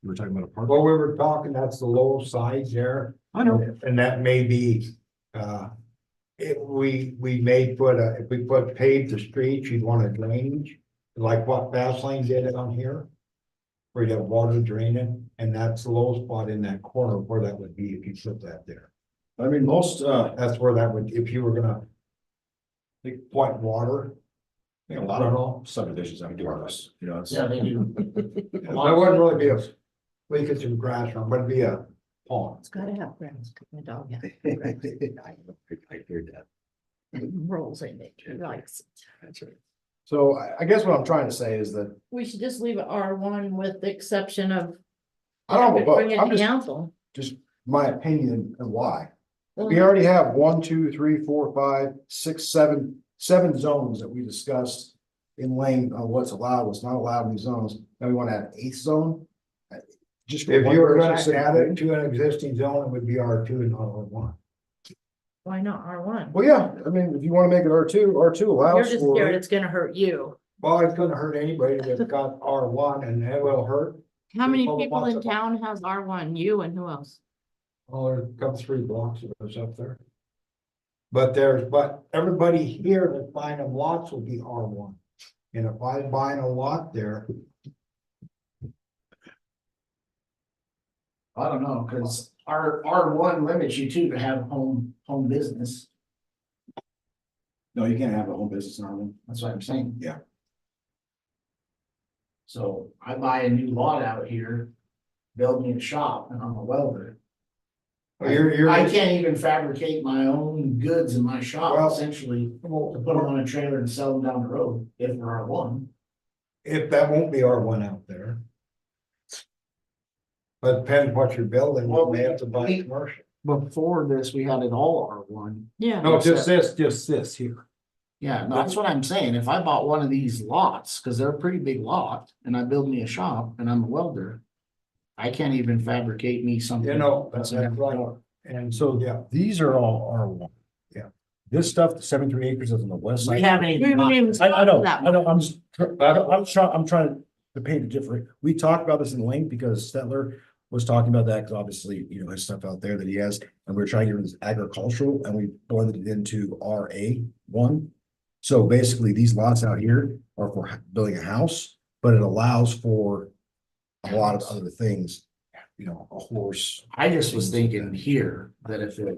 Speaker 5: We were talking about a park.
Speaker 4: Well, we were talking, that's the low side there.
Speaker 5: I know.
Speaker 4: And that may be, we may put if we put paved the streets, you'd want a drainage, like what Vaseline did on here. Where you have water draining, and that's the low spot in that corner where that would be if you put that there.
Speaker 5: I mean, most,
Speaker 4: That's where that would, if you were gonna. Point water.
Speaker 5: a lot of subdivisions have doors, you know, it's.
Speaker 2: Yeah, they do.
Speaker 4: That wouldn't really be a, we could do grass run, but it'd be a pond.
Speaker 3: It's gotta have grass, 'cause my dog has
Speaker 1: I heard that.
Speaker 3: rolls in it, he likes it.
Speaker 1: That's right.
Speaker 5: So I guess what I'm trying to say is that,
Speaker 3: We should just leave it R1 with the exception of.
Speaker 5: I don't have a vote,
Speaker 3: Bring it
Speaker 5: I'm
Speaker 3: to
Speaker 5: just,
Speaker 3: council.
Speaker 5: my opinion and why. We already have 1, 2, 3, 4, 5, 6, 7, 7 zones that we discussed in length on what's allowed, what's not allowed in these zones. Now we want to add an 8th zone. Just. for
Speaker 4: If
Speaker 5: one
Speaker 4: you were gonna
Speaker 5: specific
Speaker 4: add it
Speaker 5: thing.
Speaker 4: to an existing zone, it would be R2 and not R1.
Speaker 3: Why not R1?
Speaker 5: Well, yeah, I mean, if you want to make it R2, R2
Speaker 3: You're
Speaker 5: allows
Speaker 3: just
Speaker 5: for.
Speaker 3: scared it's gonna hurt you.
Speaker 4: Well, it's gonna hurt anybody that's got R1 and it will hurt.
Speaker 3: How many
Speaker 4: People that
Speaker 3: people
Speaker 4: want
Speaker 3: in
Speaker 4: to-
Speaker 3: town has R1? You and who else?
Speaker 4: Well, there's a couple 3 blocks of those up there. But everybody here that's buying them lots will be R1. And if I'm buying a lot there,
Speaker 2: I don't know, cause R1 limits you to have home business.
Speaker 5: No, you can't have a home business in R1.
Speaker 2: That's what I'm saying.
Speaker 5: Yeah.
Speaker 2: So I buy a new lot out here, build me a shop, and I'm a welder.
Speaker 4: you're.
Speaker 2: I can't even fabricate my own goods in my shop
Speaker 4: Well-
Speaker 2: essentially, to put them on a trailer and sell them down the road if we're R1.
Speaker 4: If that won't be R1 out there. But depends what you're building,
Speaker 2: Well,
Speaker 4: you may have to buy
Speaker 2: we-
Speaker 4: commercial.
Speaker 2: Before this, we had it all R1.
Speaker 3: Yeah.
Speaker 5: No, just this here.
Speaker 2: Yeah, no, that's what I'm saying. If I bought one of these lots, cause they're a pretty big lot, and I build me a shop and I'm a welder. I can't even fabricate me something.
Speaker 4: You know, that's
Speaker 2: in that
Speaker 4: right.
Speaker 2: door.
Speaker 4: And
Speaker 5: So,
Speaker 4: yeah,
Speaker 5: these are all R1.
Speaker 4: Yeah.
Speaker 5: This stuff, the 73 acres is on the west
Speaker 2: We
Speaker 5: side.
Speaker 2: haven't
Speaker 3: We
Speaker 2: even.
Speaker 3: haven't even
Speaker 5: I know,
Speaker 3: that
Speaker 5: I know, I'm trying to paint a different, we talked about this in length because Stetler was talking about that, because obviously, you know, his stuff out there that he has, and we're trying to get rid of this agricultural, and we blended it into RA1. So basically, these lots out here are for building a house, but it allows for a lot of other things, you know, a horse.
Speaker 2: I just was thinking here that if it.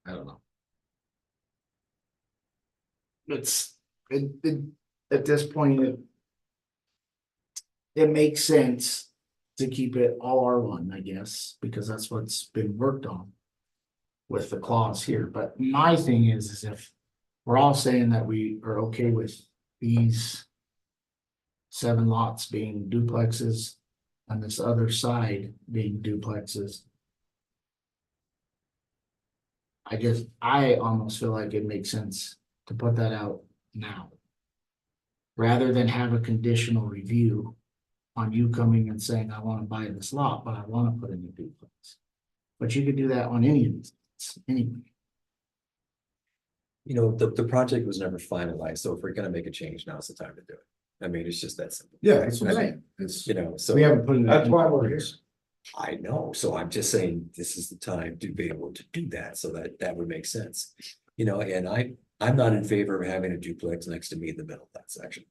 Speaker 2: I don't know. At this point, it makes sense to keep it all R1, I guess, because that's what's been worked on with the clause here. But my thing is if we're all saying that we are okay with these 7 lots being duplexes and this other side being duplexes. I guess I almost feel like it makes sense to put that out now. Rather than have a conditional review on you coming and saying, I want to buy this lot, but I want to put in a duplex. But you could do that on any of these, anyway.
Speaker 1: You know, the project was never finalized, so if we're gonna make a change, now's the time to do it. I mean, it's just that simple.
Speaker 5: Yeah, that's what I'm saying. It's,
Speaker 1: You know, so
Speaker 5: we haven't put it.
Speaker 4: that's why we're here.
Speaker 1: I know, so I'm just saying, this is the time to be able to do that, so that would make sense. You know, and I'm not in favor of having a duplex next to me in the middle of that section.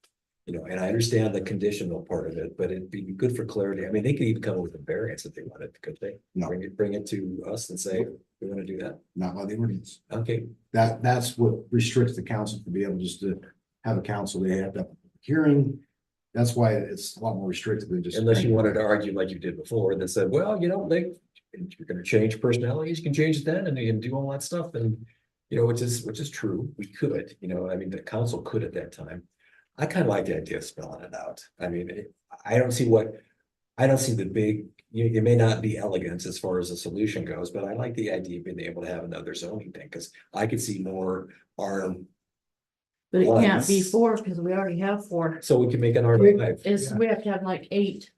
Speaker 1: You know, and I understand the conditional part of it, but it'd be good for clarity. I mean, they could even come up with a variance if they wanted, could they?
Speaker 5: No.
Speaker 1: Bring it to us and say, we wanna do that.
Speaker 5: Not by the ordinance.
Speaker 1: Okay,
Speaker 5: That's what restricts the council to be able just to have a council, they have to have a hearing. That's why it's a lot more restricted than just.
Speaker 1: unless you wanted to argue like you did before, that said, well, you know, if you're gonna change personalities, you can change it then, and you can do all that stuff, and. You know, which is true, we could, you know, I mean, the council could at that time. I kind of like the idea of spelling it out. I mean, I don't see the big, it may not be elegance as far as the solution goes, but I like the idea of being able to have another zoning thing, because I could see more arm.
Speaker 3: But it can't be
Speaker 1: Once.
Speaker 3: 4 because we already have 4.
Speaker 1: So we can make an R5.
Speaker 3: We have to have like 8.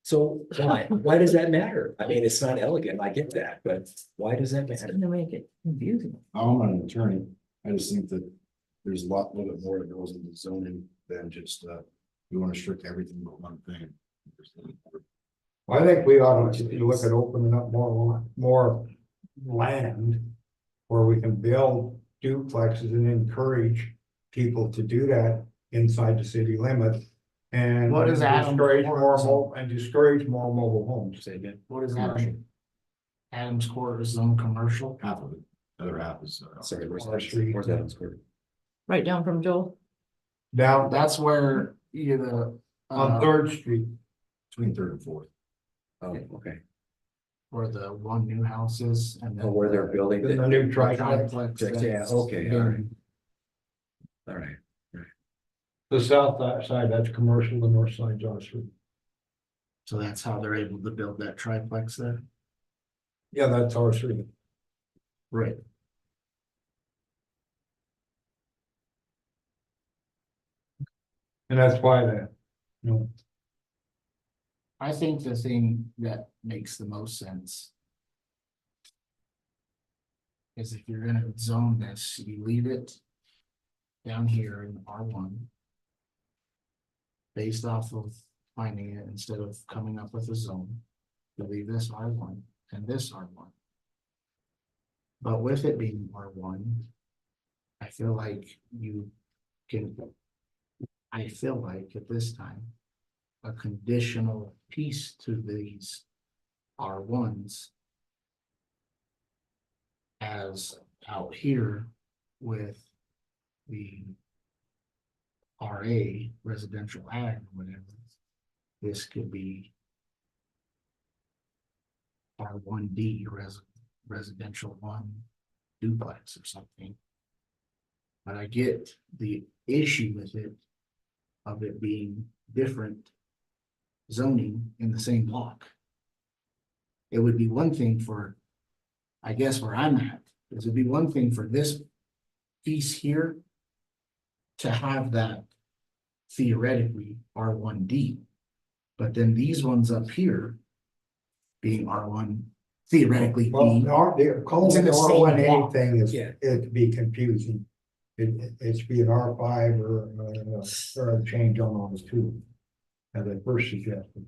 Speaker 1: So why does that matter? I mean, it's not elegant, I get that, but why does that
Speaker 3: It's
Speaker 1: matter?
Speaker 3: gonna make it confusing.
Speaker 5: I'm not an attorney, I just think that there's a little bit more that goes into zoning than just, we want to restrict everything but one thing.
Speaker 4: I think we ought to look at opening up more land where we can build duplexes and encourage people to do that inside the city limits. And
Speaker 2: What is Adams
Speaker 4: discourage
Speaker 2: Court?
Speaker 4: more discourage more mobile homes.
Speaker 1: Say again.
Speaker 2: What is
Speaker 5: Commercial.
Speaker 2: Adams Court is zone commercial?
Speaker 5: Half of it, the other half is.
Speaker 1: Sorry, where's
Speaker 4: Our
Speaker 1: that?
Speaker 4: street.
Speaker 1: Where's that on square?
Speaker 3: Right down from Joel.
Speaker 4: Down
Speaker 2: That's where the.
Speaker 4: on Third Street.
Speaker 5: Between third and fourth.
Speaker 1: Oh, okay.
Speaker 2: Where the one new house is and then.
Speaker 1: Oh, where they're building.
Speaker 4: The
Speaker 1: the-
Speaker 4: new
Speaker 2: the
Speaker 4: triplex,
Speaker 2: triplex
Speaker 1: Yeah,
Speaker 2: that's
Speaker 1: okay, all right.
Speaker 2: been-
Speaker 1: All right.
Speaker 4: the south side, that's commercial, the north side's our street.
Speaker 2: So that's how they're able to build that triplex there.
Speaker 4: Yeah, that's our street.
Speaker 2: Right.
Speaker 4: And that's why that, you know,
Speaker 2: I think the thing that makes the most sense. Is if you're gonna zone this, you leave it. Down here in R1. Based off of finding it instead of coming up with a zone. You leave this R1 and this R1. But with it being R1. I feel like you can. I feel like at this time. A conditional piece to these R1s. As out here with the RA residential ag, whatever. This could be R1D residential one duplex or something. But I get the issue with it of it being different zoning in the same block. It would be one thing for, I guess where I'm at, is it'd be one thing for this piece here to have that theoretically R1D. But then these ones up here being R1 theoretically
Speaker 4: well,
Speaker 2: D.
Speaker 4: the calling
Speaker 2: It's in
Speaker 4: it
Speaker 2: the same
Speaker 4: R1
Speaker 2: block.
Speaker 4: anything is,
Speaker 1: Yeah.
Speaker 4: it'd be confusing. It should be an R5 or a change on those two, as I first suggested.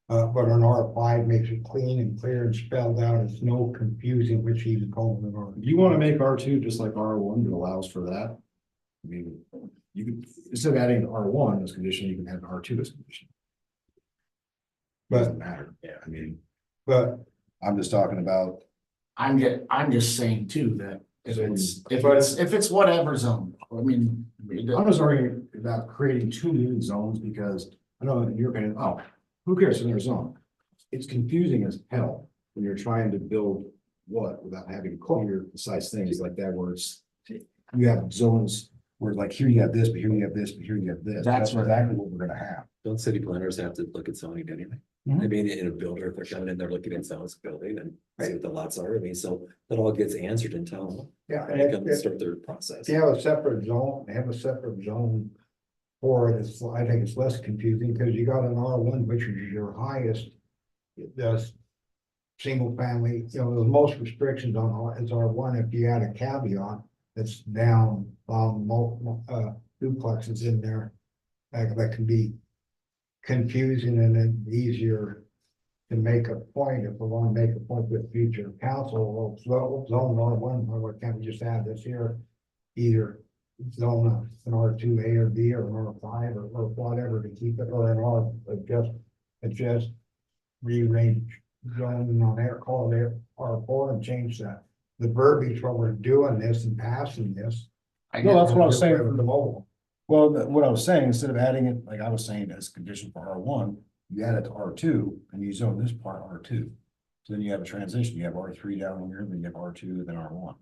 Speaker 4: But an R5 makes it clean and clear and spelled out. It's no confusing which even call it an R.
Speaker 5: You want to make R2 just like R1 that allows for that? I mean, you could, instead of adding R1 as condition, you can have R2 as condition. Doesn't matter, yeah, I mean,
Speaker 4: But
Speaker 5: I'm just talking about.
Speaker 2: I'm just saying too, that if
Speaker 5: But-
Speaker 2: it's whatever zone, I mean.
Speaker 5: I'm just arguing about creating two new zones because I know that you're gonna, oh, who cares in their zone? It's confusing as hell when you're trying to build what without having clear, concise things like that where it's. You have zones where like here you have this, but here you have this, but here you have this.
Speaker 2: That's
Speaker 5: That's exactly what we're gonna have.
Speaker 1: Don't city planners have to look at zoning anyway? I mean, in a builder, if they're coming in, they're looking at someone's building and see what the lots are. I mean, so that all gets answered in town.
Speaker 4: yeah,
Speaker 1: They come and start their process.
Speaker 4: if you have a separate zone, have a separate zone. For it, I think it's less confusing because you got an R1, which is your highest. It does. Single family, the most restrictions on is R1. If you add a caveat, that's down multiple duplexes in there. That can be confusing and then easier. To make a point, if we want to make a point with future council, well, zone R1, or what can't we just add this here? Either zone an R2A or B or an R5 or whatever to keep it, or an R, adjust. Rearrange zoning on air, call it R4 and change that. The verbiage while we're doing this and passing this.
Speaker 5: No, that's what I was saying.
Speaker 4: For the mobile.
Speaker 5: Well, what I was saying, instead of adding it, like I was saying as a condition for R1, you add it to R2 and you zone this part R2. So then you have a transition, you have R3 down here, then you have R2, then R1.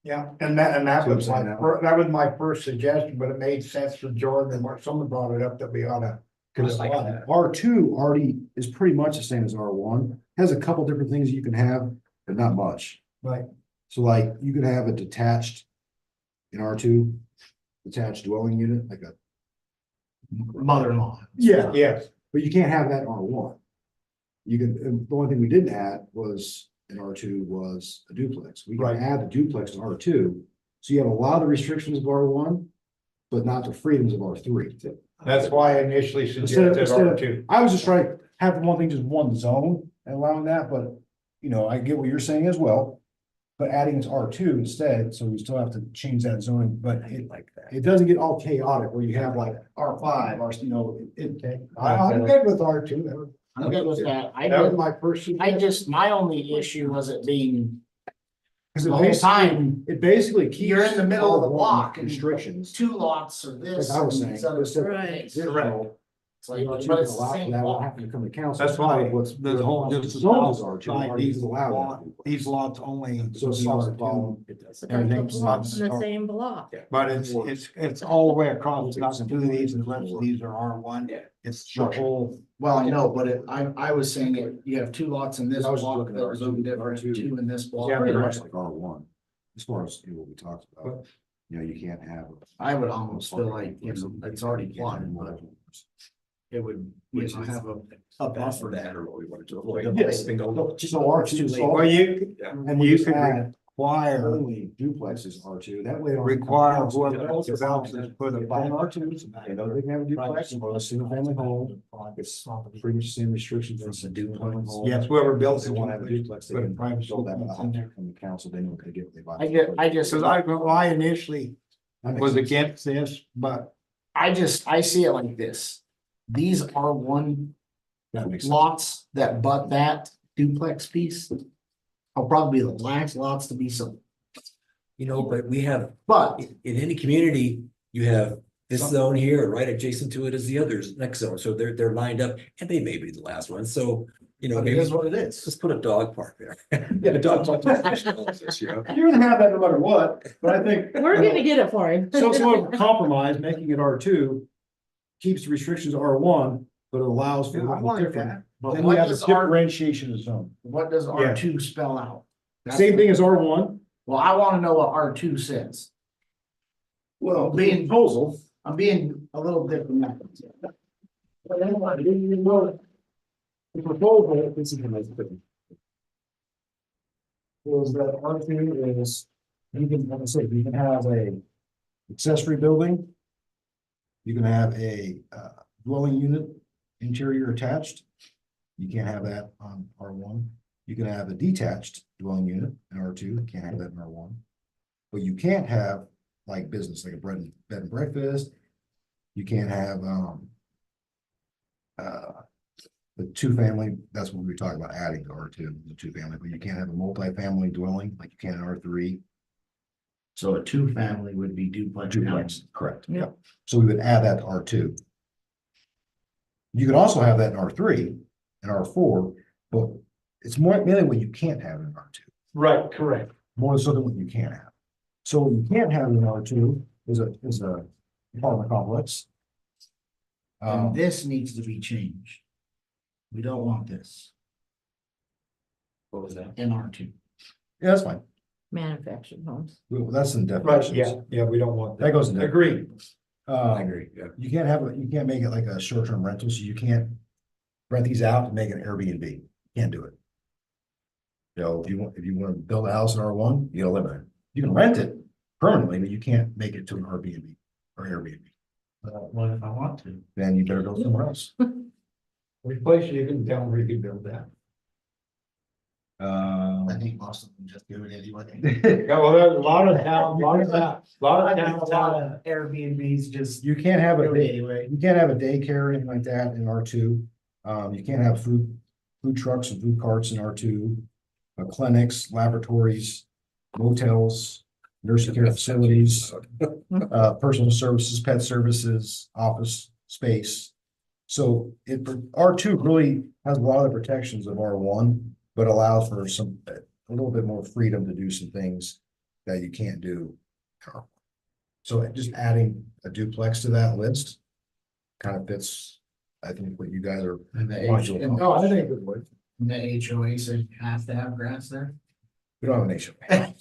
Speaker 4: Yeah, and that
Speaker 5: So
Speaker 4: was
Speaker 5: I'm saying
Speaker 4: that was my first suggestion, but it made sense for Jordan and Mark, someone brought it up that we ought to.
Speaker 5: Cause R2 already is pretty much the same as R1, has a couple different things you can have, but not much.
Speaker 4: Right,
Speaker 5: So like you could have a detached in R2, detached dwelling unit, like a.
Speaker 2: Mother-in-law.
Speaker 4: yes,
Speaker 5: But you can't have that in R1. You can, the only thing we didn't add was in R2 was a duplex. We can
Speaker 4: Right.
Speaker 5: add a duplex to R2, So you have a lot of the restrictions of R1, but not the freedoms of R3.
Speaker 4: That's why I initially suggested R2.
Speaker 5: I was just trying to have one thing, just one zone and allowing that, but, you know, I get what you're saying as well. But adding it to R2 instead, so we still have to change that zoning, but it doesn't get all chaotic where you have like R5, or, you know, I'm good with R2.
Speaker 2: I'm good with that.
Speaker 5: That was my first.
Speaker 2: My only issue was it being
Speaker 5: Because
Speaker 2: the whole time,
Speaker 5: it basically keeps.
Speaker 2: you're in the middle of the
Speaker 5: R1
Speaker 2: block and
Speaker 5: restrictions.
Speaker 2: 2 lots or this.
Speaker 5: Like I was
Speaker 2: and
Speaker 5: saying.
Speaker 2: these other
Speaker 5: instead of
Speaker 3: Right.
Speaker 5: zero,
Speaker 2: It's like,
Speaker 5: you
Speaker 2: but
Speaker 5: know, two
Speaker 2: it's
Speaker 5: can
Speaker 2: the
Speaker 5: allow
Speaker 2: same
Speaker 5: that will
Speaker 2: block.
Speaker 5: have to come to council.
Speaker 4: That's why
Speaker 5: What's
Speaker 4: the whole,
Speaker 5: what's
Speaker 4: just
Speaker 5: zones are to,
Speaker 4: like
Speaker 5: are
Speaker 4: these
Speaker 5: you allowed
Speaker 4: lot-
Speaker 5: that.
Speaker 4: these lots only.
Speaker 5: So it solves the problem.
Speaker 1: It does.
Speaker 3: But that's
Speaker 4: Everything's
Speaker 3: the blocks in
Speaker 4: not-
Speaker 3: the same block.
Speaker 4: But it's all the way across, it's not two of these and the rest of these are R1.
Speaker 1: Yeah.
Speaker 4: It's the whole,
Speaker 2: Well, I know, but I was saying it, you have 2 lots in this
Speaker 5: I was
Speaker 2: block
Speaker 5: looking
Speaker 2: that
Speaker 5: at
Speaker 2: are zoned different,
Speaker 5: R2.
Speaker 2: 2 in this block.
Speaker 5: Yeah,
Speaker 3: Pretty
Speaker 5: pretty
Speaker 3: much.
Speaker 5: much like R1, as far as what we talked about, you know, you can't have.
Speaker 2: I would almost feel like, you know, it's already plotted, but it would, you know, have a buffer
Speaker 1: that
Speaker 2: there.
Speaker 1: or what we wanted to avoid.
Speaker 5: Yes.
Speaker 1: Bingo.
Speaker 5: So R2, so
Speaker 4: well, you,
Speaker 5: and we
Speaker 4: you
Speaker 5: just
Speaker 4: could
Speaker 5: add
Speaker 4: require,
Speaker 5: only duplexes R2, that way.
Speaker 4: require whoever else develops to put a.
Speaker 5: Buy an R2, you know, they can have a duplex or a single family home, it's pretty much the same restrictions as a duplex.
Speaker 4: Yes, whoever builds
Speaker 5: They
Speaker 4: it.
Speaker 5: want to have a duplex, they
Speaker 4: Put a
Speaker 5: can
Speaker 4: private
Speaker 5: build that
Speaker 4: duplex in
Speaker 5: out
Speaker 4: there.
Speaker 5: from the council, they know what they get. What they buy.
Speaker 2: I just,
Speaker 4: Cause I initially
Speaker 5: That makes
Speaker 4: was
Speaker 5: sense.
Speaker 4: against this, but
Speaker 2: I see it like this. These are one
Speaker 5: That makes sense.
Speaker 2: lots that butt that duplex piece. Will probably be the last lots to be sold,
Speaker 1: You know, but we have,
Speaker 2: but
Speaker 1: in any community, you have this zone here, right adjacent to it is the others, next zone, so they're lined up, and they may be the last one, so. You know,
Speaker 2: it
Speaker 1: maybe
Speaker 2: is what it is.
Speaker 1: let's put a dog park there. Yeah, a dog park. You know?
Speaker 5: You're gonna have that no matter what, but I think.
Speaker 3: We're gonna get it for him.
Speaker 5: So sort of compromise, making it R2, keeps the restrictions R1, but it allows for
Speaker 4: Yeah, I
Speaker 5: a
Speaker 4: like
Speaker 5: different.
Speaker 4: that.
Speaker 2: But
Speaker 5: Then
Speaker 2: what
Speaker 5: we have a
Speaker 2: does R,
Speaker 5: differentiation of zone.
Speaker 2: what does R2 spell out? That's-
Speaker 5: Same thing as R1.
Speaker 2: Well, I wanna know what R2 says.
Speaker 5: Well,
Speaker 2: being-
Speaker 5: proposal.
Speaker 2: I'm being a little different.
Speaker 5: The proposal, this is the most important. Was that R2 is, you can, like I said, you can have a accessory building. You can have a dwelling unit, interior attached. You can't have that on R1. You can have a detached dwelling unit in R2, you can't have that in R1. But you can't have like business, like a bed and breakfast. You can't have the 2-family, that's what we talk about adding to R2, the 2-family, but you can't have a multi-family dwelling like you can in R3.
Speaker 2: So a 2-family would be duplex.
Speaker 5: Duplex, correct.
Speaker 3: Yep.
Speaker 5: So we would add that to R2. You could also have that in R3 and R4, but it's more mainly what you can't have in R2,
Speaker 2: Right, correct.
Speaker 5: more so than what you can have. So what you can't have in R2 is a apartment complex.
Speaker 2: And this needs to be changed. We don't want this
Speaker 1: What was that?
Speaker 2: in R2.
Speaker 5: Yeah, that's fine.
Speaker 3: Manufactured homes.
Speaker 5: Well, that's in
Speaker 4: right,
Speaker 5: definitions.
Speaker 4: yeah, we don't want
Speaker 5: That
Speaker 4: that.
Speaker 5: goes in.
Speaker 4: Agreed.
Speaker 1: I agree, yeah.
Speaker 5: You can't have you can't make it like a short-term rental, so you can't rent these out and make it an Airbnb. You can't do it. You know, if you want to build a house in R1, you gotta limit it. You can rent it permanently, but you can't make it to an Airbnb or Airbnb.
Speaker 2: What if I want to?
Speaker 5: Then you better go somewhere else.
Speaker 4: Replace, you can tell them we can build that.
Speaker 2: I think most of them just do it anyway.
Speaker 4: Yeah, well, there's a lot of towns, a lot of towns,
Speaker 2: Airbnbs just.
Speaker 5: You can't have a
Speaker 2: do it anyway.
Speaker 5: you can't have a daycare or anything like that in R2. You can't have food trucks and food carts in R2. Clinics, laboratories, motels, nursing care facilities, personal services, pet services, office space. So R2 really has a lot of the protections of R1, but allows for a little bit more freedom to do some things that you can't do. So just adding a duplex to that list kind of fits, I think, what you guys are.
Speaker 2: And the
Speaker 5: wanting
Speaker 2: H,
Speaker 5: to
Speaker 2: and
Speaker 5: accomplish.
Speaker 2: I think it would. The HOA said you have to have grass there.
Speaker 5: We don't have an HOA.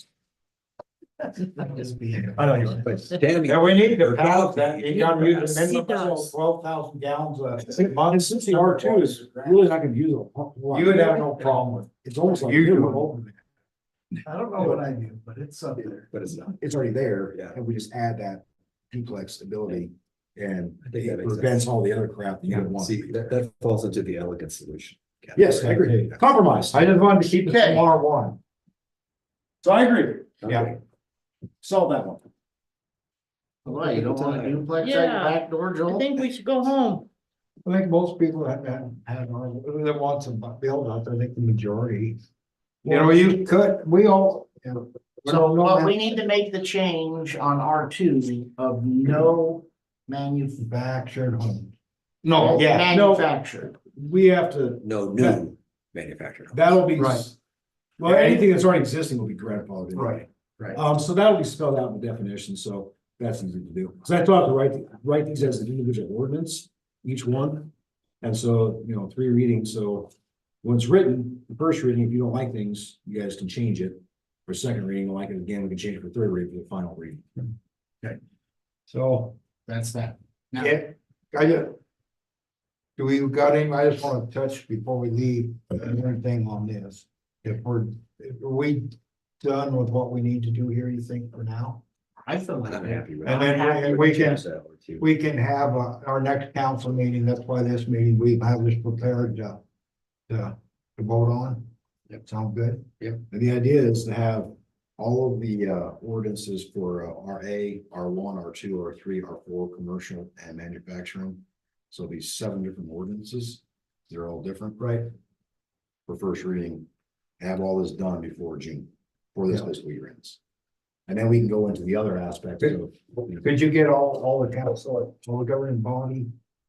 Speaker 2: I'm just being.
Speaker 5: I know you're, but
Speaker 1: Damn,
Speaker 4: yeah, we need to pass that, you gotta use a
Speaker 3: He
Speaker 4: minimum of
Speaker 3: does.
Speaker 4: 12,000 gallons of.
Speaker 5: and since the R2 is really not gonna use a whole lot.
Speaker 4: You would have no problem with.
Speaker 5: It's almost like.
Speaker 4: You do.
Speaker 5: doing over there.
Speaker 2: I don't know what I do, but it's up there.
Speaker 1: But it's not.
Speaker 5: It's already there.
Speaker 1: Yeah.
Speaker 5: And we just add that duplex ability and
Speaker 1: I think that
Speaker 5: it
Speaker 1: makes
Speaker 5: prevents
Speaker 1: sense.
Speaker 5: all the other crap that you
Speaker 1: Yeah,
Speaker 5: would want.
Speaker 1: see, that falls into the elegant solution.
Speaker 5: Yes, I agree.
Speaker 4: Okay.
Speaker 5: Compromise.
Speaker 4: I just wanted to keep it
Speaker 2: Okay.
Speaker 4: from R1.
Speaker 5: So I agree.
Speaker 1: Okay.
Speaker 5: Solve that one.
Speaker 2: Why, you don't want a duplex at your
Speaker 3: Yeah.
Speaker 2: back door,
Speaker 3: I
Speaker 2: Joel?
Speaker 3: think we should go home.
Speaker 4: I think most people have that want to build up, I think the majority. You know, you could, we all, you know. we
Speaker 2: So,
Speaker 4: don't know
Speaker 2: well, we
Speaker 4: that
Speaker 2: need to make the change on R2 of no
Speaker 4: manufactured home. No, yeah,
Speaker 2: manufactured.
Speaker 5: We have to,
Speaker 1: No new manufactured. homes.
Speaker 5: that'll be.
Speaker 4: Right.
Speaker 5: Well, anything that's already existing will be grandfathered. in.
Speaker 4: Right.
Speaker 2: Right.
Speaker 5: So that'll be spelled out in the definition, so that's easy to do. So I thought to write these as an individual ordinance, each one. And so, 3 readings, so when it's written, the first reading, if you don't like things, you guys can change it. For second reading, you like it again, we can change it for third reading, for the final reading.
Speaker 4: So,
Speaker 2: That's that. Now,
Speaker 4: yeah, do we got any, I just want to touch before we leave, anything on this? Are we done with what we need to do here, you think, for now?
Speaker 2: I feel like.
Speaker 1: I'm happy with
Speaker 4: And
Speaker 1: that.
Speaker 4: then we can,
Speaker 1: So, too.
Speaker 4: we can have our next council meeting, that's why this meeting, we have this prepared to vote on. That sound good?
Speaker 5: And the idea is to have all of the ordinances for RA, R1, R2, R3, R4, commercial and manufacturing. So these 7 different ordinances, they're all different, right? For first reading, have all this done before June, before this fiscal year ends. And then we can go into the other aspects of.
Speaker 4: Could you get all the council, all the governing body,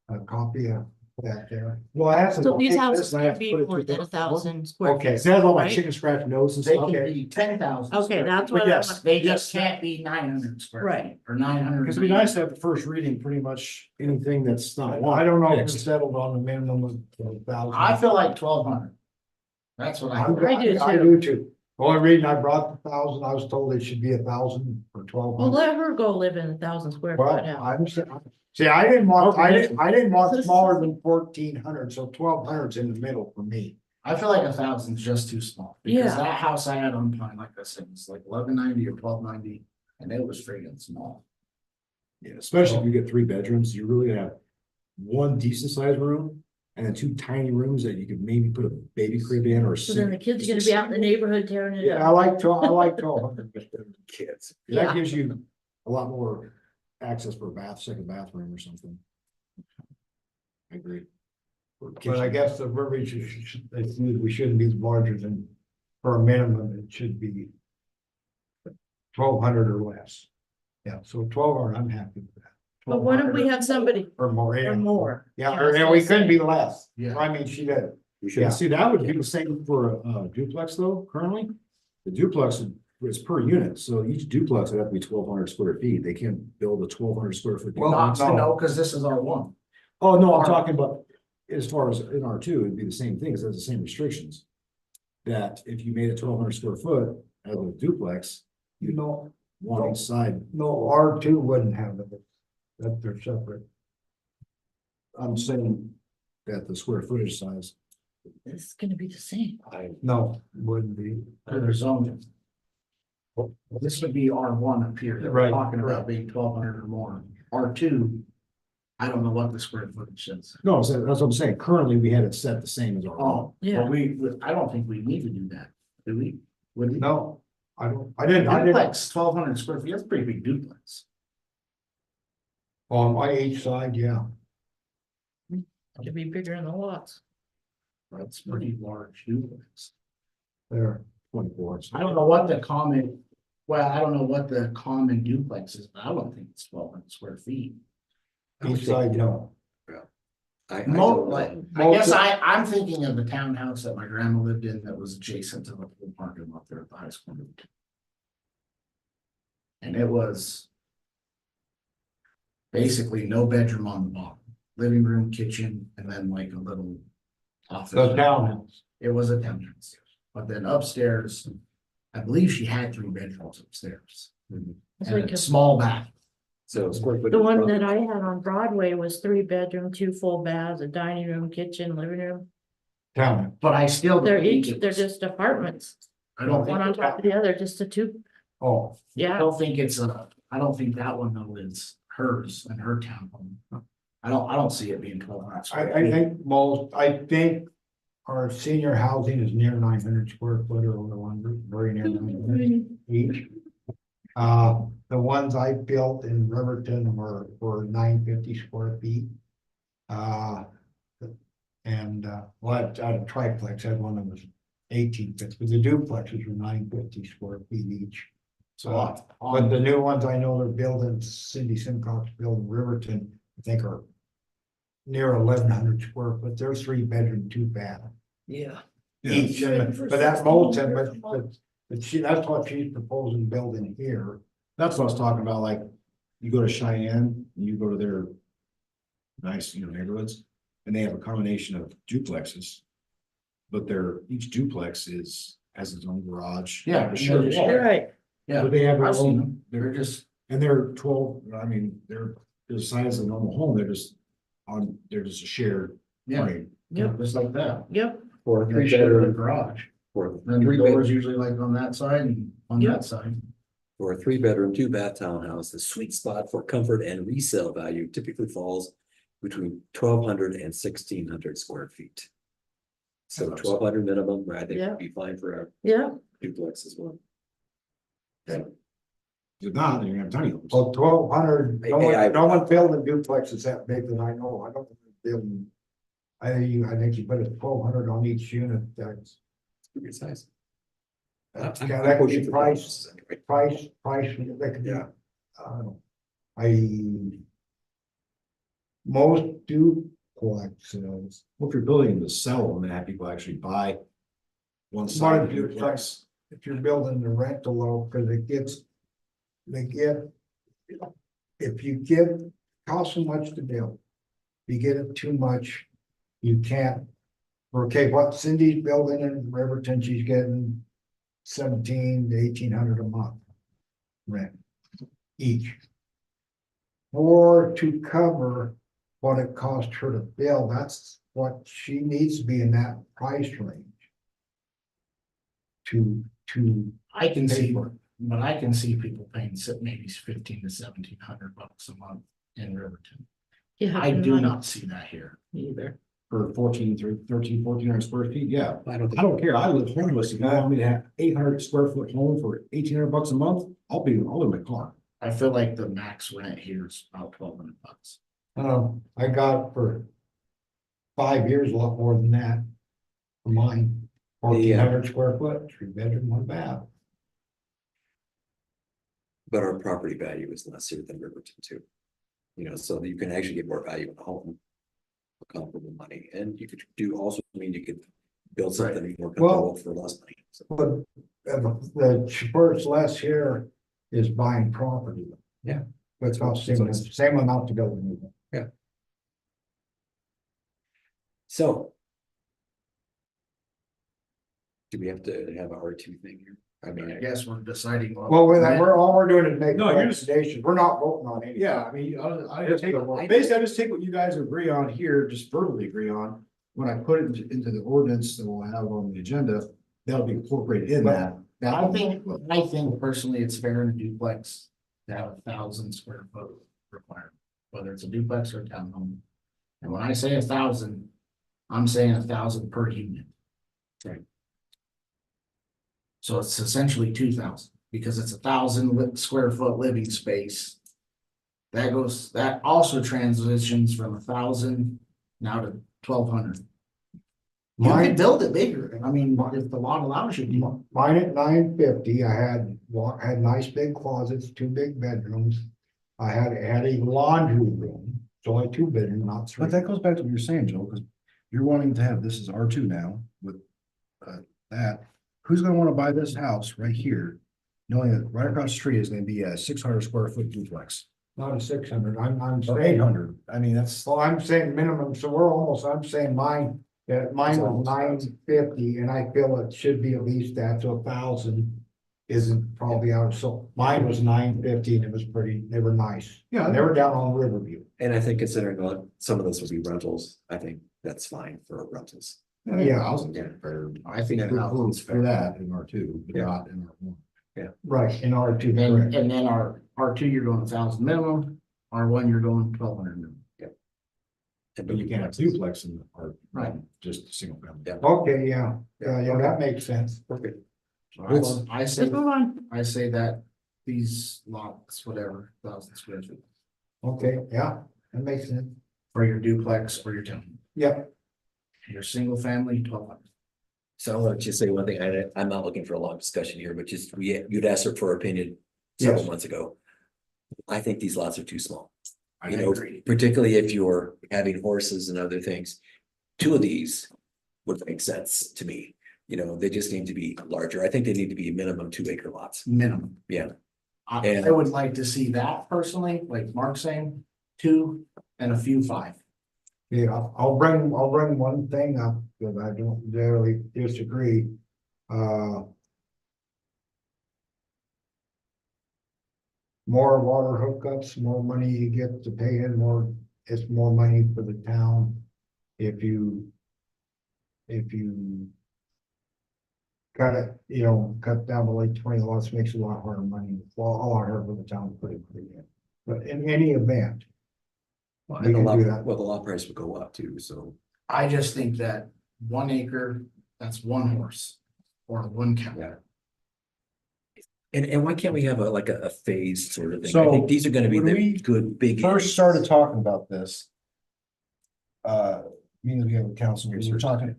Speaker 4: a copy of that there? Well, I have to.
Speaker 3: So these
Speaker 5: take
Speaker 3: houses
Speaker 5: this and I have
Speaker 3: can
Speaker 5: to
Speaker 3: be
Speaker 5: put it
Speaker 3: more
Speaker 5: through
Speaker 3: than
Speaker 5: the-
Speaker 3: 1,000 square.
Speaker 4: Okay.
Speaker 5: It has all my
Speaker 3: Right.
Speaker 5: chicken scratch nose and
Speaker 2: They
Speaker 5: stuff.
Speaker 2: can be 10,000.
Speaker 3: Okay, that's
Speaker 5: But
Speaker 3: what.
Speaker 5: yes,
Speaker 2: They just can't be 900 square.
Speaker 3: Right.
Speaker 2: feet Or 900.
Speaker 5: Because it'd be nice to have the first reading, pretty much anything that's not.
Speaker 4: I don't know if
Speaker 5: fixed.
Speaker 4: it's settled on the minimum of 1,000.
Speaker 2: I feel like 1,200. That's what I.
Speaker 4: I do too. The only reason I brought the 1,000, I was told it should be 1,000 or
Speaker 3: Well,
Speaker 4: 1,200.
Speaker 3: let her go live in 1,000 square
Speaker 4: Well,
Speaker 3: foot house.
Speaker 4: I'm, see, I didn't want
Speaker 3: This-
Speaker 4: smaller than 1,400, so 1,200's in the middle for me.
Speaker 2: I feel like 1,000 is just too small. Because
Speaker 3: Yeah.
Speaker 2: that house I had on Pine, like I said, was like 1190 or 1290, and it was freaking small.
Speaker 5: Yeah, especially if you get 3 bedrooms, you really have one decent sized room. And then 2 tiny rooms that you could maybe put a baby crib in or.
Speaker 3: So then the kids are gonna be out in the neighborhood tearing it
Speaker 4: Yeah,
Speaker 3: up.
Speaker 4: I like 1,200.
Speaker 5: Kids.
Speaker 3: Yeah.
Speaker 5: That gives you a lot more access for a second bathroom or something. I agree. Or
Speaker 4: But I
Speaker 5: kitchen.
Speaker 4: guess the verbiage is, we shouldn't be larger than, for a minimum, it should be 1,200 or less. Yeah, so 1,200, I'm happy with that.
Speaker 3: But what if we have somebody
Speaker 4: Or more,
Speaker 3: or
Speaker 4: yeah.
Speaker 3: more?
Speaker 4: Yeah,
Speaker 3: I was
Speaker 4: and we
Speaker 3: gonna
Speaker 4: couldn't
Speaker 3: say.
Speaker 4: be less.
Speaker 2: Yeah.
Speaker 4: I mean, she did.
Speaker 5: We should
Speaker 4: Yeah.
Speaker 5: see, that would be the same for a duplex though, currently. The duplex is per unit, so each duplex would have to be 1,200 square feet. They can't build a 1,200 square foot.
Speaker 4: Well,
Speaker 5: duplex.
Speaker 2: Not to
Speaker 4: no.
Speaker 2: know, because this is R1.
Speaker 5: Oh, no, I'm talking about as far as in R2, it'd be the same thing, because it has the same restrictions. That if you made it 1,200 square foot as a duplex, you know, one each side.
Speaker 4: No, R2 wouldn't have it. That they're separate.
Speaker 5: I'm saying that the square footage size.
Speaker 3: It's gonna be the same.
Speaker 4: No, wouldn't be.
Speaker 2: They're zoned. This would be R1 up here. that we're
Speaker 4: Right,
Speaker 2: Talking
Speaker 4: correct.
Speaker 2: about being 1,200 or more. R2, I don't know what the square footage is.
Speaker 5: No, I'm saying, that's what I'm saying. Currently, we had it set the same as our.
Speaker 2: Oh,
Speaker 3: Yeah.
Speaker 2: well, I don't think we need to do that. Do we? Would we?
Speaker 4: No, I didn't.
Speaker 2: Duplex, 1,200 square feet, that's a pretty big duplex.
Speaker 4: On my each side, yeah.
Speaker 3: It'd be bigger in the lots.
Speaker 2: That's pretty large duplex.
Speaker 4: There.
Speaker 5: 24.
Speaker 2: I don't know what the common, I don't know what the common duplex is, but I don't think it's 1,200 square feet.
Speaker 4: Each side, no.
Speaker 1: I
Speaker 2: Mo,
Speaker 1: don't
Speaker 2: like,
Speaker 1: know.
Speaker 2: I guess I'm thinking of the townhouse that my grandma lived in that was adjacent to the whole parking lot there at the high school. And it was basically no bedroom on the bottom, living room, kitchen, and then like a little office.
Speaker 4: The townhouse.
Speaker 2: It was a townhouse, but then upstairs, I believe she had 3 bedrooms upstairs.
Speaker 3: It's
Speaker 2: And
Speaker 3: like
Speaker 2: a small bath.
Speaker 1: So square foot.
Speaker 3: the one that I had on Broadway was 3 bedroom, 2 full baths, a dining room, kitchen, living room.
Speaker 4: Townhouse.
Speaker 2: But I still.
Speaker 3: They're
Speaker 2: don't think
Speaker 3: each,
Speaker 2: it
Speaker 3: they're
Speaker 2: was-
Speaker 3: just apartments.
Speaker 2: I don't
Speaker 3: One on
Speaker 2: think,
Speaker 3: top of the other, just a two,
Speaker 4: Oh,
Speaker 2: I
Speaker 3: yeah,
Speaker 2: don't think it's I don't think that one though is hers and her townhome. I don't see it being 1,200
Speaker 4: I
Speaker 2: square feet.
Speaker 4: think I think our senior housing is near 900 square foot or over 100, very near 900 each. The ones I built in Riverton were 950 square feet. And well, I had a triplex, I had one that was 1850, but the duplexes were 950 square feet each.
Speaker 2: So
Speaker 4: But the new ones I know they're building, Cindy Simcox building Riverton, I think are near 1,100 square foot. They're 3 bedroom, 2 bath
Speaker 3: yeah.
Speaker 4: each. And- But that's Moulton, but that's what she's proposing building here.
Speaker 5: That's what I was talking about, like, you go to Cheyenne, and you go to their nice, neighborhoods, and they have a combination of duplexes. But each duplex has its own garage.
Speaker 2: Yeah,
Speaker 5: a shared
Speaker 2: and
Speaker 5: wall.
Speaker 2: they're
Speaker 3: Right,
Speaker 2: Yeah,
Speaker 4: But they have their
Speaker 2: I've seen
Speaker 4: own,
Speaker 2: them. They're just,
Speaker 5: And they're 12, they're the size of a normal home, they're just a shared
Speaker 2: yeah,
Speaker 5: frame.
Speaker 3: yep,
Speaker 2: just like that.
Speaker 3: yep,
Speaker 1: For a
Speaker 2: They
Speaker 1: three
Speaker 2: share the
Speaker 1: bedroom,
Speaker 2: garage.
Speaker 1: for
Speaker 2: And the
Speaker 1: three
Speaker 2: doors
Speaker 1: bed,
Speaker 2: usually like on that side and on
Speaker 3: Yep.
Speaker 2: that side.
Speaker 1: for a 3 bedroom, 2 bath townhouse, the sweet spot for comfort and resale value typically falls between 1,200 and 1,600 square feet. So
Speaker 5: That's
Speaker 1: 1,200 minimum, I think
Speaker 3: Yeah.
Speaker 1: would be fine for a
Speaker 3: yeah,
Speaker 1: duplex as well.
Speaker 5: If not, then you're gonna have tiny homes.
Speaker 4: well, 1,200,
Speaker 1: Hey,
Speaker 4: no one building duplexes that big that I know. I don't build. I think you put a 1,200 on each unit, that's.
Speaker 1: Pretty good size.
Speaker 4: Yeah,
Speaker 1: I'm
Speaker 4: that could
Speaker 1: pushing
Speaker 4: be
Speaker 1: for
Speaker 4: price,
Speaker 1: duplexes anyway.
Speaker 4: price, that could be.
Speaker 1: Yeah.
Speaker 4: Most duplexes,
Speaker 5: Well, if you're building them to sell them, and have people actually buy one
Speaker 4: What
Speaker 5: side of
Speaker 4: if
Speaker 5: the
Speaker 4: you're
Speaker 5: duplex.
Speaker 4: if you're building the rental low, because they get. If you get, costs so much to build. If you get it too much, you can't. Okay, what Cindy's building in Riverton, she's getting 1,700 to 1,800 a month. Rent each. Or to cover what it cost her to build, that's what she needs to be in that price range. To
Speaker 2: I can
Speaker 4: pay
Speaker 2: see,
Speaker 4: for it.
Speaker 2: but I can see people paying maybe 1,500 to 1,700 bucks a month in Riverton.
Speaker 3: yeah.
Speaker 2: I do not see that here.
Speaker 3: Either,
Speaker 5: For 1,400 square feet, yeah.
Speaker 1: I don't think.
Speaker 5: I don't care, I live homeless, if you want me to have 800 square foot home for 1,800 bucks a month, I'll live in my car.
Speaker 2: I feel like the max rent here is about 1,200 bucks.
Speaker 4: I got for 5 years, a lot more than that. For mine, 1,400 square foot, 3 bedroom, 1 bath.
Speaker 1: But our property value is lesser than Riverton too. So you can actually get more value in a home. For comparable money, and you could also mean you could build something more comfortable for less money. So,
Speaker 4: But the first less here is buying property.
Speaker 1: Yeah.
Speaker 4: But it's about same amount to build a new one.
Speaker 1: so. Do we have to have a R2 thing here? I mean,
Speaker 2: I guess we're deciding.
Speaker 4: Well, all we're doing is making
Speaker 5: No, you're just-
Speaker 4: recommendations, we're not voting on anything.
Speaker 5: Yeah, basically, I just take what you guys agree on here, just verbally agree on. When I put it into the ordinance that we'll have on the agenda, that'll be incorporated in that.
Speaker 2: I think personally, it's fair in a duplex to have 1,000 square foot requirement, whether it's a duplex or a townhome. And when I say 1,000, I'm saying 1,000 per unit.
Speaker 1: Right.
Speaker 2: So it's essentially 2,000, because it's 1,000 square foot living space. That also transitions from 1,000 now to 1,200. You
Speaker 4: Mine-
Speaker 2: could build it bigger, I mean, if the law allows you to.
Speaker 4: Mine at 950, I had nice big closets, 2 big bedrooms. I had a laundry room, it's only 2 bedroom, not 3.
Speaker 5: But that goes back to what you're saying, Joe, because you're wanting to have, this is R2 now with that. Who's gonna wanna buy this house right here? Knowing that right across the street is gonna be a 600 square foot duplex,
Speaker 4: Not a 600, I'm
Speaker 5: or
Speaker 4: saying,
Speaker 5: 800. I mean, that's,
Speaker 4: well, I'm saying minimum, so I'm saying mine was 950, and I feel it should be at least that, so 1,000 isn't probably out, so mine was 950, and it was they were nice.
Speaker 5: yeah,
Speaker 4: They were down on Riverview.
Speaker 1: and I think considering some of this will be rentals, I think that's fine for rentals.
Speaker 4: Yeah.
Speaker 5: Thousands for,
Speaker 2: I think
Speaker 5: for that in R two, but
Speaker 1: Yeah.
Speaker 5: not in R one.
Speaker 4: Right, in order to,
Speaker 2: And
Speaker 4: correct.
Speaker 2: then R two, you're going 1,000 minimum, R1, you're going 1,200 minimum.
Speaker 5: But you can't have duplex in R,
Speaker 2: Right.
Speaker 5: just a single family.
Speaker 1: Yeah.
Speaker 4: Okay, yeah, that makes sense.
Speaker 1: Perfect.
Speaker 2: So
Speaker 5: Well,
Speaker 2: I say,
Speaker 3: Let's move on.
Speaker 2: I say that these lots, whatever, 1,000 square feet
Speaker 4: Okay, yeah, that makes sense.
Speaker 2: for your duplex or your town,
Speaker 4: Yep,
Speaker 2: your single family, 1,200.
Speaker 1: So I'll just say one thing, I'm not looking for a long discussion here, but just, you'd asked her for her opinion several
Speaker 4: Yes.
Speaker 1: months ago. I think these lots are too small.
Speaker 2: I
Speaker 1: You know,
Speaker 2: agree.
Speaker 1: particularly if you're having horses and other things. Two of these would make sense to me. You know, they just need to be larger. I think they need to be minimum 2 acre lots.
Speaker 2: Minimum.
Speaker 1: Yeah.
Speaker 2: I
Speaker 1: And-
Speaker 2: would like to see that personally, like Mark's saying, 2 and a few 5.
Speaker 4: yeah, I'll bring one thing up, because I don't really disagree. More water hookups, more money you get to pay in, it's more money for the town. If you cut it, cut down to like 20 lots, makes a lot harder money, well, a lot harder for the town to put it in. But in any event,
Speaker 1: And
Speaker 4: we
Speaker 1: the
Speaker 4: can
Speaker 1: lot,
Speaker 4: do that.
Speaker 1: well, the lot price would go up too, so.
Speaker 2: I just think that 1 acre, that's 1 horse or 1 cow.
Speaker 1: Yeah. And why can't we have a phased sort of thing? I
Speaker 5: So,
Speaker 1: think these are gonna be
Speaker 5: when
Speaker 1: the
Speaker 5: we
Speaker 1: good big.
Speaker 5: First started talking about this. Means we have a council, we were talking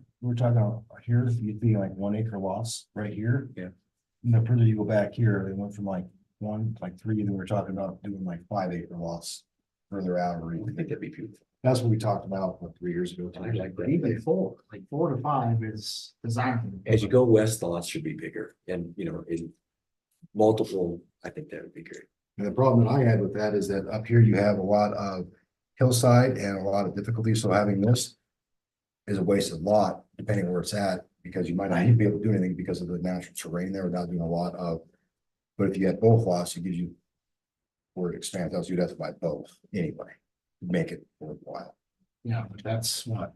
Speaker 5: about here, you'd be like 1 acre lots right here.
Speaker 1: Yeah.
Speaker 5: And the further you go back here, they went from like 1, like 3, and then we were talking about doing like 5 acre lots. Further out or
Speaker 1: I think
Speaker 5: anything.
Speaker 1: that'd be beautiful.
Speaker 5: That's what we talked about, 3 years ago.
Speaker 1: I like that.
Speaker 2: Even 4, like 4 to 5 is design.
Speaker 1: As you go west, the lots should be bigger and, in multiple, I think that would be great.
Speaker 5: And the problem that I had with that is that up here you have a lot of hillside and a lot of difficulty, so having this. Is a wasted lot, depending where it's at, because you might not even be able to do anything because of the natural terrain there without doing a lot of. But if you had both lots, it gives you. Where it expands out, so you'd have to buy both anyway, to make it worthwhile.
Speaker 2: Yeah, but that's what,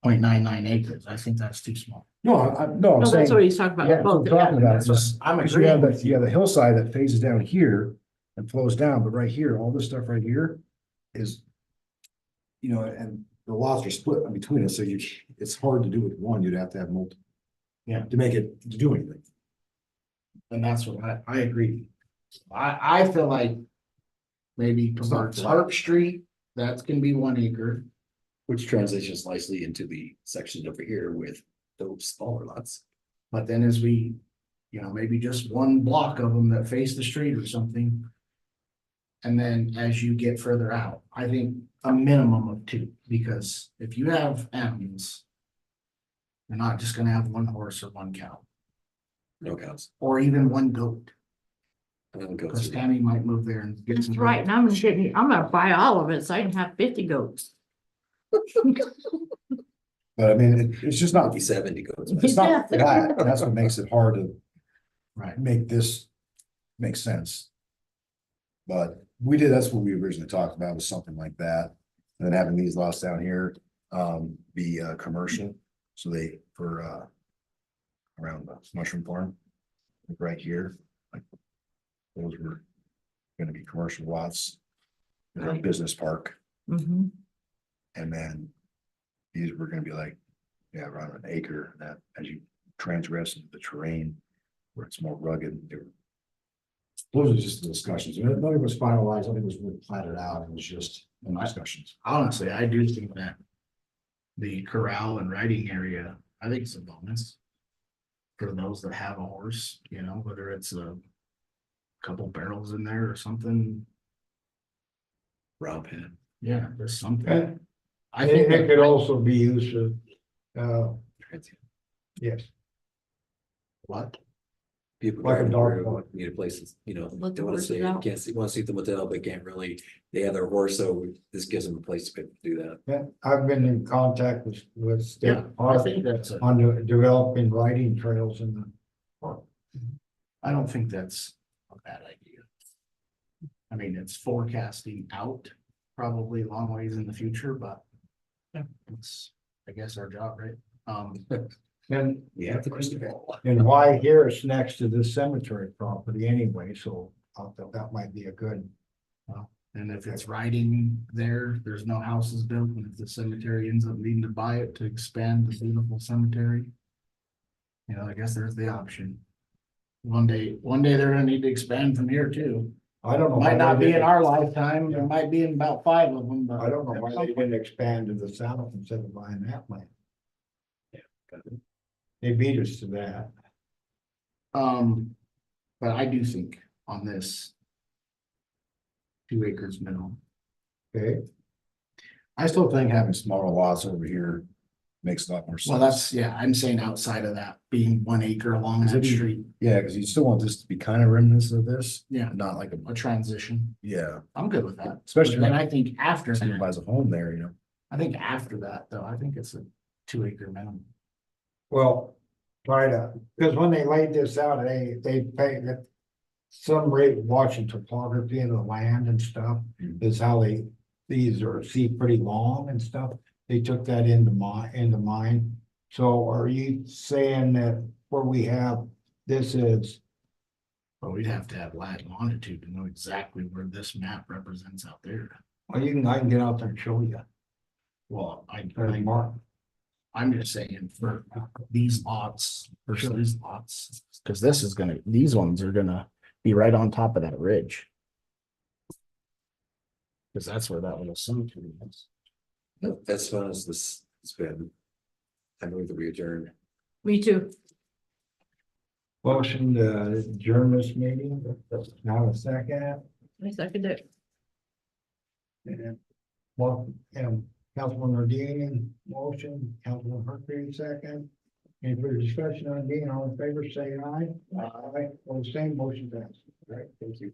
Speaker 2: 0.99 acres. I think that's too small.
Speaker 5: No, I'm
Speaker 3: No, that's
Speaker 5: saying.
Speaker 3: what he's talking
Speaker 5: Yeah,
Speaker 3: about.
Speaker 5: that's what
Speaker 3: Both,
Speaker 5: I'm talking
Speaker 3: yeah.
Speaker 5: about,
Speaker 2: That's what
Speaker 5: just,
Speaker 2: I'm
Speaker 5: because
Speaker 2: agreeing with
Speaker 5: you
Speaker 2: you.
Speaker 5: have the hillside that phases down here and flows down, but right here, all this stuff right here is. And the lots are split in between us, so it's hard to do with one, you'd have to have multiple.
Speaker 2: Yeah.
Speaker 5: To make it, to do anything.
Speaker 2: And that's what I agree. I feel like maybe
Speaker 5: It's not
Speaker 2: towards
Speaker 5: flat.
Speaker 2: Harp Street, that's gonna be 1 acre.
Speaker 1: Which transitions nicely into the section over here with those smaller lots.
Speaker 2: But then as we, maybe just 1 block of them that face the street or something. And then as you get further out, I think a minimum of 2, because if you have animals. You're not just gonna have 1 horse or 1 cow,
Speaker 1: No cows.
Speaker 2: or even 1 goat,
Speaker 1: And then
Speaker 2: because
Speaker 1: goats.
Speaker 2: Tammy might move there and get
Speaker 3: That's
Speaker 2: some.
Speaker 3: right, and I'm gonna buy all of it, so I can have 50 goats.
Speaker 5: But I mean, it's just not,
Speaker 1: 70 goats.
Speaker 5: it's not that, that's what makes it hard to
Speaker 2: Right,
Speaker 5: make this make sense. But that's what we originally talked about, was something like that, and then having these lots down here, be, commercial, so around the mushroom farm. Like right here, like, those were gonna be commercial lots. There's a
Speaker 3: Right.
Speaker 5: business park,
Speaker 3: Mhm.
Speaker 5: and then these were gonna be like, around an acre, that as you transgress into the terrain, where it's more rugged. Those are just the discussions, nothing was finalized, nothing was really platted out, it was just discussions.
Speaker 2: honestly, I do think that. The corral and riding area, I think it's a bonus. For those that have a horse, whether it's a. Couple barrels in there or something,
Speaker 1: Rob had.
Speaker 2: yeah, there's something.
Speaker 4: And
Speaker 2: I think
Speaker 4: it could
Speaker 2: that,
Speaker 4: also be used for,
Speaker 1: transient.
Speaker 4: yes,
Speaker 2: what,
Speaker 1: People
Speaker 4: Like a
Speaker 1: driving
Speaker 4: dog
Speaker 1: through,
Speaker 4: park.
Speaker 1: need a place,
Speaker 3: Let the
Speaker 1: they want to
Speaker 3: horses
Speaker 1: see,
Speaker 3: out.
Speaker 1: can't see, want to see the motel, but can't really, they have their horse, so this gives them a place to do that.
Speaker 4: yeah, I've been in contact with State
Speaker 2: yeah, I
Speaker 4: Park
Speaker 2: think that's a,
Speaker 4: on developing riding trails in the park.
Speaker 2: I don't think that's a bad idea. I mean, it's forecasting out, probably a long ways in the future, but.
Speaker 3: Yeah.
Speaker 2: It's, I guess, our job, right?
Speaker 4: And,
Speaker 1: We have the crystal ball.
Speaker 4: and why here it's next to the cemetery property anyway, so I thought that might be a good.
Speaker 2: And if it's riding there, there's no houses built, and if the cemetery ends up needing to buy it to expand the beautiful cemetery. You know, I guess there's the option. One day they're gonna need to expand from here too.
Speaker 4: I don't know.
Speaker 2: Might
Speaker 4: why
Speaker 2: not
Speaker 4: they
Speaker 2: be in
Speaker 4: didn't-
Speaker 2: our lifetime, it might be in about 5 of them, but.
Speaker 4: I don't know why they didn't expand to the south instead of buying that land. They beat us to that.
Speaker 2: But I do think on this. 2 acres minimum.
Speaker 4: Okay,
Speaker 5: I still think having smaller lots over here makes a lot more sense.
Speaker 2: Well, that's, yeah, I'm saying outside of that, being 1 acre along that street,
Speaker 5: Yeah, because you still want this to be kind of reminiscent of this,
Speaker 2: yeah,
Speaker 5: not like
Speaker 2: a transition.
Speaker 5: yeah,
Speaker 2: I'm good with that.
Speaker 5: especially
Speaker 2: Then
Speaker 5: when
Speaker 2: I think after
Speaker 5: someone
Speaker 2: that,
Speaker 5: buys a home there, you know.
Speaker 2: I think after that, though, I think it's a 2 acre minimum.
Speaker 4: well, try to, because when they laid this out, they paid it. Some rate watching topography of the land and stuff is how these are pretty long and stuff. They took that into mind. So are you saying that where we have, this is,
Speaker 2: But we'd have to have lat and longitude to know exactly where this map represents out there.
Speaker 4: well, I can get out there and show you.
Speaker 2: Well,
Speaker 4: There's Mark.
Speaker 2: I'm just saying for these lots, versus these lots, because these ones are gonna be right on top of that ridge. Because that's where that little cemetery is.
Speaker 1: No, as fun as this has been. I move that we adjourn.
Speaker 3: Me too.
Speaker 4: Motion to adjourn this meeting, now a second,
Speaker 3: I second it.
Speaker 4: and well, and Councilman Radine, motion, Councilman Hercules, second. Any further discussion on Dean, all in favor, say aye. Aye, all the same, motion passed. All right, thank you.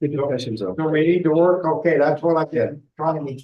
Speaker 1: Good discussions, though.
Speaker 4: So we need to work, okay, that's what I've been trying to